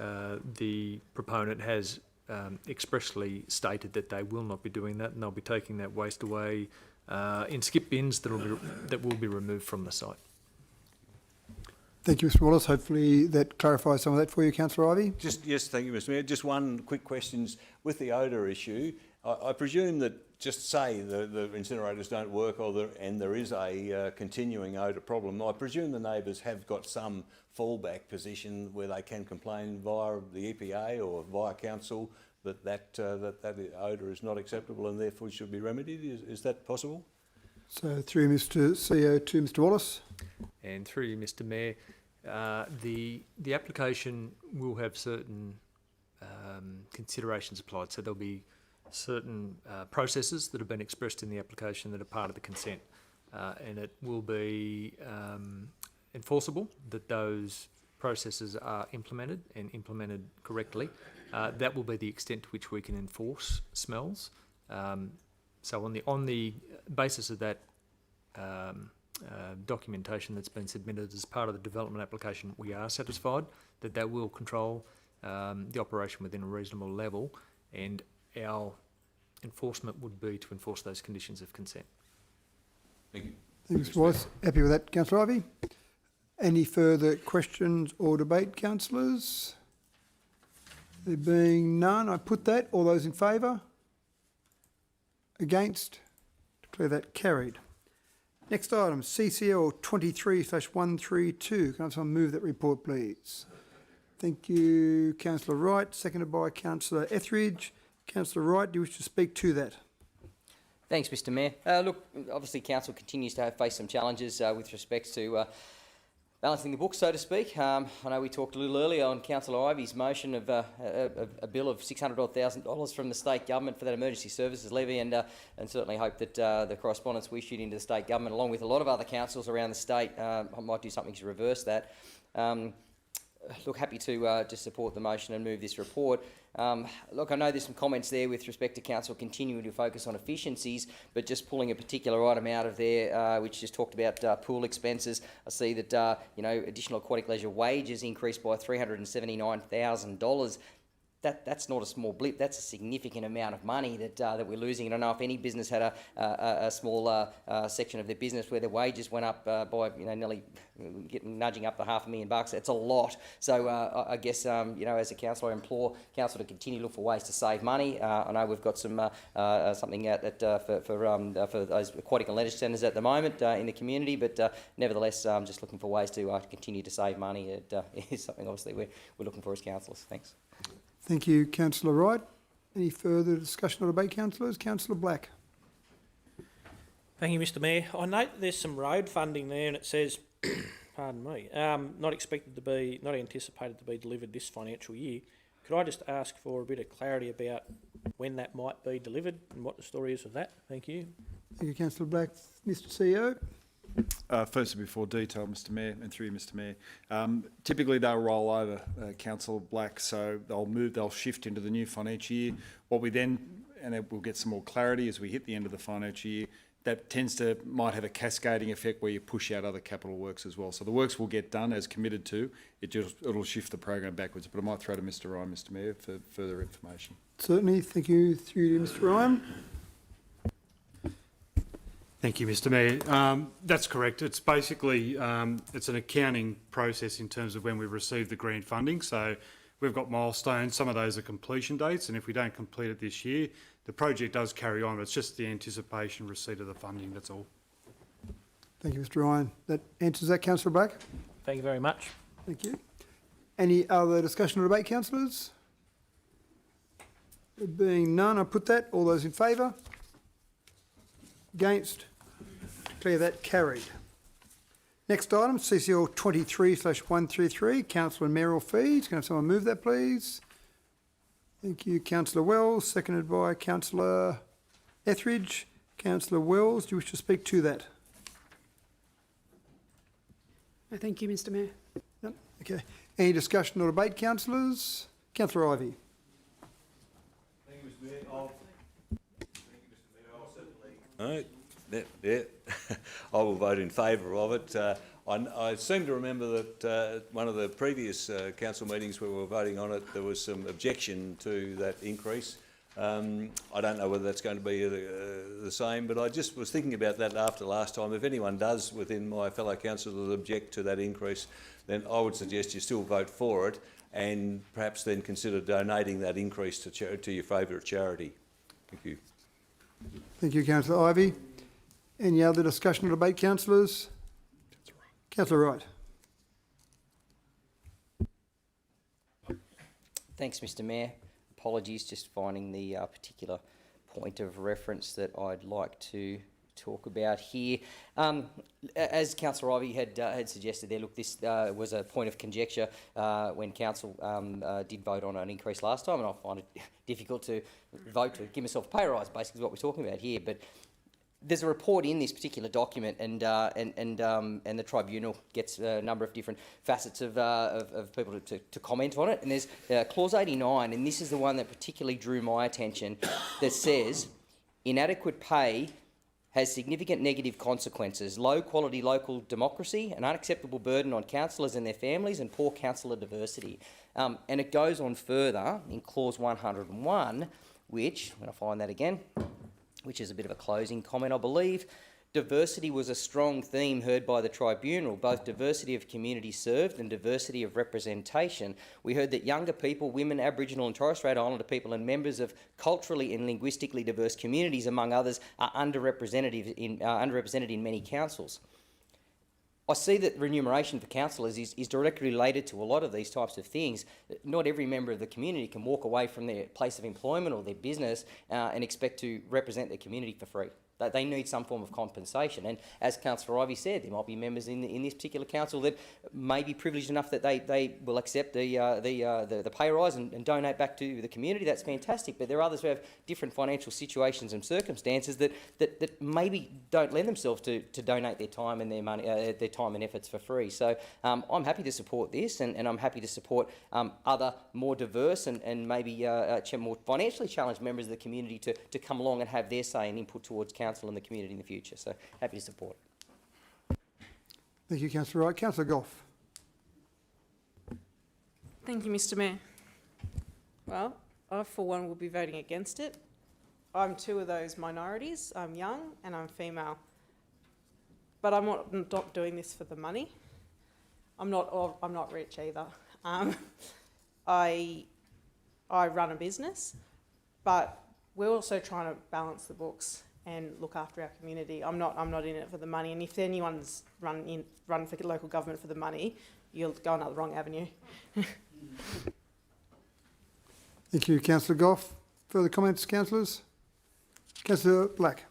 the proponent has expressly stated that they will not be doing that, and they'll be taking that waste away in skip bins that will be removed from the site.
Thank you, Mr. Wallace. Hopefully that clarifies some of that for you, Councillor Ivey.
Yes, thank you, Mr. Mayor. Just one quick question with the odour issue. I presume that just say the incinerators don't work, and there is a continuing odour problem. I presume the neighbours have got some fallback position where they can complain via the EPA or via council that odour is not acceptable and therefore should be remedied. Is that possible?
So through Mr. CEO to Mr. Wallace.
And through you, Mr. Mayor, the application will have certain considerations applied. So there'll be certain processes that have been expressed in the application that are part of the consent, and it will be enforceable that those processes are implemented and implemented correctly. That will be the extent to which we can enforce smells. So on the basis of that documentation that's been submitted as part of the development application, we are satisfied that will control the operation within a reasonable level, and our enforcement would be to enforce those conditions of consent.
Thank you.
Thanks, Mr. Wallace. Happy with that, Councillor Ivey? Any further questions or debate, councillors? There being none, I put that. All those in favour? Against? Declare that carried. Next item, CCL 23/132. Can I have someone move that report, please? Thank you, Councillor Wright, seconded by Councillor Etheridge. Councillor Wright, do you wish to speak to that?
Thanks, Mr Mayor. Look, obviously council continues to face some challenges with respect to balancing the books, so to speak. I know we talked a little earlier on Councillor Ivy's motion of a bill of $600,000 from the state government for that emergency services levy, and certainly hope that the correspondence we issued into the state government, along with a lot of other councils around the state, might do something to reverse that. Look, happy to support the motion and move this report. Look, I know there's some comments there with respect to council continuing to focus on efficiencies, but just pulling a particular item out of there, which just talked about pool expenses. I see that additional aquatic leisure wages increased by $379,000. That's not a small blip. That's a significant amount of money that we're losing. I don't know if any business had a small section of their business where their wages went up by nearly nudging up to $500,000. It's a lot. So I guess as a councillor, I implore council to continue to look for ways to save money. I know we've got some something out that for those aquatic and leisure centres at the moment in the community, but nevertheless, just looking for ways to continue to save money. It is something obviously we're looking for as councillors. Thanks.
Thank you, Councillor Wright. Any further discussion or debate, councillors? Councillor Black.
Thank you, Mr Mayor. I note there's some road funding there and it says, pardon me, not anticipated to be delivered this financial year. Could I just ask for a bit of clarity about when that might be delivered and what the story is of that? Thank you.
Thank you, Councillor Black. Mr CEO.
Firstly, before detail, Mr Mayor, and through you, Mr Mayor, typically they'll roll over, Councillor Black, so they'll shift into the new financial year. What we then, and we'll get some more clarity as we hit the end of the financial year, that might have a cascading effect where you push out other capital works as well. So the works will get done as committed to, it'll shift the program backwards, but I might throw to Mr Ryan, Mr Mayor, for further information.
Certainly, thank you. Through you, Mr Ryan.
Thank you, Mr Mayor. That's correct. It's basically it's an accounting process in terms of when we receive the grant funding. So we've got milestones. Some of those are completion dates, and if we don't complete it this year, the project does carry on. It's just the anticipation receipt of the funding. That's all.
Thank you, Mr Ryan. That answers that, Councillor Black.
Thank you very much.
Thank you. Any other discussion or debate, councillors? There being none, I put that. All those in favour? Against? Declare that carried. Next item, CCL 23/133, council and mayoral fees. Can I have someone move that, please? Thank you, Councillor Wells, seconded by Councillor Etheridge. Councillor Wells, do you wish to speak to that?
No, thank you, Mr Mayor.
No? Okay. Any discussion or debate, councillors? Councillor Ivey.
Thank you, Mr Mayor. I will vote in favour of it. I seem to remember that one of the previous council meetings where we were voting on it, there was some objection to that increase. I don't know whether that's going to be the same, but I just was thinking about that after last time. If anyone does within my fellow councillors object to that increase, then I would suggest you still vote for it and perhaps then consider donating that increase to your favourite charity. Thank you.
Thank you, Councillor Ivey. Any other discussion or debate, councillors? Councillor Wright.
Thanks, Mr Mayor. Apologies, just finding the particular point of reference that I'd like to talk about here. As Councillor Ivey had suggested there, look, this was a point of conjecture when council did vote on an increase last time, and I find it difficult to vote to give myself a pay rise, basically is what we're talking about here. But there's a report in this particular document, and the tribunal gets a number of different facets of people to comment on it. And there's clause 89, and this is the one that particularly drew my attention, that says inadequate pay has significant negative consequences: low quality local democracy, an unacceptable burden on councillors and their families, and poor councillor diversity. And it goes on further in clause 101, which, when I find that again, which is a bit of a closing comment, I believe, Diversity was a strong theme heard by the tribunal, both diversity of community served and diversity of representation. We heard that younger people, women, Aboriginal and Torres Strait Islander people and members of culturally and linguistically diverse communities, among others, are underrepresented in many councils. I see that remuneration for councillors is directly related to a lot of these types of things. Not every member of the community can walk away from their place of employment or their business and expect to represent their community for free. They need some form of compensation. And as Councillor Ivey said, there might be members in this particular council that may be privileged enough that they will accept the pay rise and donate back to the community. That's fantastic. But there are others who have different financial situations and circumstances that maybe don't lend themselves to donate their time and their money, their time and efforts for free. So I'm happy to support this, and I'm happy to support other more diverse and maybe more financially challenged members of the community to come along and have their say and input towards council and the community in the future. So happy to support.
Thank you, Councillor Wright. Councillor Goff.
Thank you, Mr Mayor. Well, I for one will be voting against it. I'm two of those minorities. I'm young and I'm female. But I'm not doing this for the money. I'm not rich either. I run a business, but we're also trying to balance the books and look after our community. I'm not in it for the money, and if anyone's run for local government for the money, you'll go another wrong avenue.
Thank you, Councillor Goff. Further comments, councillors? Councillor Black.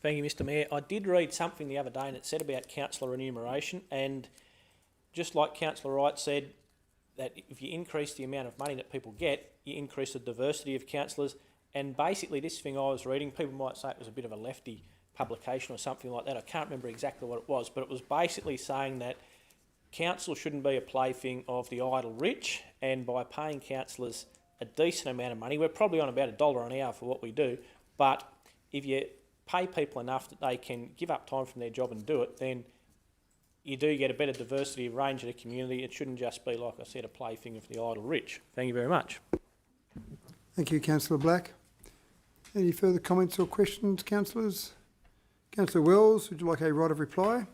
Thank you, Mr Mayor. I did read something the other day and it said about councillor remuneration, and just like Councillor Wright said, that if you increase the amount of money that people get, you increase the diversity of councillors. And basically this thing I was reading, people might say it was a bit of a lefty publication or something like that. I can't remember exactly what it was, but it was basically saying that council shouldn't be a plaything of the idle rich, and by paying councillors a decent amount of money, we're probably on about $1 an hour for what we do, but if you pay people enough that they can give up time from their job and do it, then you do get a better diversity of range of the community. It shouldn't just be, like I said, a plaything of the idle rich. Thank you very much.
Thank you, Councillor Black. Any further comments or questions, councillors? Councillor Wells, would you like a right of reply?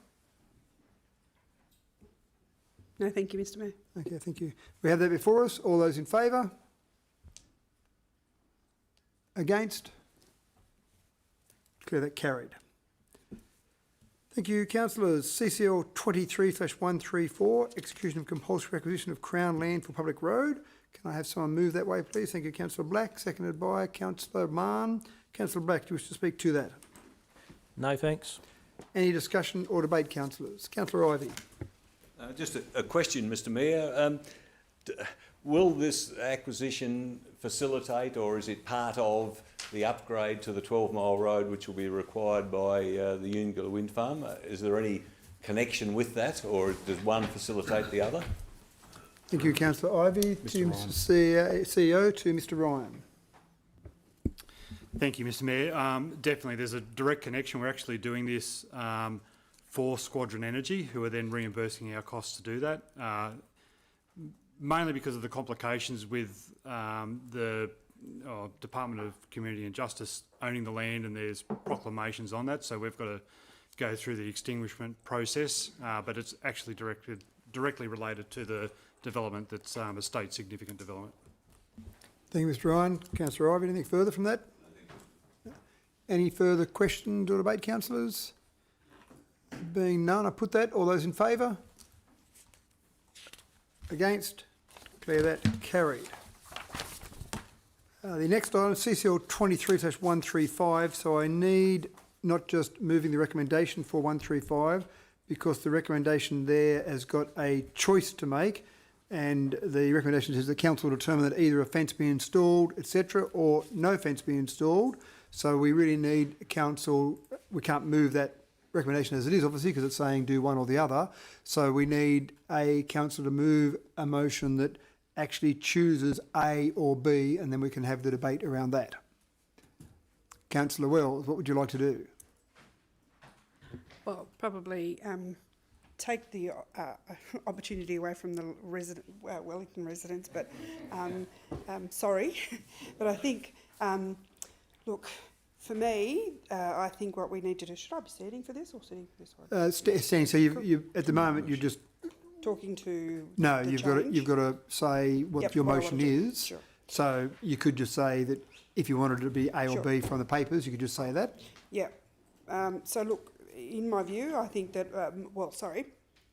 No, thank you, Mr Mayor.
Okay, thank you. We have that before us. All those in favour? Against? Declare that carried. Thank you, councillors. CCL 23/134, execution of compulsory acquisition of Crown land for public road. Can I have someone move that way, please? Thank you, Councillor Black. Seconded by Councillor Mann. Councillor Black, do you wish to speak to that?
No, thanks.
Any discussion or debate, councillors? Councillor Ivey.
Just a question, Mr Mayor. Will this acquisition facilitate, or is it part of the upgrade to the 12-mile road which will be required by the Unigilla Wind Farm? Is there any connection with that, or does one facilitate the other?
Thank you, Councillor Ivey. To Mr CEO, to Mr Ryan.
Thank you, Mr Mayor. Definitely, there's a direct connection. We're actually doing this for Squadron Energy, who are then reimbursing our costs to do that, mainly because of the complications with the Department of Community and Justice owning the land, and there's proclamations on that, so we've got to go through the extinguishment process, but it's actually directly related to the development that's a state significant development.
Thank you, Mr Ryan. Councillor Ivey, anything further from that? Any further questions or debate, councillors? Being none, I put that. All those in favour? Against? Declare that carried. The next item is CCL 23/135, so I need not just moving the recommendation for 135, because the recommendation there has got a choice to make, and the recommendation says the council will determine that either a fence be installed, etc., or no fence be installed. So we really need council, we can't move that recommendation as it is, obviously, because it's saying do one or the other. So we need a council to move a motion that actually chooses A or B, and then we can have the debate around that. Councillor Wells, what would you like to do?
Well, probably take the opportunity away from the Wellington residents, but sorry, but I think, look, for me, I think what we need to do, should I be standing for this or sitting for this one?
Standing, so you at the moment, you're just,
Talking to
no,
the
you've got to say what
Yep,
your
what I
motion
wanna do.
is.
Sure.
So you could just say that if you wanted it to be A or
Sure.
B from the papers, you could just say that.
Yeah. So look, in my view, I think that,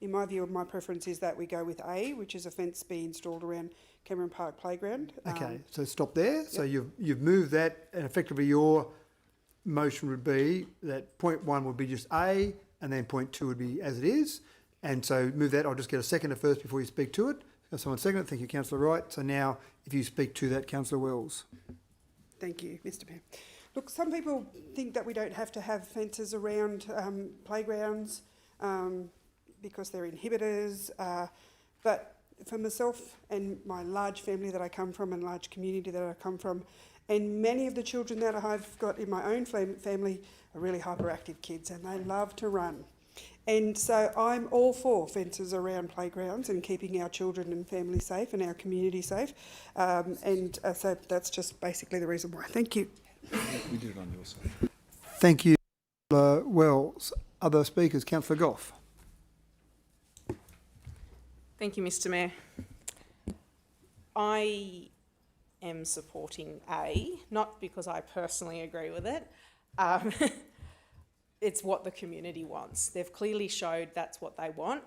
in my view, my preference is that we go with A, which is a fence be installed around Cameron Park Playground.
Okay, so stop there. So you've moved that, and effectively your motion would be that point 1 would be just A, and then point 2 would be as it is. And so move that. I'll just get a seconder first before you speak to it. Have someone second it. Thank you, Councillor Wright. So now, if you speak to that, Councillor Wells.
Thank you, Mr Mayor. Look, some people think that we don't have to have fences around playgrounds because they're inhibitors, but for myself and my large family that I come from and large community that I come from, and many of the children that I've got in my own family are really hyperactive kids and they love to run. And so I'm all for fences around playgrounds and keeping our children and family safe and our community safe. So that's just basically the reason why. Thank you.
We did it on your side.
Thank you, Councillor Wells. Other speakers, Councillor Goff.
Thank you, Mr Mayor. I am supporting A, not because I personally agree with it. It's what the community wants. They've clearly showed that's what they want.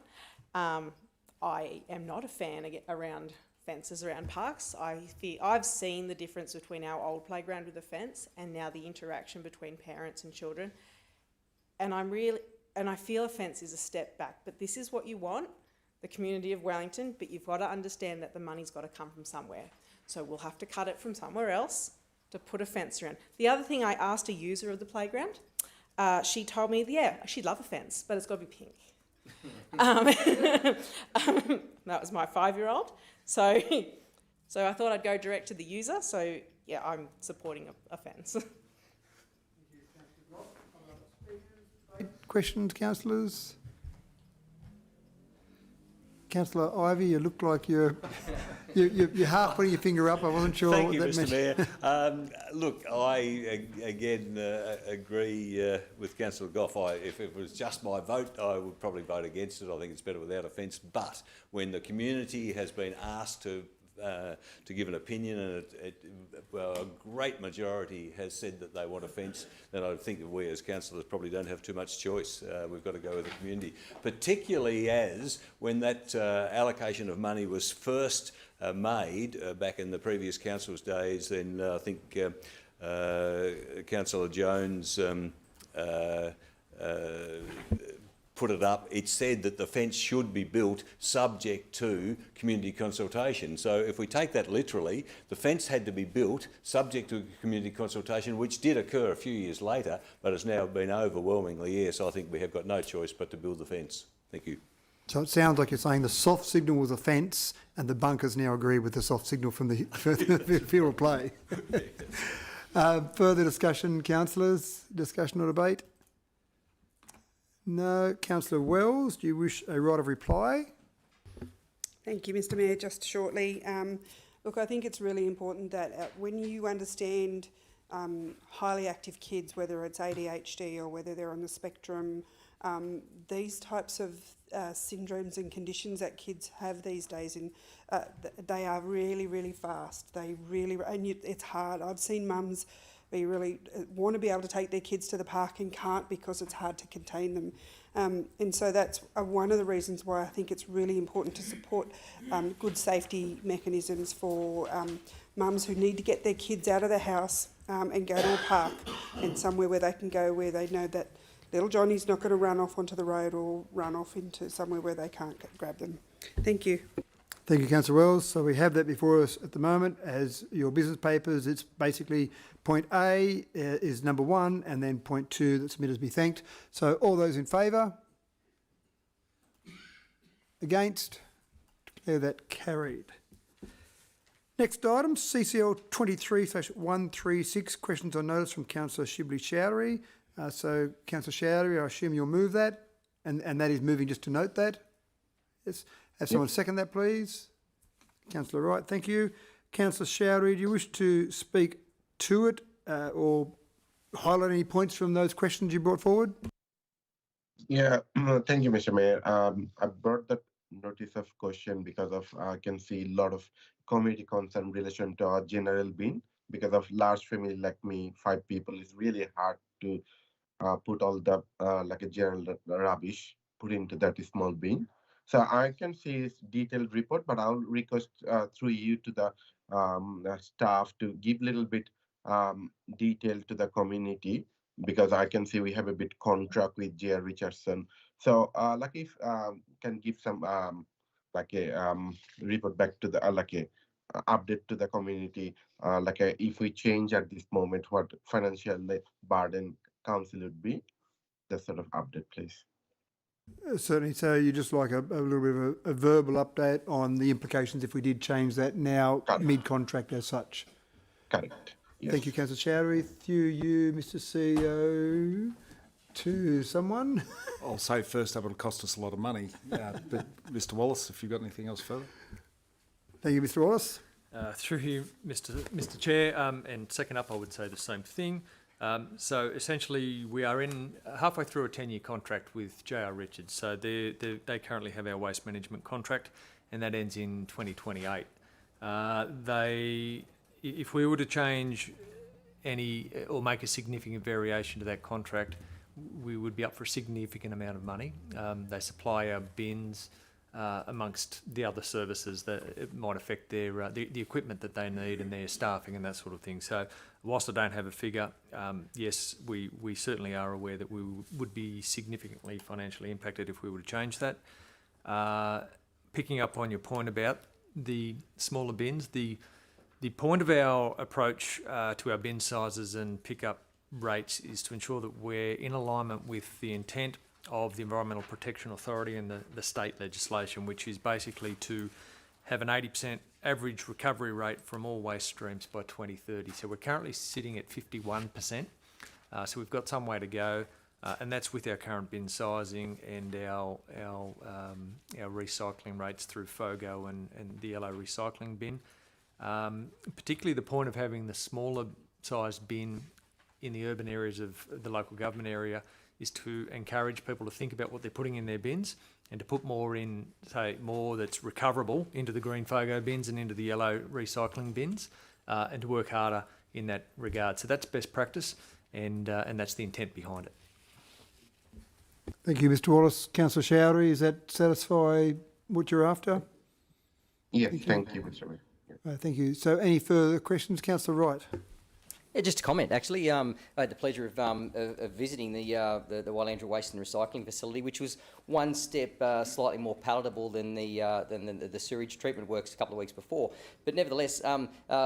I am not a fan around fences around parks. I've seen the difference between our old playground with a fence and now the interaction between parents and children. And I feel a fence is a step back, but this is what you want, the community of Wellington, but you've got to understand that the money's got to come from somewhere. So we'll have to cut it from somewhere else to put a fence around. The other thing, I asked a user of the playground, she told me, yeah, she'd love a fence, but it's got to be pink. That was my 5-year-old. So I thought I'd go direct to the user. So yeah, I'm supporting a fence.
Questions, councillors? Councillor Ivey, you look like you're half putting your finger up. I wasn't sure
Thank
what
you,
that
Mr
meant.
Mayor. Look, I again agree with Councillor Goff. If it was just my vote, I would probably vote against it. I think it's better without a fence. But when the community has been asked to give an opinion, and a great majority has said that they want a fence, then I think that we as councillors probably don't have too much choice. We've got to go with the community, particularly as when that allocation of money was first made back in the previous council's days, then I think Councillor Jones put it up. It said that the fence should be built subject to community consultation. So if we take that literally, the fence had to be built subject to community consultation, which did occur a few years later, but has now been overwhelmingly yes. I think we have got no choice but to build the fence. Thank you.
So it sounds like you're saying the soft signal was a fence, and the bunkers now agree with the soft signal from the field of play. Further discussion, councillors? Discussion or debate? No. Councillor Wells, do you wish a right of reply?
Thank you, Mr Mayor. Just shortly, look, I think it's really important that when you understand highly active kids, whether it's ADHD or whether they're on the spectrum, these types of syndromes and conditions that kids have these days, they are really, really fast. It's hard. I've seen mums be really want to be able to take their kids to the park and can't because it's hard to contain them. And so that's one of the reasons why I think it's really important to support good safety mechanisms for mums who need to get their kids out of the house and go to a park and somewhere where they can go where they know that little Johnny's not going to run off onto the road or run off into somewhere where they can't grab them. Thank you.
Thank you, Councillor Wells. So we have that before us at the moment as your business papers. It's basically point A is number 1 and then point 2 that submitters be thanked. So all those in favour? Against? Declare that carried. Next item, CCL 23/136, questions on notice from Councillor Shibli Chowdhury. So Councillor Chowdhury, I assume you'll move that, and that is moving just to note that. Yes. Have someone second that, please. Councillor Wright, thank you. Councillor Chowdhury, do you wish to speak to it or highlight any points from those questions you brought forward?
Yeah, thank you, Mr. Mayor. I brought that notice of question because of I can see a lot of community concern in relation to our general bin. Because of large family like me, 5 people, it's really hard to put all the like a general rubbish put into that small bin. So I can see this detailed report, but I'll request through you to the staff to give little bit detail to the community, because I can see we have a bit contract with J.R. Richardson. So like if can give some like a report back to the like a update to the community, like if we change at this moment, what financial burden council would be, that sort of update, please.
Certainly. So you just like a little bit of a verbal update on the implications if we did change that now mid-contract as such.
Correct. Yes.
Thank you, Councillor Chowdhury. Through you, Mr. CEO, to someone.
I'll say first up, it'll cost us a lot of money. But Mr. Wallace, if you've got anything else further.
Thank you, Mr. Wallace.
Through you, Mr. Chair, and second up, I would say the same thing. So essentially, we are halfway through a 10-year contract with J.R. Richards. So they currently have our waste management contract, and that ends in 2028. If we were to change any or make a significant variation to that contract, we would be up for a significant amount of money. They supply our bins amongst the other services that it might affect their the equipment that they need and their staffing and that sort of thing. So whilst I don't have a figure, yes, we certainly are aware that we would be significantly financially impacted if we were to change that. Picking up on your point about the smaller bins, the point of our approach to our bin sizes and pickup rates is to ensure that we're in alignment with the intent of the Environmental Protection Authority and the state legislation, which is basically to have an 80% average recovery rate from all waste streams by 2030. So we're currently sitting at 51%. So we've got some way to go, and that's with our current bin sizing and our recycling rates through FOGO and the yellow recycling bin. Particularly the point of having the smaller sized bin in the urban areas of the local government area is to encourage people to think about what they're putting in their bins and to put more in, say, more that's recoverable into the green FOGO bins and into the yellow recycling bins, and to work harder in that regard. So that's best practice, and that's the intent behind it.
Thank you, Mr. Wallace. Councillor Chowdhury, does that satisfy what you're after?
Yes, thank you, Mr. Mayor.
Thank you. So any further questions? Councillor Wright.
Yeah, just a comment, actually. I had the pleasure of visiting the Willandra Waste and Recycling Facility, which was one step slightly more palatable than the sewage treatment works a couple of weeks before. But nevertheless,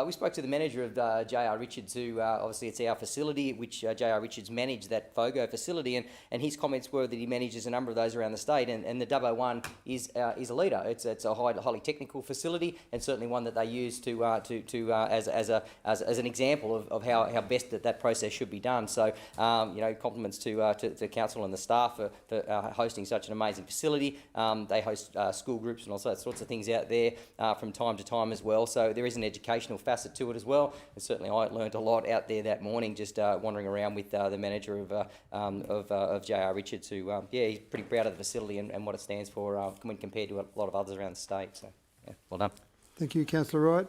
we spoke to the manager of J.R. Richards, who obviously it's our facility, which J.R. Richards managed, that FOGO facility, and his comments were that he manages a number of those around the state, and the Dubbo one is a leader. It's a highly technical facility, and certainly one that they use as an example of how best that process should be done. So, compliments to council and the staff for hosting such an amazing facility. They host school groups and all sorts of things out there from time to time as well. So there is an educational facet to it as well. And certainly I learned a lot out there that morning just wandering around with the manager of J.R. Richards, who, he's pretty proud of the facility and what it stands for when compared to a lot of others around the state. So, yeah, well done.
Thank you, Councillor Wright.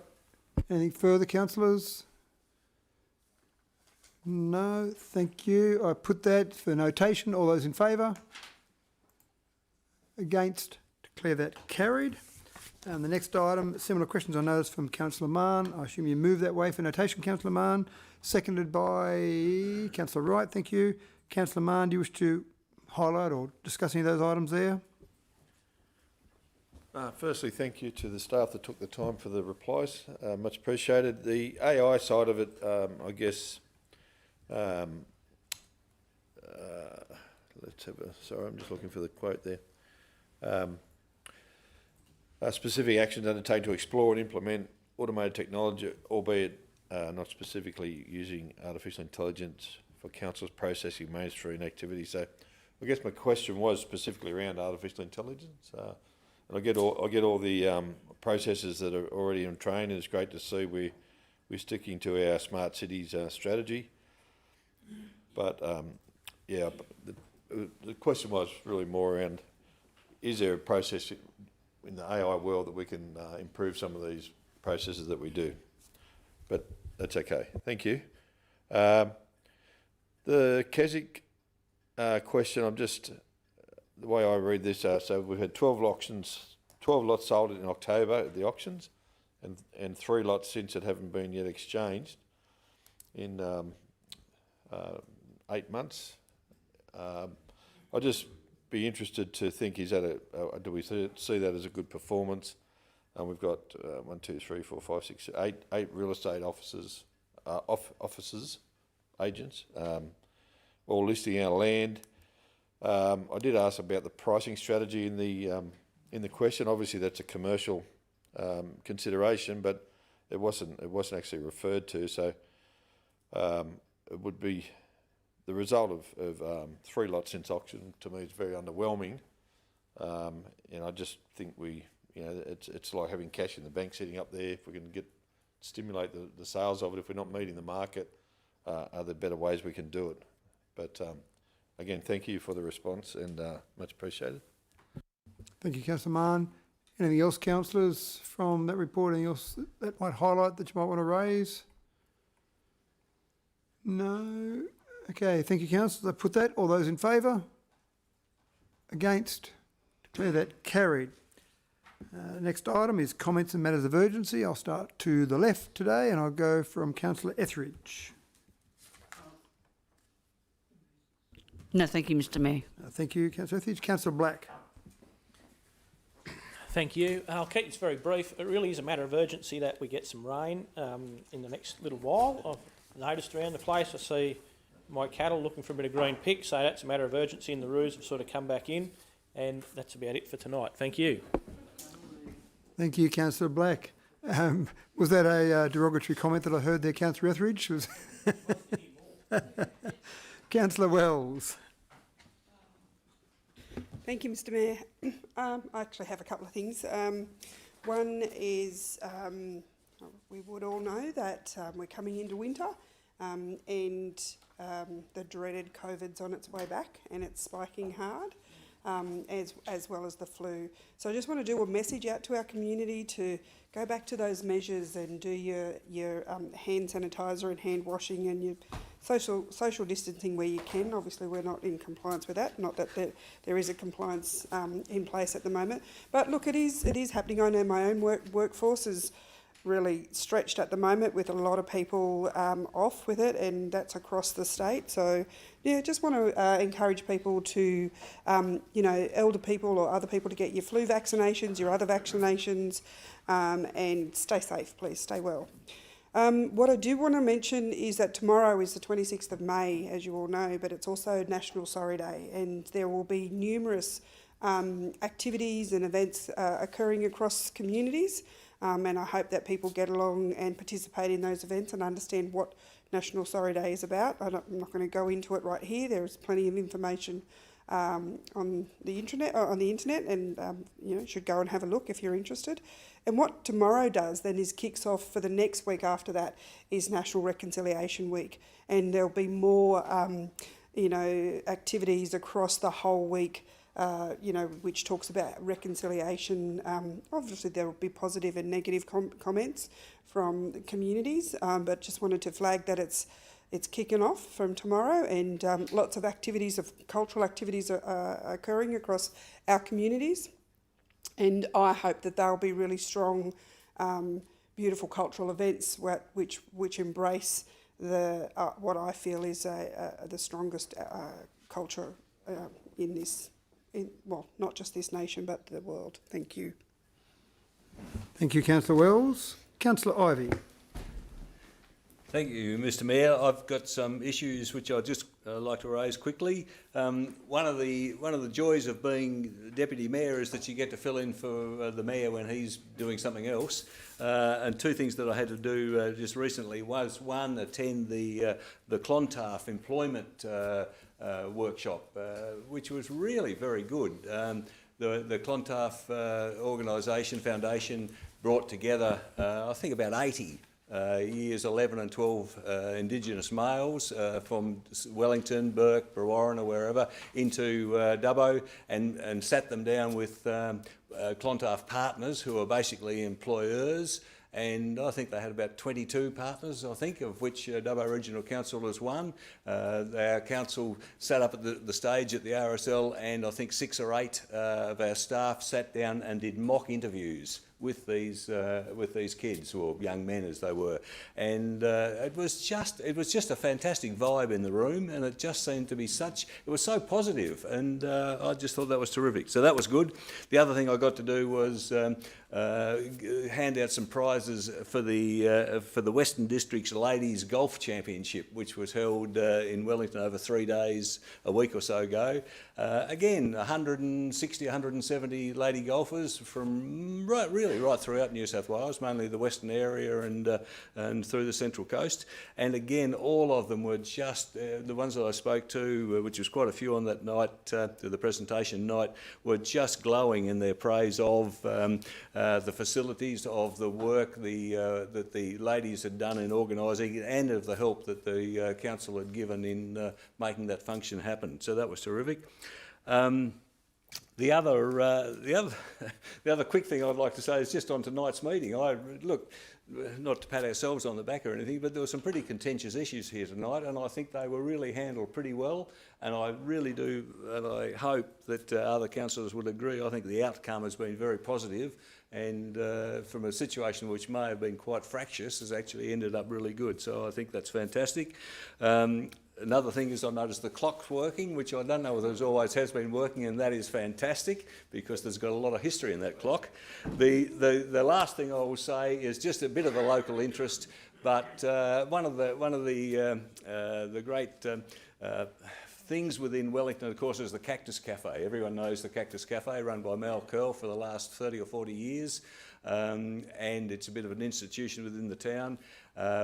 Anything further, councillors? No, thank you. I put that for notation. All those in favour? Against? Declare that carried. And the next item, similar questions I noticed from Councillor Mann. I assume you move that way for notation, Councillor Mann. Seconded by Councillor Wright. Thank you. Councillor Mann, do you wish to highlight or discuss any of those items there?
Firstly, thank you to the staff that took the time for the replies. Much appreciated. The AI side of it, I guess. Let's have sorry, I'm just looking for the quote there. Specific actions undertaken to explore and implement automated technology, albeit not specifically using artificial intelligence for council's processing mainstream activity. So I guess my question was specifically around artificial intelligence. And I get all the processes that are already in train, and it's great to see we're sticking to our smart cities strategy. But yeah, the question was really more around: is there a process in the AI world that we can improve some of these processes that we do? But that's okay. Thank you. The Keswick question, I'm just, the way I read this, so we've had 12 auctions, 12 lots sold in October at the auctions, and 3 lots since that haven't been yet exchanged in 8 months. I'd just be interested to think, is that do we see that as a good performance? And we've got 1, 2, 3, 4, 5, 6, 8 real estate officers, agents, all listing our land. I did ask about the pricing strategy in the question. Obviously, that's a commercial consideration, but it wasn't actually referred to. So it would be the result of 3 lots since auction. To me, is very underwhelming, and I just think it's like having cash in the bank sitting up there. If we can stimulate the sales of it, if we're not meeting the market, are there better ways we can do it? But again, thank you for the response, and much appreciated.
Thank you, Councillor Mann. Anything else, councillors, from that report? Anything else that might highlight that you might want to raise? No? Okay, thank you, councillors. I put that. All those in favour? Against? Declare that carried. Next item is comments and matters of urgency. I'll start to the left today, and I'll go from Councillor Etheridge.
No, thank you, Mr Mayor.
Thank you, Councillor Etheridge. Councillor Black.
Thank you. I'll keep this very brief. It really is a matter of urgency that we get some rain in the next little while. I've noticed around the place I see my cattle looking for a bit of green pick, so that's a matter of urgency, and the roos have sort of come back in, and that's about it for tonight. Thank you.
Thank you, Councillor Black. Was that a derogatory comment that I heard there, Councillor Etheridge? Councillor Wells.
Thank you, Mr Mayor. I actually have a couple of things. One is we would all know that we're coming into winter and the dreaded COVID's on its way back and it's spiking hard, as well as the flu. So I just want to do a message out to our community to go back to those measures and do your hand sanitiser and hand washing and your social distancing where you can. Obviously, we're not in compliance with that. Not that there is a compliance in place at the moment. But look, it is happening. I know my own workforce is really stretched at the moment with a lot of people off with it, and that's across the state. So, yeah, just want to encourage people to, elder people or other people to get your flu vaccinations, your other vaccinations, and stay safe, please, stay well. What I do want to mention is that tomorrow is the 26th of May, as you all know, but it's also National Sorry Day, and there will be numerous activities and events occurring across communities, and I hope that people get along and participate in those events and understand what National Sorry Day is about. I'm not going to go into it right here. There is plenty of information on the internet, and you should go and have a look if you're interested. And what tomorrow does then is kicks off for the next week after that is National Reconciliation Week, and there'll be more activities across the whole week, which talks about reconciliation. Obviously there will be positive and negative comments from the communities, but just wanted to flag that it's kicking off from tomorrow, and lots of cultural activities are occurring across our communities. And I hope that they'll be really strong, beautiful cultural events which embrace what I feel is the strongest culture not just this nation but the world. Thank you.
Thank you, Councillor Wells. Councillor Ivey.
Thank you, Mr Mayor. I've got some issues which I'd just like to raise quickly. One of the joys of being Deputy Mayor is that you get to fill in for the Mayor when he's doing something else. And 2 things that I had to do just recently was, 1, attend the Clontarf employment workshop, which was really very good. The Clontarf Foundation brought together, I think, about 80 years 11 and 12 Indigenous males from Wellington, Bourke, Brewarrina, wherever, into Dubbo and sat them down with Clontarf partners who are basically employers. And I think they had about 22 partners, I think, of which Dubbo Regional Council was one. Our council sat up at the stage at the RSL, and I think 6 or 8 of our staff sat down and did mock interviews with these kids, or young men as they were, and it was just a fantastic vibe in the room, and it just seemed to be it was so positive, and I just thought that was terrific. So that was good. The other thing I got to do was hand out some prizes for the Western District's Ladies Golf Championship, which was held in Wellington over 3 days a week or so ago. Again, 160, 170 lady golfers from right throughout New South Wales, mainly the western area and through the Central Coast. And again, all of them were just, the ones that I spoke to, which was quite a few on that night, the presentation night, were just glowing in their praise of the facilities, of the work that the ladies had done in organising, and of the help that the council had given in making that function happen. So that was terrific. The other quick thing I'd like to say is just on tonight's meeting. Look, not to pat ourselves on the back or anything, but there were some pretty contentious issues here tonight, and I think they were really handled pretty well. And I really do, and I hope that other councillors would agree. I think the outcome has been very positive, and from a situation which may have been quite fractious, has actually ended up really good. So I think that's fantastic. Another thing is I noticed the clock's working, which I don't know whether it always has been working, and that is fantastic because there's got a lot of history in that clock. The last thing I will say is just a bit of a local interest, but one of the great things within Wellington, of course, is the Cactus Cafe. Everyone knows the Cactus Cafe, run by Mal Curl for the last 30 or 40 years, and it's a bit of an institution within the town.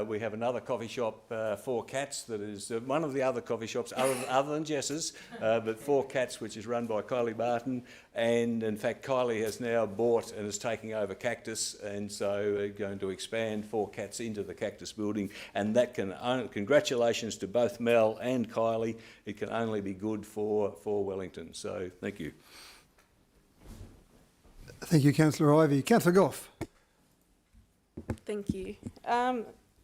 We have another coffee shop, Four Cats, that is one of the other coffee shops other than Jess's, but Four Cats, which is run by Kylie Barton. And in fact, Kylie has now bought and is taking over Cactus, and so going to expand Four Cats into the Cactus building. And that congratulations to both Mel and Kylie. It can only be good for Wellington. So thank you.
Thank you, Councillor Ivey. Councillor Goff.
Thank you.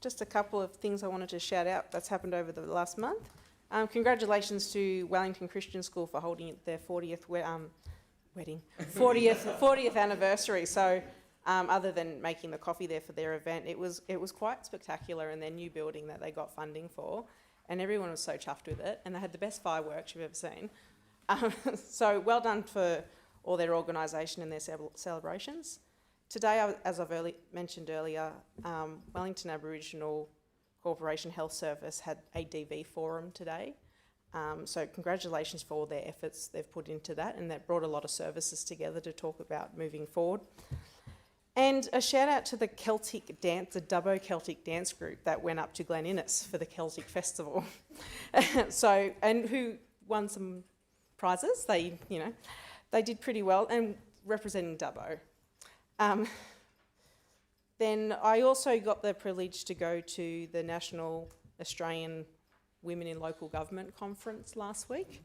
Just a couple of things I wanted to shout out that's happened over the last month. Congratulations to Wellington Christian School for holding their 40th 40th anniversary. So, other than making the coffee there for their event, it was quite spectacular in their new building that they got funding for, and everyone was so chuffed with it. And they had the best fireworks you've ever seen. So well done for all their organisation and their celebrations. Today, as I've mentioned earlier, Wellington Aboriginal Corporation Health Service had a DV forum today. So congratulations for all their efforts they've put into that, and that brought a lot of services together to talk about moving forward. And a shout out to the Celtic dance, the Dubbo Celtic dance group that went up to Glen Innes for the Celtic Festival. And who won some prizes. They did pretty well, and representing Dubbo. Then I also got the privilege to go to the National Australian Women in Local Government Conference last week.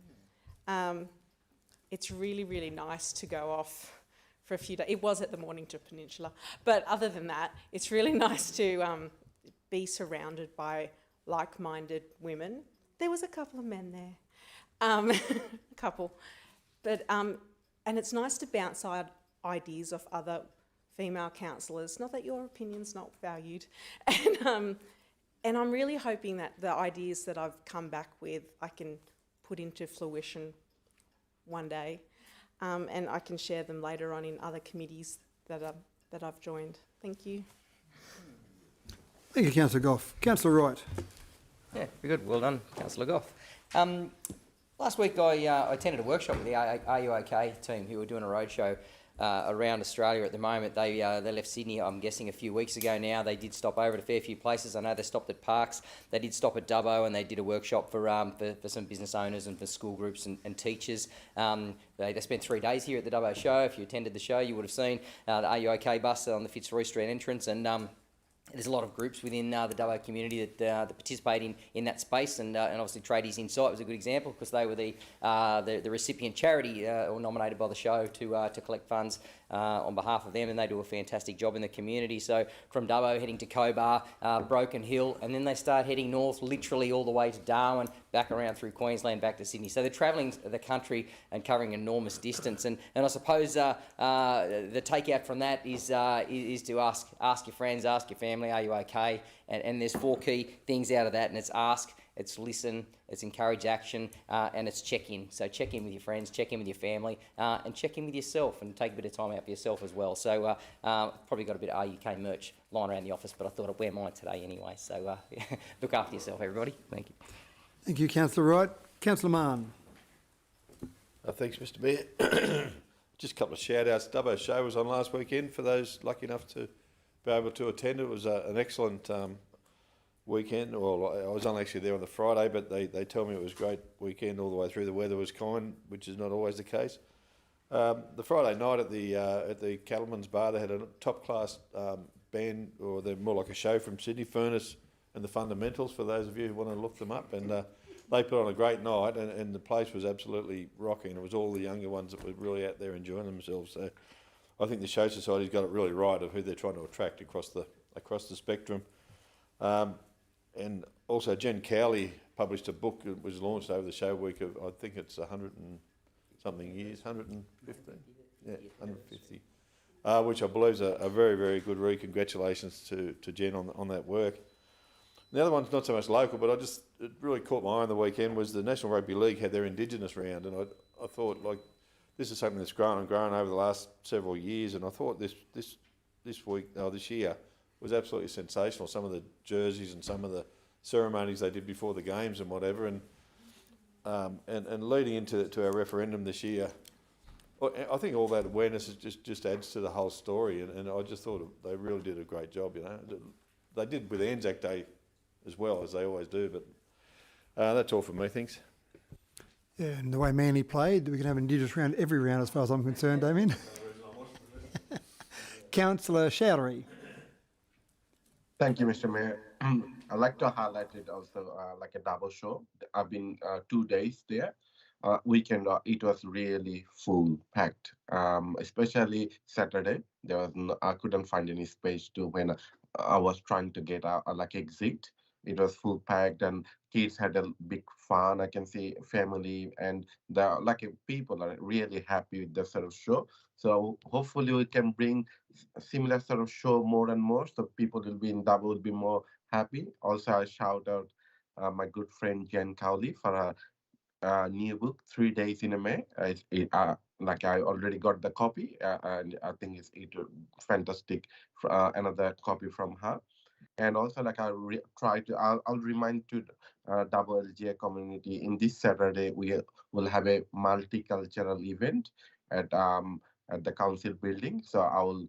It's really, really nice to go off for a few days. It was at the Mornington Peninsula, but other than that, it's really nice to be surrounded by like-minded women. There was a couple of men there, a couple, but and it's nice to bounce ideas off other female councillors, not that your opinion's not valued. And I'm really hoping that the ideas that I've come back with, I can put into fruition one day, and I can share them later on in other committees that I've joined. Thank you.
Thank you, Councillor Goff. Councillor Wright.
Yeah, very good. Well done, Councillor Goff. Last week I attended a workshop with the Are You OK team who were doing a roadshow around Australia at the moment. They left Sydney, I'm guessing, a few weeks ago now. They did stop over at a fair few places. I know they stopped at Parks. They did stop at Dubbo, and they did a workshop for some business owners and for school groups and teachers. They spent 3 days here at the Dubbo show. If you attended the show, you would have seen the Are You OK bus on the Fitzroy Street entrance, and there's a lot of groups within the Dubbo community that participate in that space, and obviously Tradies Insight was a good example because they were the recipient charity or nominated by the show to collect funds on behalf of them, and they do a fantastic job in the community. So from Dubbo heading to Cobar, Broken Hill, and then they start heading north, literally all the way to Darwin, back around through Queensland, back to Sydney. So they're travelling the country and covering an enormous distance. And I suppose the takeout from that is to ask your friends, ask your family, are you okay? And there's 4 key things out of that, and it's ask, it's listen, it's encourage action, and it's check in. So check in with your friends, check in with your family, and check in with yourself, and take a bit of time out for yourself as well. So probably got a bit of RUK merch lying around the office, but I thought I'd wear mine today anyway. So look after yourself, everybody. Thank you.
Thank you, Councillor Wright. Councillor Mann.
Thanks, Mr Mayor. Just a couple of shout-outs. Dubbo Show was on last weekend for those lucky enough to be able to attend. It was an excellent weekend. Well, I was only actually there on the Friday, but they tell me it was a great weekend all the way through. The weather was kind, which is not always the case. The Friday night at the Cattleman's Bar, they had a top-class band, or they're more like a show from Sydney, Furnace and the Fundamentals, for those of you who want to look them up. And they put on a great night, and the place was absolutely rocking. It was all the younger ones that were really out there enjoying themselves. So I think the Show Society's got it really right of who they're trying to attract across the spectrum. And also Jen Cowley published a book that was launched over the show week of, I think it's 100 and something years, 150? Yeah, 150. Which I believe is a very, very good read. Congratulations to Jen on that work. The other one's not so much local, but it really caught my eye on the weekend, was the National Rugby League had their Indigenous round, and I thought, like, this is something that's grown and grown over the last several years, and I thought this year was absolutely sensational. Some of the jerseys and some of the ceremonies they did before the games and whatever, and leading into our referendum this year, I think all that awareness just adds to the whole story, and I just thought they really did a great job. You know, they did with Anzac Day as well, as they always do. But that's all from me. Thanks.
Yeah, and the way Manly played, we can have an Indigenous round every round as far as I'm concerned, Damien. Councillor Chowdhury.
Thank you, Mr. Mayor. I'd like to highlight it also like a double show. I've been 2 days there. Weekend, it was really full packed, especially Saturday. There was I couldn't find any space to when I was trying to get out, like exit. It was full packed, and kids had a big fun. I can see family and the people are really happy with the sort of show. So hopefully we can bring a similar sort of show more and more, so people will be in Dubbo will be more happy. Also, I shout out my good friend Jen Cowley for her new book, 3 Days in a May. Like I already got the copy, and I think it's fantastic. Another copy from her. And also, like I'll remind to Dubbo LGA community, in this Saturday we will have a multicultural event at the council building. So I will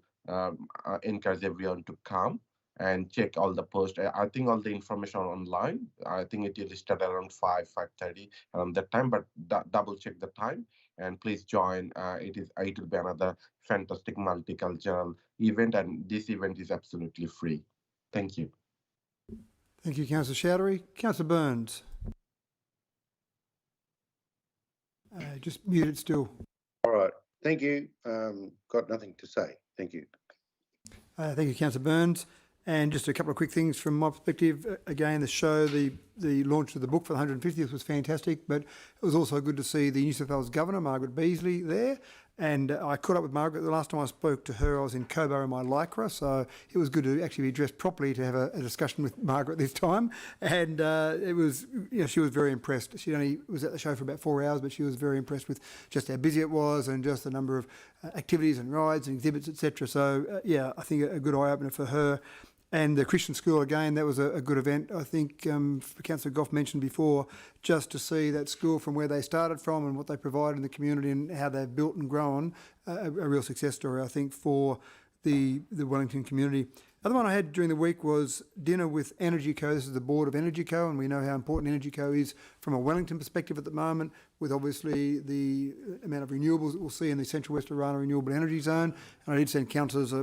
encourage everyone to come and check all the posts. I think all the information online. I think it will start around 5:30 around that time. But double check the time and please join. It will be another fantastic multicultural event, and this event is absolutely free. Thank you.
Thank you, Councillor Chowdhury. Councillor Burns. Just muted still.
All right. Thank you. Got nothing to say. Thank you.
Thank you, Councillor Burns. And just a couple of quick things from my perspective. Again, the show, the launch of the book for the 150th was fantastic, but it was also good to see the New South Wales Governor, Margaret Beasley, there. And I caught up with Margaret. The last time I spoke to her, I was in Cobar in my lycra, so it was good to actually be dressed properly to have a discussion with Margaret this time. And it was, she was very impressed. She only was at the show for about 4 hours, but she was very impressed with just how busy it was and just the number of activities and rides and exhibits, etc. So, I think a good eye-opener for her. And the Christian school, again, that was a good event. I think Councillor Goff mentioned before, just to see that school from where they started from and what they provide in the community and how they've built and grown, a real success story, I think, for the Wellington community. The other one I had during the week was dinner with Energy Co. This is the board of Energy Co, and we know how important Energy Co is from a Wellington perspective at the moment, with obviously the amount of renewables that we'll see in the Central West Orana Renewable Energy Zone. And I did send councillors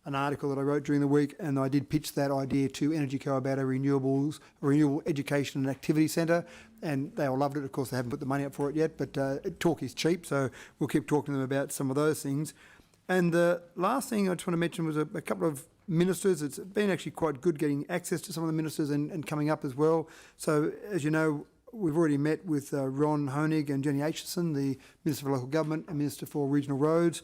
an article that I wrote during the week, and I did pitch that idea to EnergyCo about a renewable education and activity centre, and they all loved it. Of course, they haven't put the money up for it yet, but talk is cheap, so we'll keep talking to them about some of those things. And the last thing I just want to mention was a couple of ministers. It's been actually quite good getting access to some of the ministers and coming up as well. So, as you know, we've already met with Ron Honig and Jenny Aitchison, the Minister for Local Government and Minister for Regional Roads.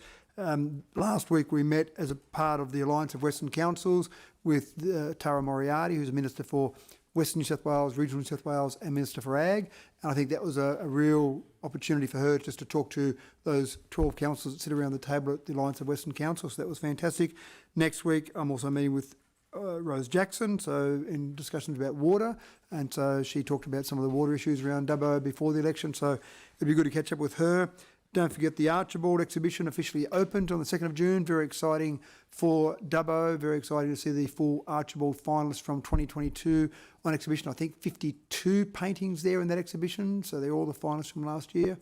Last week we met as a part of the Alliance of Western Councils with Tara Moriarty, who's a Minister for Western New South Wales, Regional New South Wales and Minister for Ag. And I think that was a real opportunity for her just to talk to those 12 councils that sit around the table at the Alliance of Western Councils. So that was fantastic. Next week I'm also meeting with Rose Jackson, so in discussions about water, and so she talked about some of the water issues around Dubbo before the election, so it'd be good to catch up with her. Don't forget the Archibald exhibition officially opened on the 2nd of June. Very exciting for Dubbo. Very exciting to see the full Archibald finalists from 2022 on exhibition. I think 52 paintings there in that exhibition, so they're all the finalists from last year.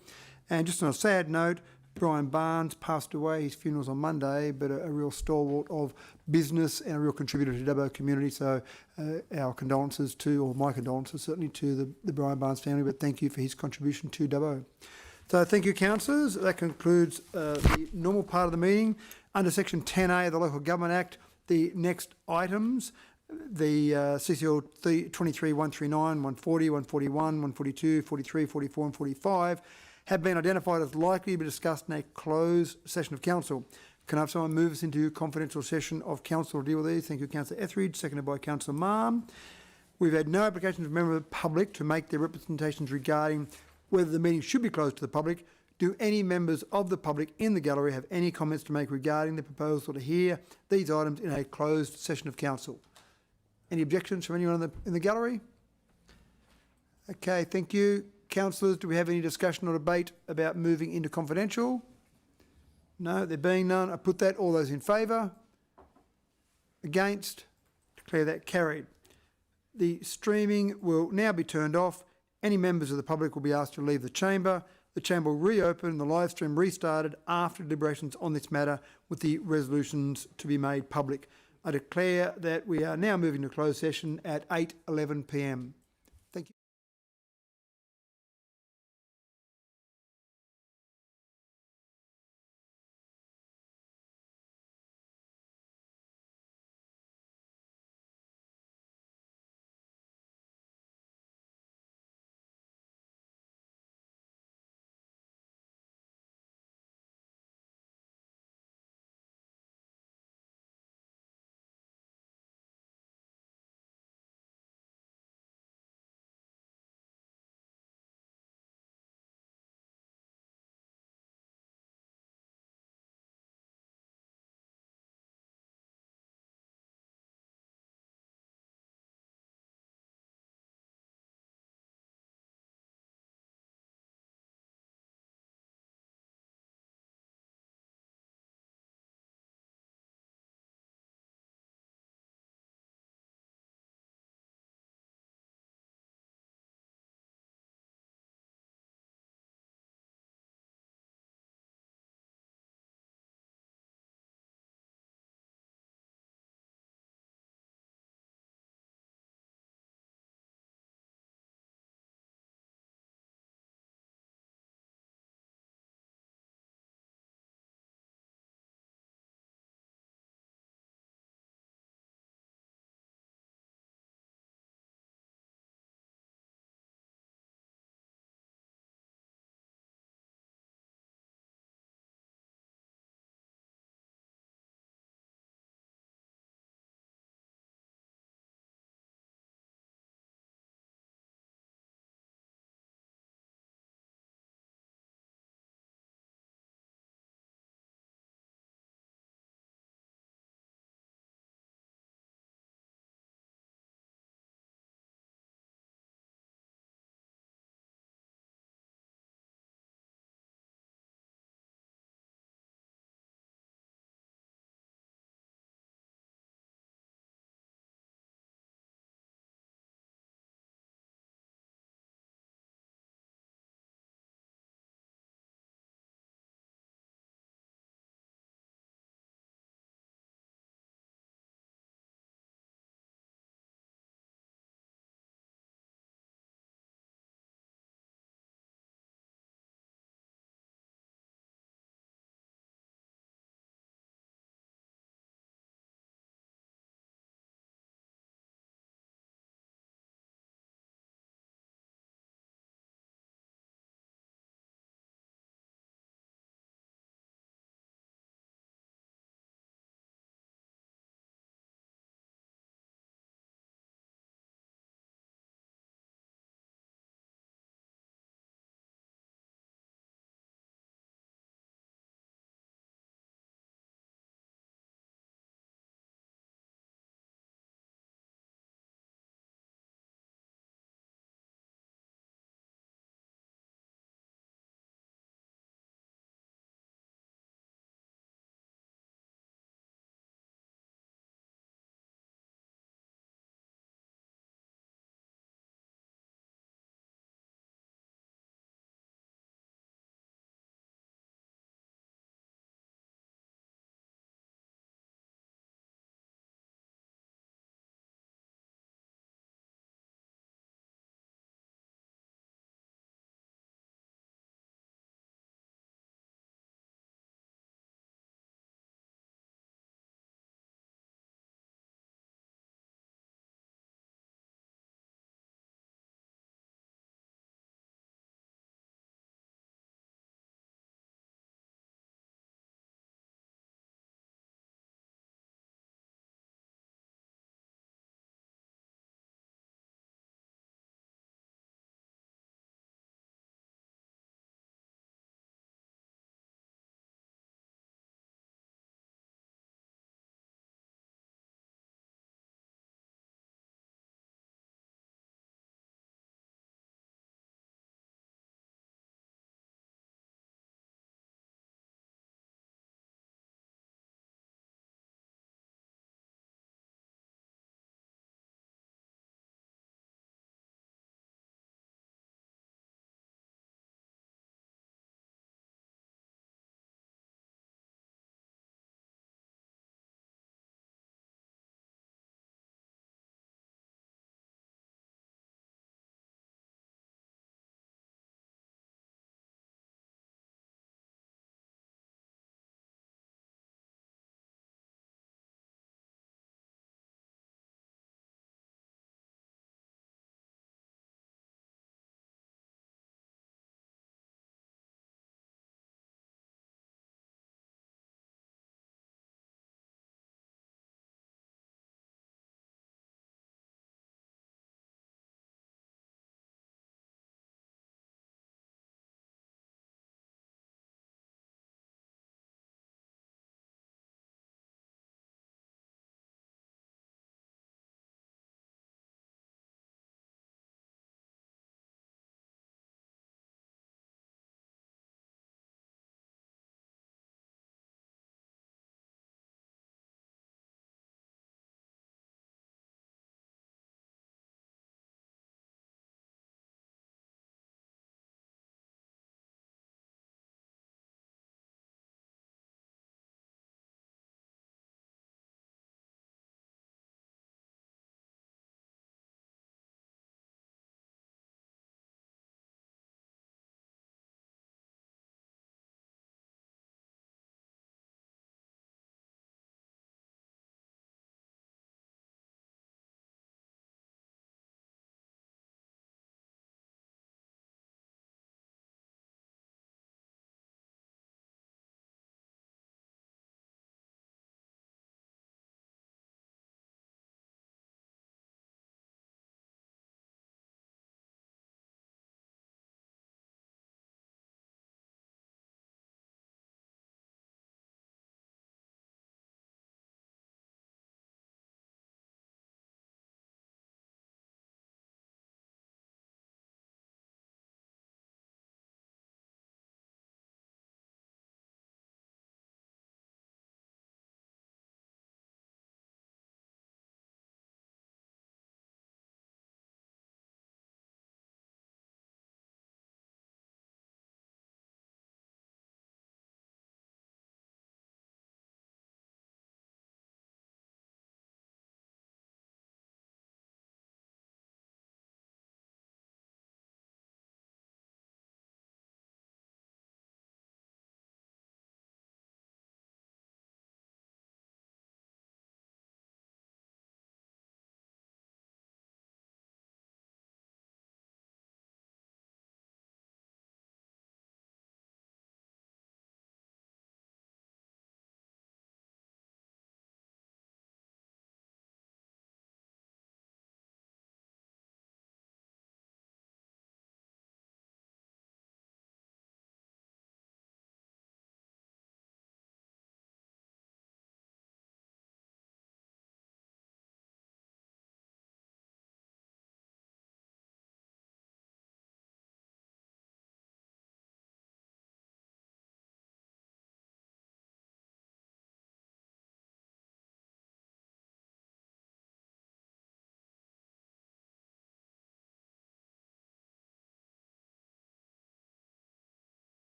And just on a sad note, Brian Barnes passed away. His funeral's on Monday, but a real stalwart of business and a real contributor to the Dubbo community. So our condolences to, or my condolences certainly to the Brian Barnes family, but thank you for his contribution to Dubbo. So thank you, councillors. That concludes the normal part of the meeting. Under section 10A of the Local Government Act, the next items, the CCL 23, 139, 140, 141, 142, 43, 44 and 45 have been identified as likely to be discussed in a closed session of council. Can I have someone move us into confidential session of council to deal with these? Thank you, Councillor Etheridge, seconded by Councillor Malm. We've had no applications from members of the public to make their representations regarding whether the meeting should be closed to the public. Do any members of the public in the gallery have any comments to make regarding the proposal to hear these items in a closed session of council? Any objections from anyone in the gallery? Okay, thank you. Councillors, do we have any discussion or debate about moving into confidential? No, there being none, I put that. All those in favour? Against? Declare that carried. The streaming will now be turned off. Any members of the public will be asked to leave the chamber. The chamber will reopen and the live stream restarted after deliberations on this matter with the resolutions to be made public. I declare that we are now moving to closed session at 8:11 p.m. Thank you.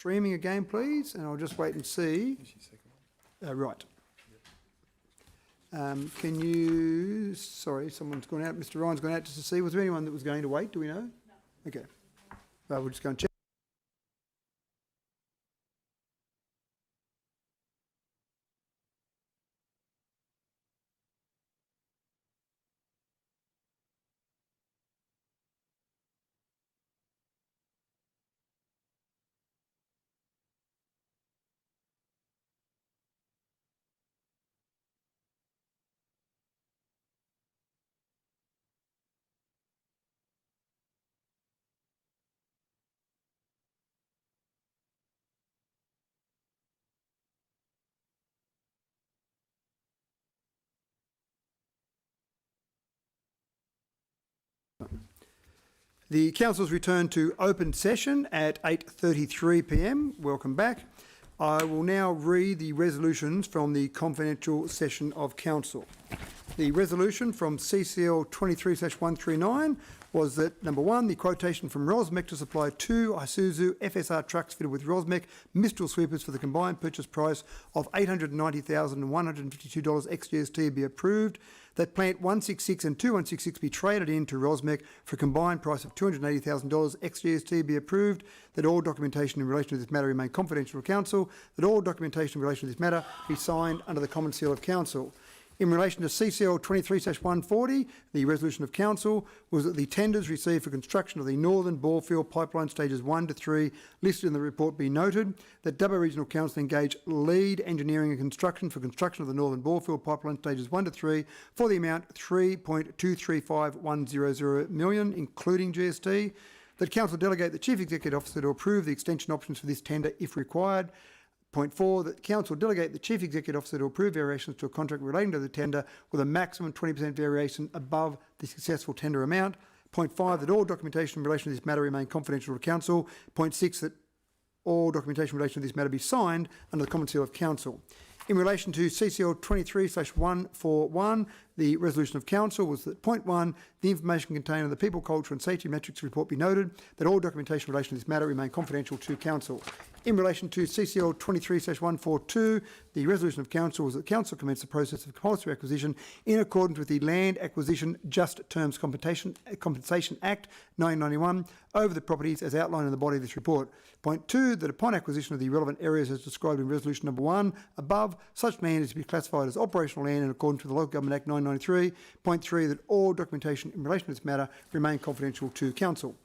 streaming again, please, and I'll just wait and see. Right. Can you, sorry, someone's gone out, Mr Ryan's gone out just to see, was there anyone that was going to wait, do we know? No. Okay. We'll just go and check. The council's returned to open session at 8:33 p.m. Welcome back. I will now read the resolutions from the confidential session of council. The resolution from CCL 23/139 was that, number one, the quotation from Rosmec to supply 2 Isuzu FSR trucks fitted with Rosmec Mistral sweepers for the combined purchase price of $890,152 ex-GST be approved, that plant 166 and 2166 be traded in to Rosmec for a combined price of $280,000 ex-GST be approved, that all documentation in relation to this matter remain confidential to council, that all documentation in relation to this matter be signed under the common seal of council. In relation to CCL 23/140, the resolution of council was that the tenders received for construction of the Northern Borefield Pipeline Stages 1 to 3 listed in the report be noted, that Dubbo Regional Council engage lead engineering and construction for construction of the Northern Borefield Pipeline Stages 1 to 3 for the amount $3.235100 million, including GST, that council delegate the Chief Executive Officer to approve the extension options for this tender if required. Point 4, that council delegate the Chief Executive Officer to approve variations to a contract relating to the tender with a maximum 20% variation above the successful tender amount. Point 5, that all documentation in relation to this matter remain confidential to council. Point 6, that all documentation in relation to this matter be signed under the common seal of council. In relation to CCL 23/141, the resolution of council was that point 1, the information contained in the People, Culture and Safety Metrics report be noted, that all documentation in relation to this matter remain confidential to council. In relation to CCL 23/142, the resolution of council was that council commence the process of compulsory acquisition in accordance with the Land Acquisition Just Terms Compensation Act 1991 over the properties as outlined in the body of this report. Point 2, that upon acquisition of the relevant areas as described in resolution number 1 above, such land is to be classified as operational land in accordance with the Local Government Act 1993. Point 3, that all documentation in relation to this matter remain confidential to council.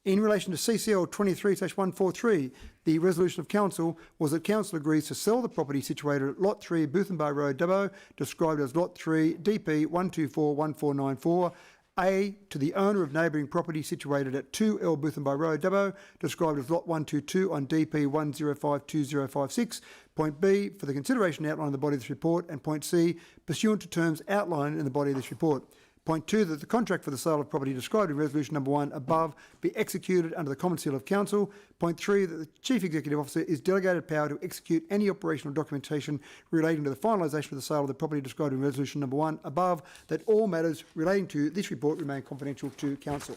In relation to CCL 23/143, the resolution of council was that council agrees to sell the property situated at Lot 3, Bootham Road, Dubbo, described as Lot 3, DP 1241494, A, to the owner of neighbouring property situated at 2L Bootham Road, Dubbo, described as Lot 122 on DP 1052056. Point B, for the consideration outlined in the body of this report. And point C, pursuant to terms outlined in the body of this report. Point 2, that the contract for the sale of property described in resolution number 1 above be executed under the common seal of council. Point 3, that the Chief Executive Officer is delegated power to execute any operational documentation relating to the finalisation of the sale of the property described in resolution number 1 above, that all matters relating to this report remain confidential to council.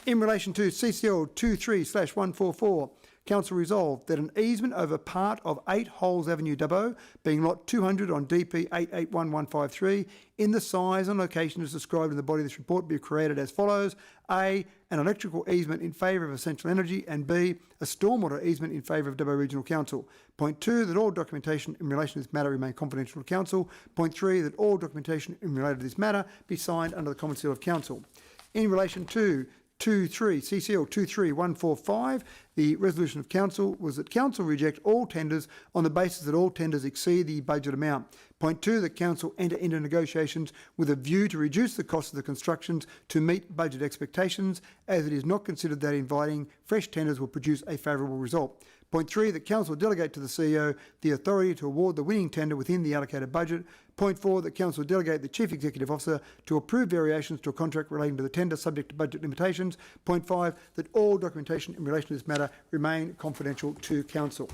In relation to CCL 23/144, council resolved that an easement over part of 8 Holes Avenue, Dubbo, being lot 200 on DP 881153, in the size and location as described in the body of this report, be created as follows: A, an electrical easement in favour of Essential Energy, and B, a stormwater easement in favour of Dubbo Regional Council. Point 2, that all documentation in relation to this matter remain confidential to council. Point 3, that all documentation in relation to this matter be signed under the common seal of council. In relation to CCL 23/145, the resolution of council was that council reject all tenders on the basis that all tenders exceed the budget amount. Point 2, that council enter into negotiations with a view to reduce the cost of the constructions to meet budget expectations, as it is not considered that inviting fresh tenders will produce a favourable result. Point 3, that council delegate to the CEO the authority to award the winning tender within the allocated budget. Point 4, that council delegate the Chief Executive Officer to approve variations to a contract relating to the tender subject to budget limitations. Point 5, that all documentation in relation to this matter remain confidential to council.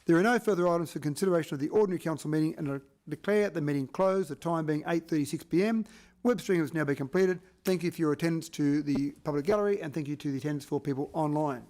There are no further items for consideration of the ordinary council meeting, and I declare the meeting closed, the time being 8:36 p.m. Web streaming has now been completed. Thank you for your attendance to the public gallery, and thank you to the attendance for people online.